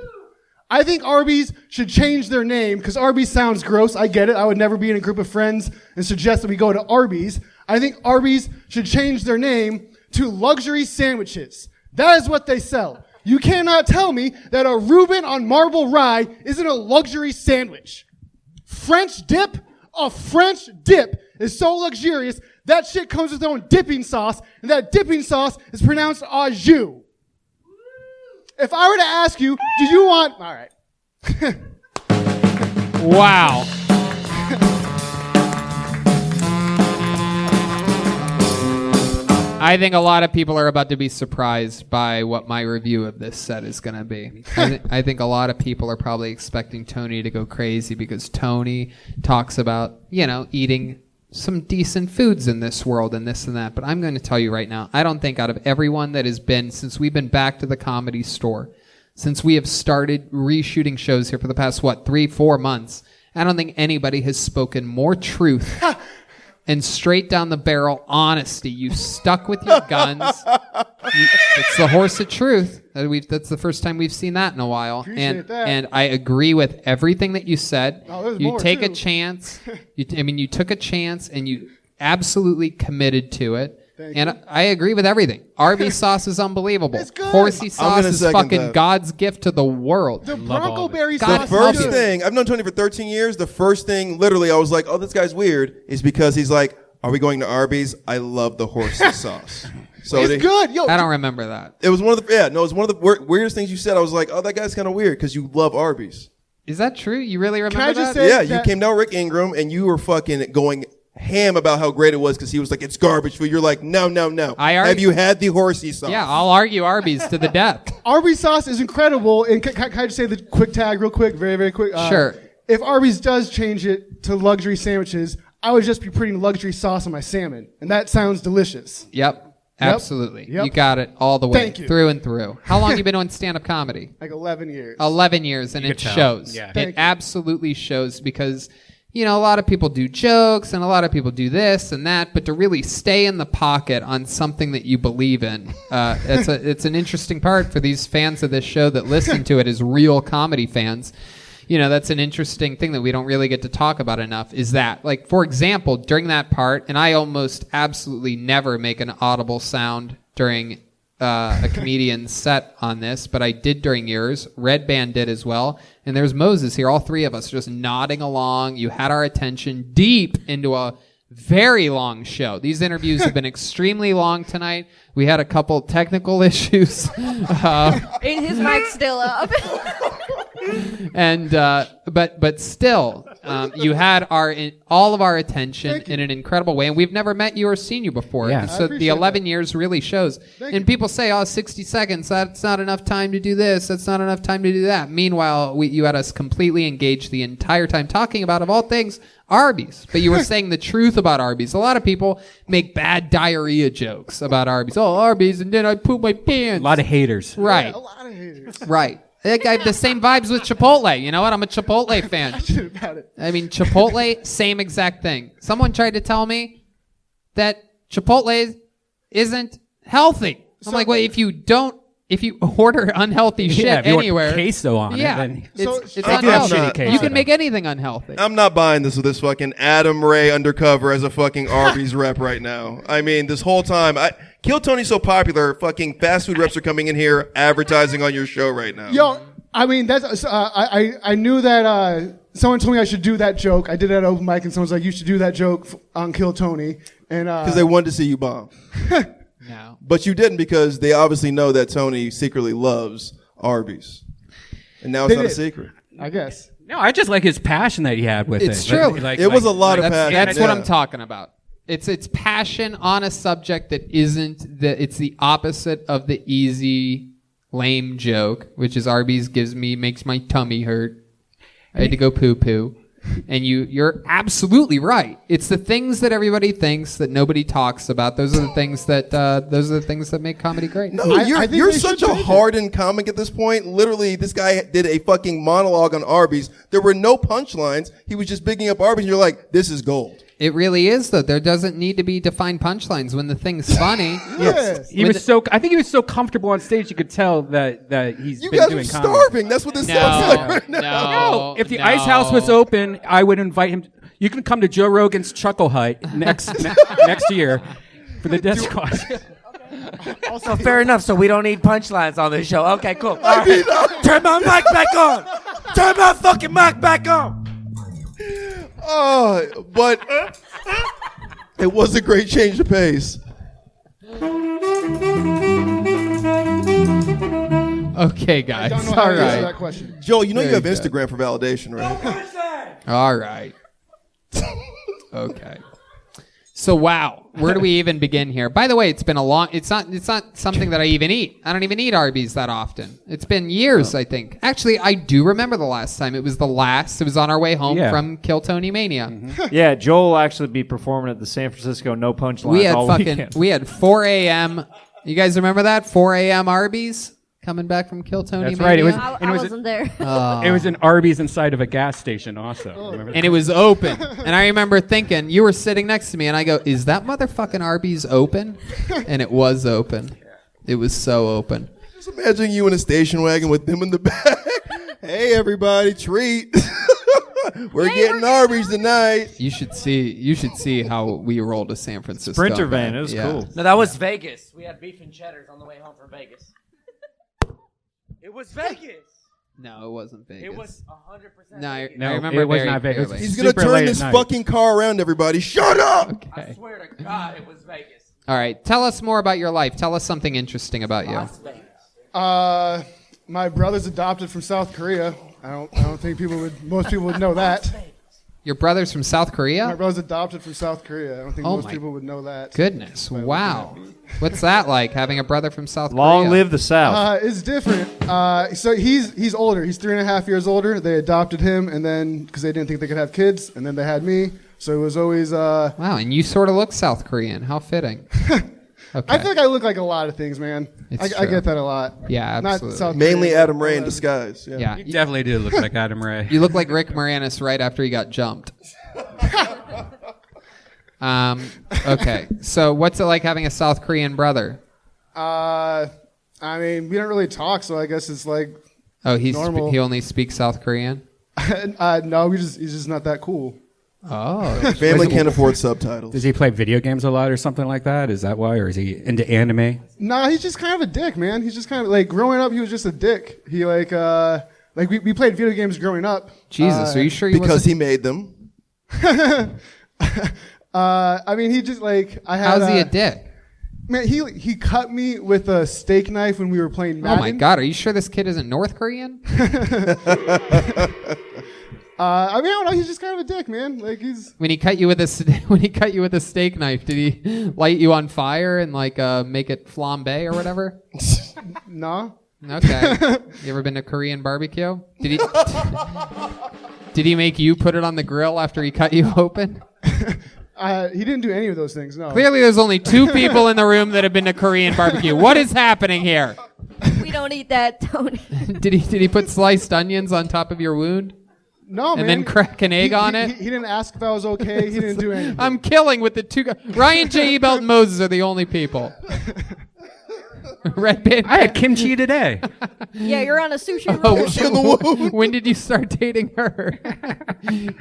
S17: I think Arby's should change their name because Arby's sounds gross. I get it. I would never be in a group of friends and suggest that we go to Arby's. I think Arby's should change their name to Luxury Sandwiches. That is what they sell. You cannot tell me that a Reuben on marble rye isn't a luxury sandwich. French dip? A French dip is so luxurious, that shit comes with its own dipping sauce, and that dipping sauce is pronounced au jus. If I were to ask you, do you want... All right.
S2: Wow. I think a lot of people are about to be surprised by what my review of this set is going to be. I think a lot of people are probably expecting Tony to go crazy because Tony talks about, eating some decent foods in this world and this and that. But I'm going to tell you right now, I don't think out of everyone that has been, since we've been back to the Comedy Store, since we have started reshooting shows here for the past, 3-4 months, I don't think anybody has spoken more truth and straight down the barrel honesty. You stuck with your guns. It's the horse of truth. That's the first time we've seen that in a while.
S17: Appreciate that.
S2: And I agree with everything that you said.
S17: Oh, there's
S2: you
S17: more,
S2: take
S17: too.
S2: a chance. You took a chance and you absolutely committed to it. And I agree with everything. Arby's sauce is unbelievable. It's good. Horsey sauce is fucking God's gift to the world.
S17: The Bronco berry
S3: The
S17: sauce.
S3: first thing, I've known Tony for 13 years. The first thing, literally, I was like, oh, this guy's weird, is because he's like, are we going to Arby's? I love the horsey sauce. So
S17: it's good. Yo,
S2: I don't remember that.
S3: It was one of the weirdest things you said. I was like, oh, that guy's kind of weird because you love Arby's.
S2: Is that true? You really remember
S17: Can I just
S2: that?
S17: say
S3: Yeah,
S17: that-
S3: you came down Rick Ingram and you were fucking going ham about how great it was because he was like, it's garbage food. You're like, no. Have you had the horsey sauce?
S2: Yeah, I'll argue Arby's to the death.
S17: Arby's sauce is incredible. And can I just say the quick tag real quick? Very, very quick.
S2: Sure.
S17: If Arby's does change it to luxury sandwiches, I would just be putting luxury sauce on my salmon. And that sounds delicious.
S2: Yep. Absolutely.
S17: Yep.
S2: You got it all the way.
S17: Thank you.
S2: Through and through. How long you been doing stand-up comedy?
S17: Like 11 years.
S2: 11 years, and
S17: You
S2: it
S17: could tell.
S2: shows.
S17: Yeah.
S2: It
S17: Thank you.
S2: absolutely shows because, a lot of people do jokes and a lot of people do this and that, but to really stay in the pocket on something that you believe in, it's an interesting part for these fans of this show that listen to it as real comedy fans. That's an interesting thing that we don't really get to talk about enough is that, like, for example, during that part, and I almost absolutely never make an audible sound during a comedian's set on this, but I did during yours. Redban did as well. And there's Moses here, all three of us just nodding along. You had our attention deep into a very long show. These interviews have been extremely long tonight. We had a couple technical issues.
S7: His mic's still up.
S2: And but still, you had all of our attention in an incredible way, and we've never met you or seen you before.
S5: Yeah.
S2: So the 11 years really shows. And people say, 60 seconds, that's not enough time to do this, that's not enough time to do that. Meanwhile, you had us completely engaged the entire time talking about, of all things, Arby's. But you were saying the truth about Arby's. A lot of people make bad diarrhea jokes about Arby's. Oh, Arby's, and then I poop my pants.
S1: A lot of haters.
S2: Right.
S17: Yeah, a lot of haters.
S2: Right. I have the same vibes with Chipotle. You know what? I'm a Chipotle fan.
S17: About it.
S2: I mean, Chipotle, same exact thing. Someone tried to tell me that Chipotle isn't healthy. I'm like, well, if you don't if you order unhealthy shit
S1: if you want
S2: anywhere,
S1: queso on it,
S2: yeah,
S1: then-
S2: it's
S3: I do have
S2: unhealthy.
S3: shitty
S2: You can
S3: queso.
S2: make anything unhealthy.
S3: I'm not buying this with this fucking Adam Ray undercover as a fucking Arby's rep right now. I mean, this whole time, Kill Tony's so popular, fucking fast food reps are coming in here advertising on your show right now.
S17: Yo, I mean, that's I knew that someone told me I should do that joke. I did it at open mic, and someone's like, "You should do that joke on Kill Tony," and
S3: because they wanted to see you bomb.
S2: No.
S3: But you didn't because they obviously know that Tony secretly loves Arby's, and now it's
S17: They
S3: not a
S17: did.
S3: secret.
S17: I guess.
S1: No, I just like his passion that he had with
S2: It's
S1: it.
S2: true.
S3: It was a lot of passion.
S2: That's what
S3: Yeah.
S2: I'm talking about. It's passion on a subject that isn't it's the opposite of the easy lame joke, which is Arby's makes my tummy hurt. I had to go poo poo. And you're absolutely right. It's the things that everybody thinks that nobody talks about. Those are the things that make comedy great.
S3: No, you're such a hardened comic at this point. Literally, this guy did a fucking monologue on Arby's. There were no punchlines. He was just bigging up Arby's, and you're like, this is gold.
S2: It really is, though. There doesn't need to be defined punchlines when the thing's funny.
S1: I think he was so comfortable on stage. You could tell that he's
S3: You
S1: been
S3: guys
S1: doing
S3: are
S1: comedy.
S3: starving. That's what this sounds like right now.
S1: No, if the Ice House was open, I would invite him. You can come to Joe Rogan's Chuckle Hut next year for the Death Squad.
S9: Also, fair enough. So we don't need punchlines on this show. Okay, cool. All right.
S12: Turn my mic back on. Turn my fucking mic back on.
S3: Oh, but it was a great change of pace.
S2: Okay, guys.
S17: I don't know
S2: All
S17: how to answer
S2: right.
S17: that question.
S3: Joel, you know you
S2: Very
S3: have
S2: good.
S3: Instagram for validation, right?
S2: All right. Okay. So wow, where do we even begin here? By the way, it's been a long. It's not something that I even eat. I don't even eat Arby's that often. It's been years, I think. Actually, I do remember the last time. It was on our way home from Kill Tony Mania.
S11: Yeah, Joel will actually be performing at the San Francisco No Punchlines
S2: We had
S11: all weekend.
S2: we had 4 a.m. You guys remember that 4 a.m. Arby's coming back from Kill Tony
S1: That's
S2: Mania?
S1: right.
S7: I wasn't there.
S1: It was an Arby's inside of a gas station also. Remember
S2: And it was open. And I remember thinking, you were sitting next to me, and I go, is that motherfucking Arby's open? And it was open. It was so open.
S3: Just imagine you in a station wagon with them in the back. Hey, everybody, treat. We're getting Arby's tonight.
S2: You should see how we rolled to San Francisco.
S11: Sprinter van,
S2: man.
S11: it was
S2: Yeah.
S11: cool.
S9: No, that was Vegas. We had beef and cheddars on the way home from Vegas. It was Vegas.
S2: No, it wasn't Vegas.
S9: It was 100%
S2: No, I
S1: No,
S2: remember
S1: it was
S2: very
S1: not Vegas.
S2: clearly.
S3: He's going to
S1: Super late
S3: turn
S1: at
S3: this
S1: night.
S3: fucking car around, everybody. Shut up!
S2: Okay.
S9: I swear to God, it was Vegas.
S2: All right. Tell us more about your life. Tell us something interesting about you.
S9: Las Vegas.
S17: My brother's adopted from South Korea. I don't think most people would know that.
S2: Your brother's from South
S17: My
S2: Korea?
S17: brother's adopted from South Korea. I don't think
S2: Oh
S17: most
S2: my
S17: people would know that.
S2: Goodness. Wow. What's that like, having a brother from South
S11: Long
S2: Korea?
S11: live the South.
S17: It's different. So he's older. He's 3.5 years older. They adopted him, and then because they didn't think they could have kids, and then they had me. So it was always.
S2: Wow, and you sort of look South Korean. How fitting. Okay.
S17: I feel like I look like a lot of things, man.
S2: It's
S17: I
S2: true.
S17: get that a lot.
S2: Yeah,
S17: Not
S2: absolutely.
S17: South
S3: Mainly
S17: Korea.
S3: Adam Ray in disguise.
S2: Yeah.
S1: You definitely do look like Adam Ray.
S2: You look like Rick Moranis right after he got jumped. Okay, so what's it like having a South Korean brother?
S17: I mean, we don't really talk, so I guess it's like.
S2: Oh, he
S17: normal.
S2: only speaks South Korean?
S17: No, he's just not that cool.
S2: Oh.
S3: Family can't afford subtitles.
S1: Does he play video games a lot or something like that? Is that why? Or is he into anime?
S17: Nah, he's just kind of a dick, man. He's just kind of like growing up. He was just a dick. He like we played video games growing up.
S2: Jesus, are you sure
S3: Because he made them.
S17: I mean, he just like I had.
S2: How's he a dick?
S17: Man, he cut me with a steak knife when we were playing Madden.
S2: Oh my God, are you sure this kid isn't North Korean?
S17: I mean, I don't know. He's just kind of a dick, man. Like he's.
S2: When he cut you with a steak knife, did he light you on fire and like make it flambe or whatever?
S17: No.
S2: Okay. You ever been to Korean barbecue? Did he make you put it on the grill after he cut you open?
S17: He didn't do any of those things. No.
S2: Clearly, there's only 2 people in the room that have been to Korean barbecue. What is happening here?
S7: We don't eat that, Tony.
S2: Did he put sliced onions on top of your wound?
S17: No,
S2: and
S17: man.
S2: then crack an egg on it?
S17: He didn't ask if I was okay. He didn't do anything.
S2: I'm killing with the 2 guys. Ryan, J Ebelt, and Moses are the only people. Redban.
S1: I had kimchi today.
S7: Yeah, you're on a sushi roll.
S2: When did you start dating her?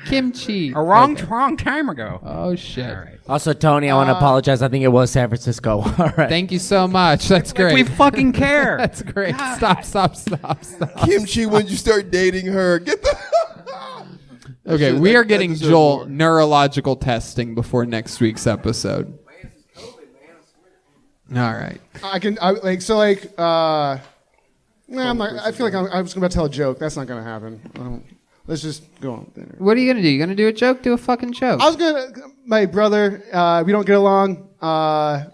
S2: Kimchi.
S1: A wrong time ago.
S2: Oh shit. All right.
S5: Also, Tony, I want to apologize. I think it was San Francisco. All right.
S2: Thank you so much. That's great.
S1: We fucking care.
S2: That's great. Stop.
S3: Kimchi, when you start dating her, get the.
S2: Okay, we are getting Joel neurological testing before next week's episode. All right.
S17: I'm not, I feel like I was about to tell a joke. That's not going to happen. Let's just go on.
S2: What are you going to do? You going to do a joke? Do a fucking joke.
S17: I was going to, my brother, we don't get along. My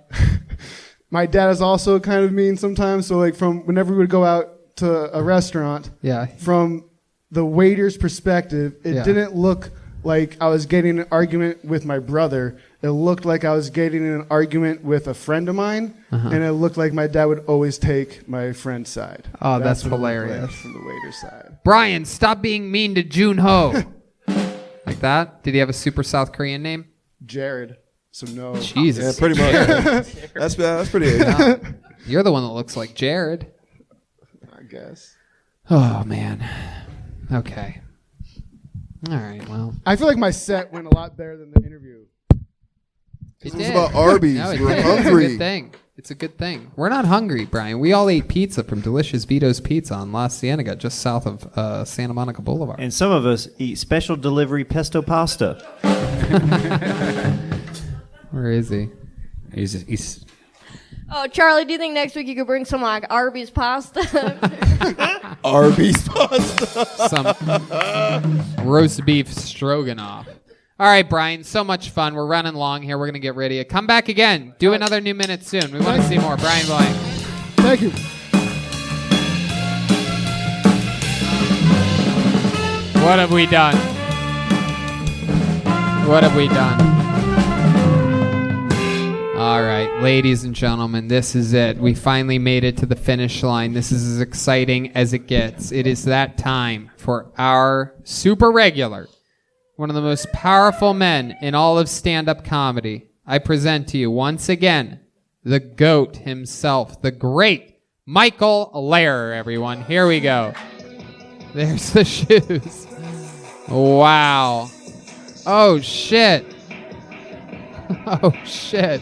S17: dad is also kind of mean sometimes. So like from whenever we would go out to a restaurant, from the waiter's perspective, it didn't look like I was getting an argument with my brother. It looked like I was getting in an argument with a friend of mine, and it looked like my dad would always take my friend's side.
S2: Oh, that's
S17: what it looked
S2: hilarious.
S17: like from the waiter's side.
S2: Brian, stop being mean to Junho. Like that? Did he have a super South Korean name?
S17: Jared. So no.
S2: Jesus.
S3: Yeah, pretty much. That's pretty.
S2: Yeah. You're the one that looks like Jared.
S17: I guess.
S2: Oh, man. Okay. All right, well.
S17: I feel like my set went a lot better than the interview.
S2: It
S3: was about Arby's.
S2: No,
S3: We're
S2: did.
S3: hungry.
S2: It's a good thing. It's a good thing. We're not hungry, Brian. We all ate pizza from Delicious Vito's Pizza on La Cienega, just south of Santa Monica Boulevard.
S11: And some of us eat special delivery pesto pasta.
S2: Where is he?
S1: He's
S7: Oh, Charlie, do you think next week you could bring some like Arby's pasta?
S3: Arby's pasta.
S2: Some roast beef stroganoff. All right, Brian, so much fun. We're running long here. We're going to get ready to come back again. Do another new minute soon. We want to see more. Brian Blank.
S17: Thank you.
S2: What have we done? What have we done? All right, ladies and gentlemen, this is it. We finally made it to the finish line. This is as exciting as it gets. It is that time for our super regular, one of the most powerful men in all of stand-up comedy. I present to you once again the GOAT himself, the great Michael Lehrer, everyone. Here we go. There's the shoes. Wow. Oh, shit. Oh, shit.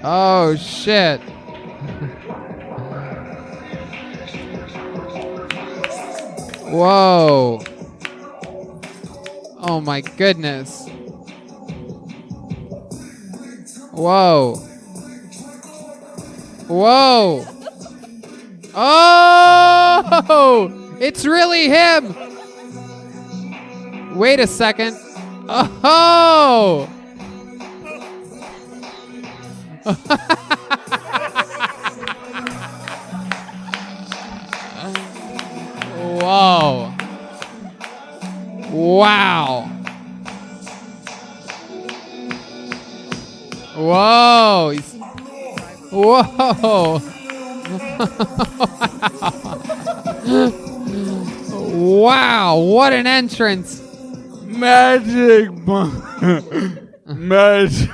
S2: Oh, shit. Whoa. Oh, my goodness. Whoa. Whoa. Oh! It's really him. Wait a second. Oh! Whoa. Wow. Whoa. Whoa. Wow, what an entrance.
S12: Magic. Magic.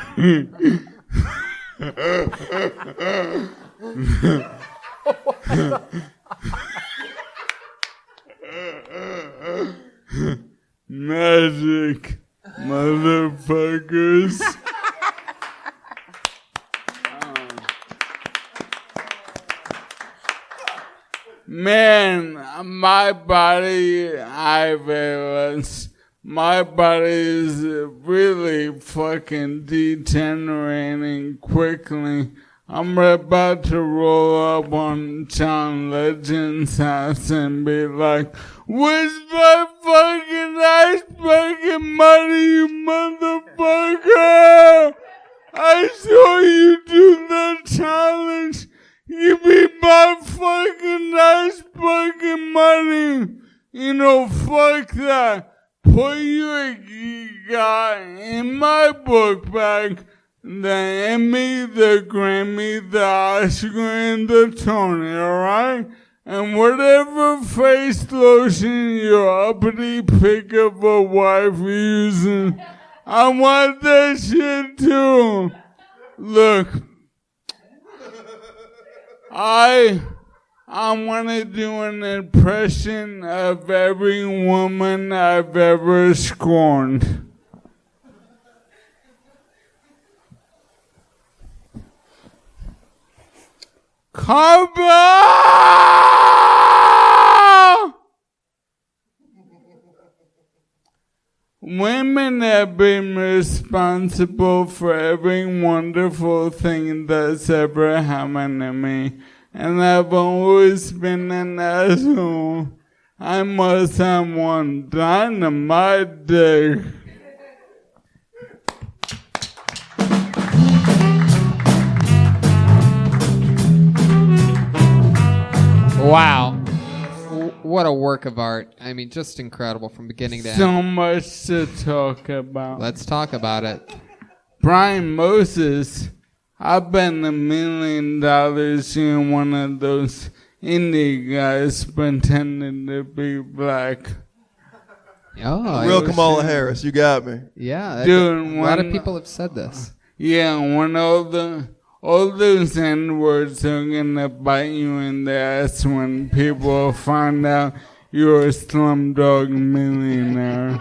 S12: Magic, motherfuckers. Man, my body, my body is really fucking degenerating quickly. I'm about to roll up on John Legend's house and be like, where's my fucking ice fucking money, you motherfucker? I saw you do that challenge. You be my fucking nice fucking money. You know, fuck that. Put your guy in my book bag. The Emmy, the Grammy, the Oscar, and the Tony, alright? And whatever face lotion your uppity pick of a wife using, I want that shit too. Look. I want to do an impression of every woman I've ever scorned. Carba! Women have been responsible for every wonderful thing that's ever happened to me, and I've always been an asshole. I must have one dynamite dick.
S2: Wow. What a work of art. I mean, just incredible from beginning to end.
S12: So much to talk about.
S2: Let's talk about it.
S12: Brian Moses, I bet $1 million you're one of those indie guys pretending to be black.
S2: Oh,
S3: Real Kamala Harris, you got me.
S2: Yeah,
S12: Dude,
S2: a lot of people have said this.
S12: Yeah, when all those N-words are gonna bite you in the ass when people find out you're a slumdog millionaire.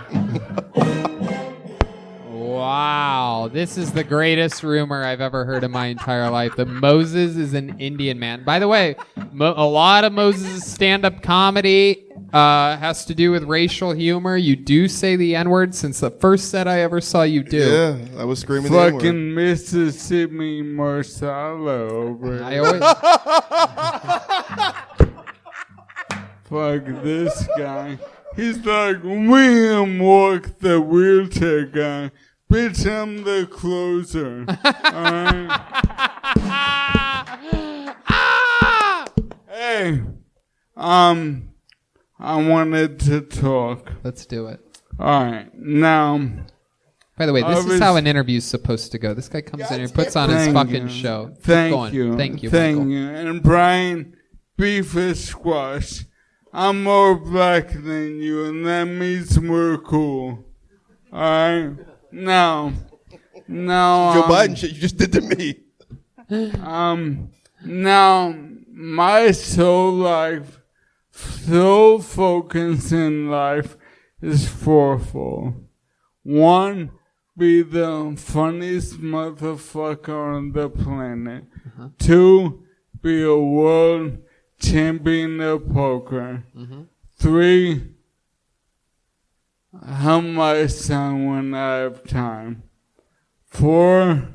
S2: Wow, this is the greatest rumor I've ever heard in my entire life. That Moses is an Indian man. By the way, a lot of Moses' stand-up comedy has to do with racial humor. You do say the N-word since the first set I ever saw you do.
S3: Yeah, I was screaming the N-word.
S12: Fucking Mississippi Marsala over
S2: I always...
S12: Fuck this guy. He's like, William Walk, the wheelchair guy. Bitch, I'm the closer. Alright? Hey, I wanted to talk.
S2: Let's do it.
S12: Alright, now.
S2: By the way, this is how an interview's supposed to go. This guy comes in here, puts on his fucking show. Keep going. Thank you, Michael.
S12: And Brian, beef is squash. I'm more black than you, and that means we're cool. Alright? Now,
S3: Joe Biden shit you just did to me.
S12: Now, my sole focus in life is fourfold. 1, be the funniest motherfucker on the planet. 2, be a world champion of poker. 3, help my son when I have time. 4,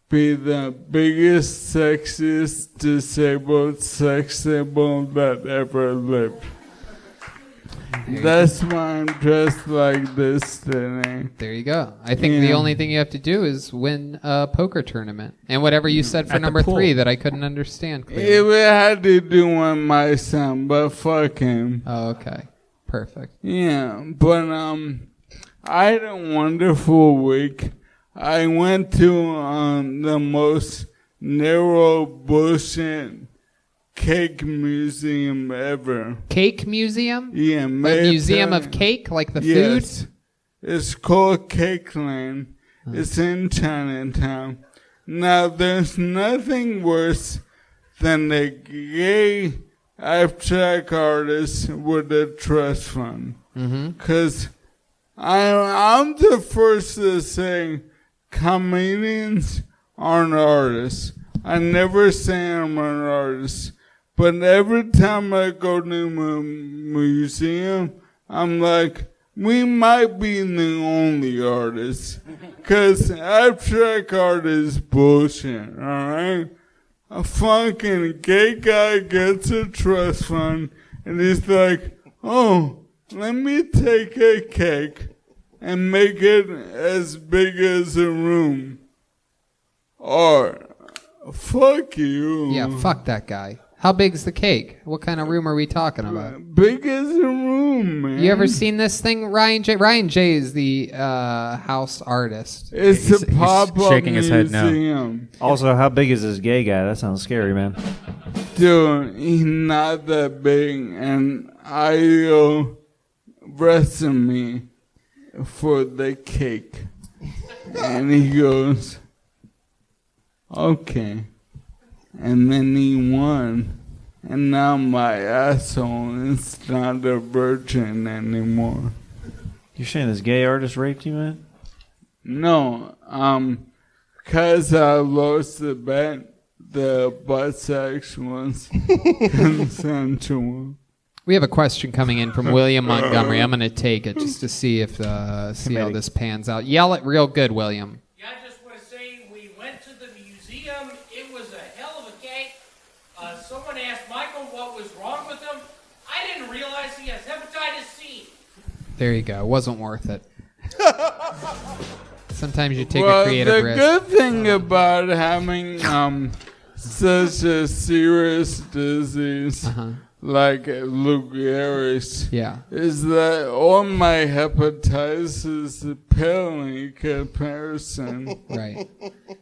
S12: be the biggest, sexiest, disabled sex symbol that ever lived. That's why I'm dressed like this today.
S2: There you go. I think the only thing you have to do is win a poker tournament. And whatever you said for number 3 that I couldn't understand clearly.
S12: It had to do with my son, but fuck him.
S2: Oh, okay. Perfect.
S12: Yeah, but I had a wonderful week. I went to the most narrow bullshit cake museum ever.
S2: Cake museum?
S12: Yeah,
S2: a museum of cake, like the food?
S12: It's called Cake Land. It's in Chinatown. Now, there's nothing worse than a gay abstract artist with a trust fund. Because I'm the first to say comedians aren't artists. I never say I'm an artist. But every time I go to a museum, I'm like, we might be the only artists. Because abstract art is bullshit, alright? A fucking gay guy gets a trust fund, and he's like, oh, let me take a cake and make it as big as a room. Or, fuck you.
S2: Yeah, fuck that guy. How big's the cake? What kind of room are we talking about?
S12: Big as a room, man.
S2: You ever seen this thing, Ryan J? Ryan J is the house artist.
S12: It's a pop-up
S11: shaking his head
S12: museum.
S11: no. Also, how big is this gay guy? That sounds scary, man.
S12: Dude, he's not that big, and I arrested me for the cake. And he goes, okay. and then he won. And now my asshole is not a virgin anymore.
S11: You're saying this gay artist raped you, man?
S12: No, because I lost the bet, the butt sex was consensual.
S2: We have a question coming in from William Montgomery. I'm going to take it just to see if see how this pans out. Yell it real good, William.
S18: Yeah, I just want to say we went to the museum. It was a hell of a cake. Someone asked Michael what was wrong with him. I didn't realize he has hepatitis C.
S2: There you go. It wasn't worth it. Sometimes you take a creative risk.
S12: The good thing about having such a serious disease like Lou Gehrig's is that all my hepatitis pale in comparison.
S2: Right.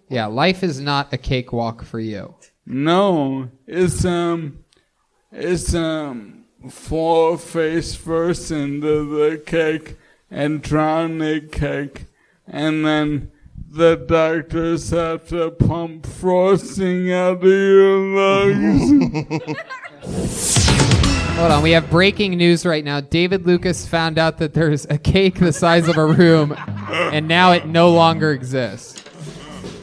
S2: Yeah, life is not a cakewalk for you.
S12: No, it's fall face first into the cake and drown the cake, and then the doctors have to pump frosting out of your lungs.
S2: Hold on, we have breaking news right now. David Lucas found out that there's a cake the size of a room, and now it no longer exists.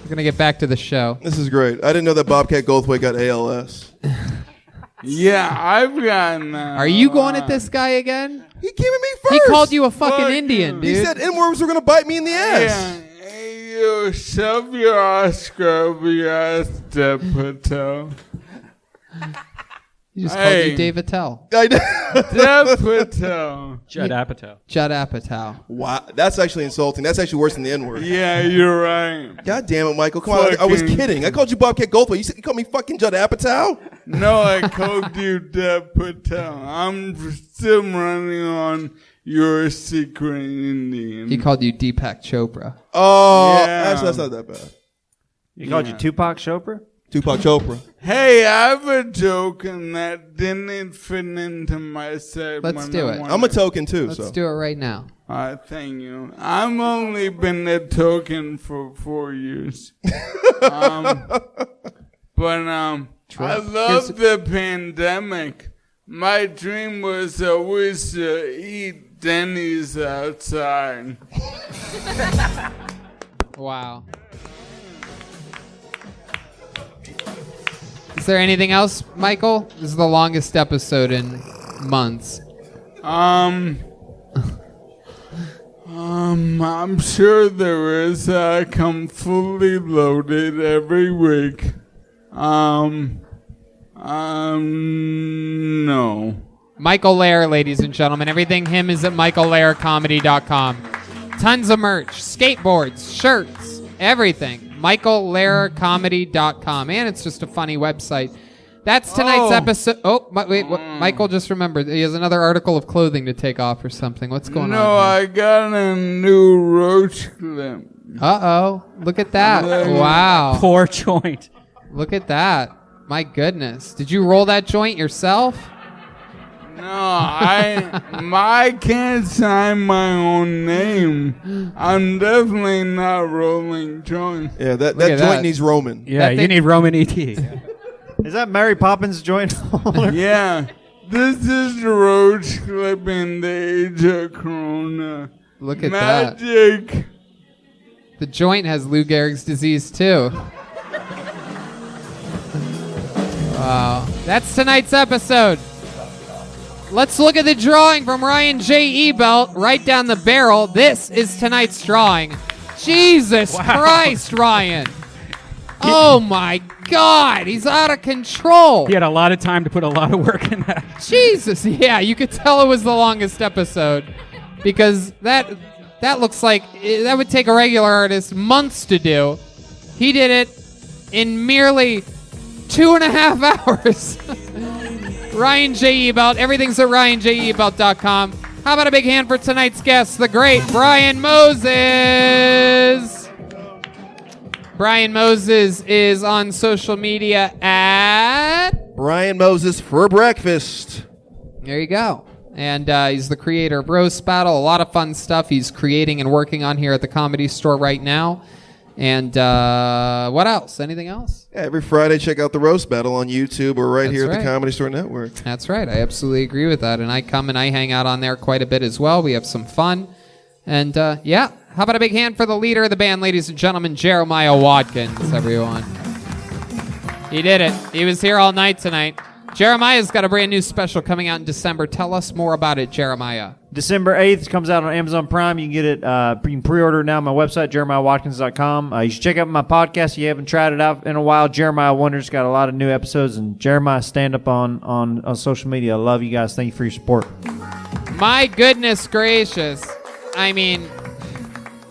S2: We're going to get back to the show.
S3: This is great. I didn't know that Bobcat Goldthwait got ALS.
S12: Yeah, I've gotten that.
S2: Are you going at this guy again?
S3: He came at me first.
S2: He called you a fucking Indian, dude.
S3: He said N-words were going to bite me in the ass.
S12: Yeah, hey, you shove your Oscar up your ass, Dev Patel.
S2: He just called you Dave Attell.
S12: Dev Patel.
S1: Judd Apatow.
S2: Judd Apatow.
S3: Wow, that's actually insulting. That's actually worse than the N-word.
S12: Yeah, you're right.
S3: God damn it, Michael. Come on, I was kidding. I called you Bobcat Goldthwait. You called me fucking Judd Apatow?
S12: No, I called you Dev Patel. I'm still running on your secret Indian.
S2: He called you Deepak Chopra.
S3: Oh,
S12: Yeah.
S3: actually, that's not that bad.
S11: You called you Tupac Chopra?
S3: Tupac Chopra.
S12: Hey, I have a joke and that didn't fit into my set.
S2: Let's do it.
S3: I'm a token too.
S2: Let's do it right now.
S12: Thank you. I've only been a token for 4 years. But I love the pandemic. My dream was always to eat Denny's outside.
S2: Wow. Is there anything else, Michael? This is the longest episode in months.
S12: I'm sure there is. I come fully loaded every week. No.
S2: Michael Lehrer, ladies and gentlemen. Everything him is at michaellehrercomedy.com. Tons of merch, skateboards, shirts, everything. michaellehrercomedy.com. And it's just a funny website. That's tonight's episode. Oh, wait, Michael just remembered. He has another article of clothing to take off or something. What's going on?
S12: No, I got a new roach clip.
S2: Uh-oh. Look at that. Wow.
S1: Poor joint.
S2: Look at that. My goodness. Did you roll that joint yourself?
S12: No, I can't sign my own name. I'm definitely not rolling joints.
S3: Yeah, that joint needs Roman.
S1: Yeah, you need Roman E.T.
S11: Is that Mary Poppins joint holder?
S12: Yeah, this is roach clip in the age of Corona.
S2: Look at
S12: Magic.
S2: that. The joint has Lou Gehrig's disease, too. Wow. That's tonight's episode. Let's look at the drawing from Ryan J. Ebelt right down the barrel. This is tonight's drawing. Jesus Christ, Ryan. Oh, my God. He's out of control.
S1: He had a lot of time to put a lot of work in that.
S2: Jesus. Yeah, you could tell it was the longest episode because that looks like that would take a regular artist months to do. He did it in merely 2.5 hours. Ryan J. Ebelt. Everything's at RyanJEbelt.com. How about a big hand for tonight's guest, the great Brian Moses. Brian Moses is on social media at
S3: Brian Moses for breakfast.
S2: There you go. And he's the creator of Roast Battle. A lot of fun stuff he's creating and working on here at the Comedy Store right now. And what else? Anything else?
S3: Yeah, every Friday, check out the Roast Battle on YouTube or right here at the Comedy Store Network.
S2: That's right. I absolutely agree with that. And I come and I hang out on there quite a bit as well. We have some fun. And yeah, how about a big hand for the leader of the band, ladies and gentlemen, Jeremiah Watkins, everyone. He did it. He was here all night tonight. Jeremiah's got a brand new special coming out in December. Tell us more about it, Jeremiah.
S11: December 8th comes out on Amazon Prime. You can get it. You can pre-order it now on my website, jeremiahwatkins.com. You should check out my podcast if you haven't tried it out in a while. Jeremiah Wonders got a lot of new episodes, and Jeremiah stand up on social media. I love you guys. Thank you for your support.
S2: My goodness gracious. I mean,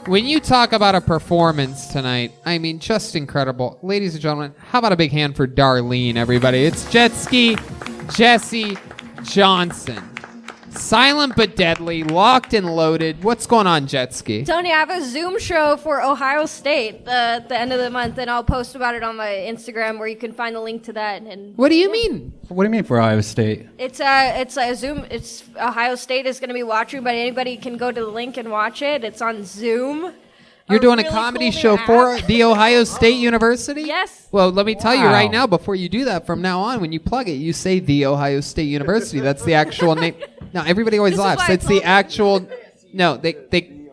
S2: when you talk about a performance tonight, I mean, just incredible. Ladies and gentlemen, how about a big hand for Darlene, everybody? It's Jessie Johnston. Silent but deadly, locked and loaded. What's going on, Jetski?
S7: Tony, I have a Zoom show for Ohio State at the end of the month, and I'll post about it on my Instagram where you can find the link to that. And
S2: what do you mean?
S1: What do you mean for Ohio State?
S7: It's a Zoom. It's Ohio State is going to be watching, but anybody can go to the link and watch it. It's on Zoom.
S2: You're doing a comedy show for the Ohio State University?
S7: Yes.
S2: Well, let me tell you right now, before you do that, from now on, when you plug it, you say the Ohio State University. That's the actual name. No, everybody always laughs. It's the actual. No, they.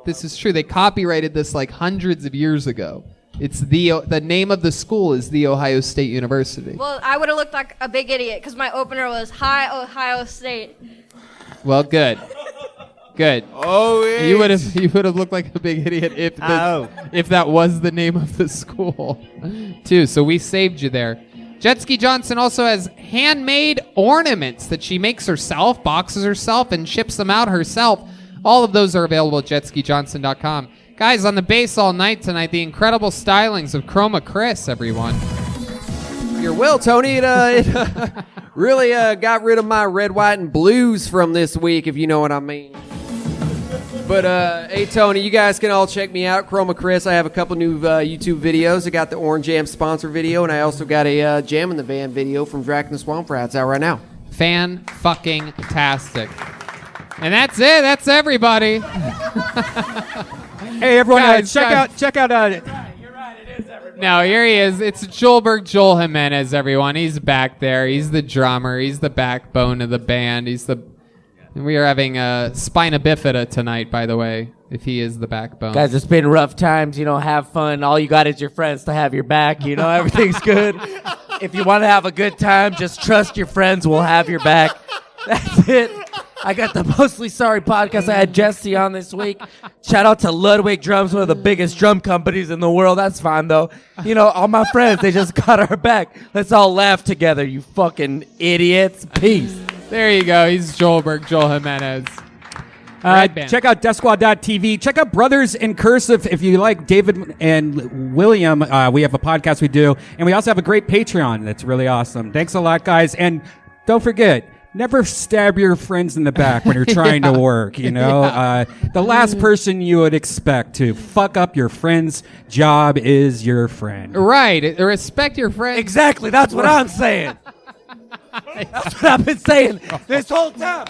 S2: This is true. They copyrighted this like hundreds of years ago. It's the name of the school is the Ohio State University.
S7: Well, I would have looked like a big idiot because my opener was Hi Ohio State.
S2: Well, good. Good.
S11: Oh, yeah.
S2: You would have looked like a big idiot if that was the name of the school, too. So we saved you there. Jessie Johnston also has handmade ornaments that she makes herself, boxes herself, and ships them out herself. All of those are available at jetskyjohnston.com. Guys, on the bass all night tonight, the incredible stylings of Chroma Chris, everyone.
S19: Your will, Tony. It really got rid of my red, white, and blues from this week, if you know what I mean. But, hey, Tony, you guys can all check me out. Chroma Chris. I have a couple new YouTube videos. I got the Orange Jam sponsor video, and I also got a Jam in the Van video from Drac and the Swamp Rats out right now.
S2: Fan-fucking-tastic. And that's it. That's everybody.
S1: Hey, everyone, check out.
S2: No, here he is. It's Joel Jimenez, everyone. He's back there. He's the drummer. He's the backbone of the band. We are having a spina bifida tonight, by the way, if he is the backbone.
S9: Guys, it's been rough times. Have fun. All you got is your friends to have your back. Everything's good. If you want to have a good time, just trust your friends will have your back. That's it. I got the Mostly Sorry podcast. I had Jessie on this week. Shout out to Ludwig Drums, one of the biggest drum companies in the world. That's fine, though. All my friends, they just got our back. Let's all laugh together, you fucking idiots. Peace.
S2: There you go. He's Joel Jimenez.
S1: Check out DeathSquad.tv. Check out Brothers in Cursive if you like David and William. We have a podcast we do. And we also have a great Patreon that's really awesome. Thanks a lot, guys. And don't forget, never stab your friends in the back when you're trying to work, The last person you would expect to fuck up your friend's job is your friend.
S2: Right. Respect your friend.
S9: Exactly. That's what I'm saying. That's what I've been saying this whole time.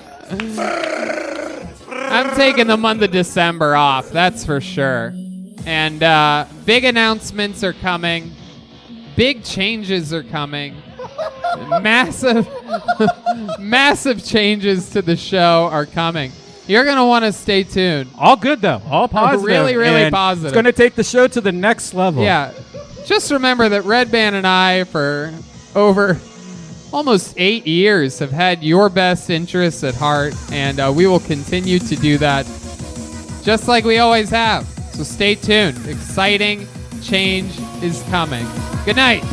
S2: I'm taking the month of December off, that's for sure. And big announcements are coming. Big changes are coming. Massive changes to the show are coming. You're going to want to stay tuned.
S1: All good, though. All positive.
S2: Really, really positive.
S1: It's going to take the show to the next level.
S2: Yeah. Just remember that Redban and I, for over almost 8 years, have had your best interests at heart, and we will continue to do that just like we always have. So stay tuned. Exciting change is coming. Good night.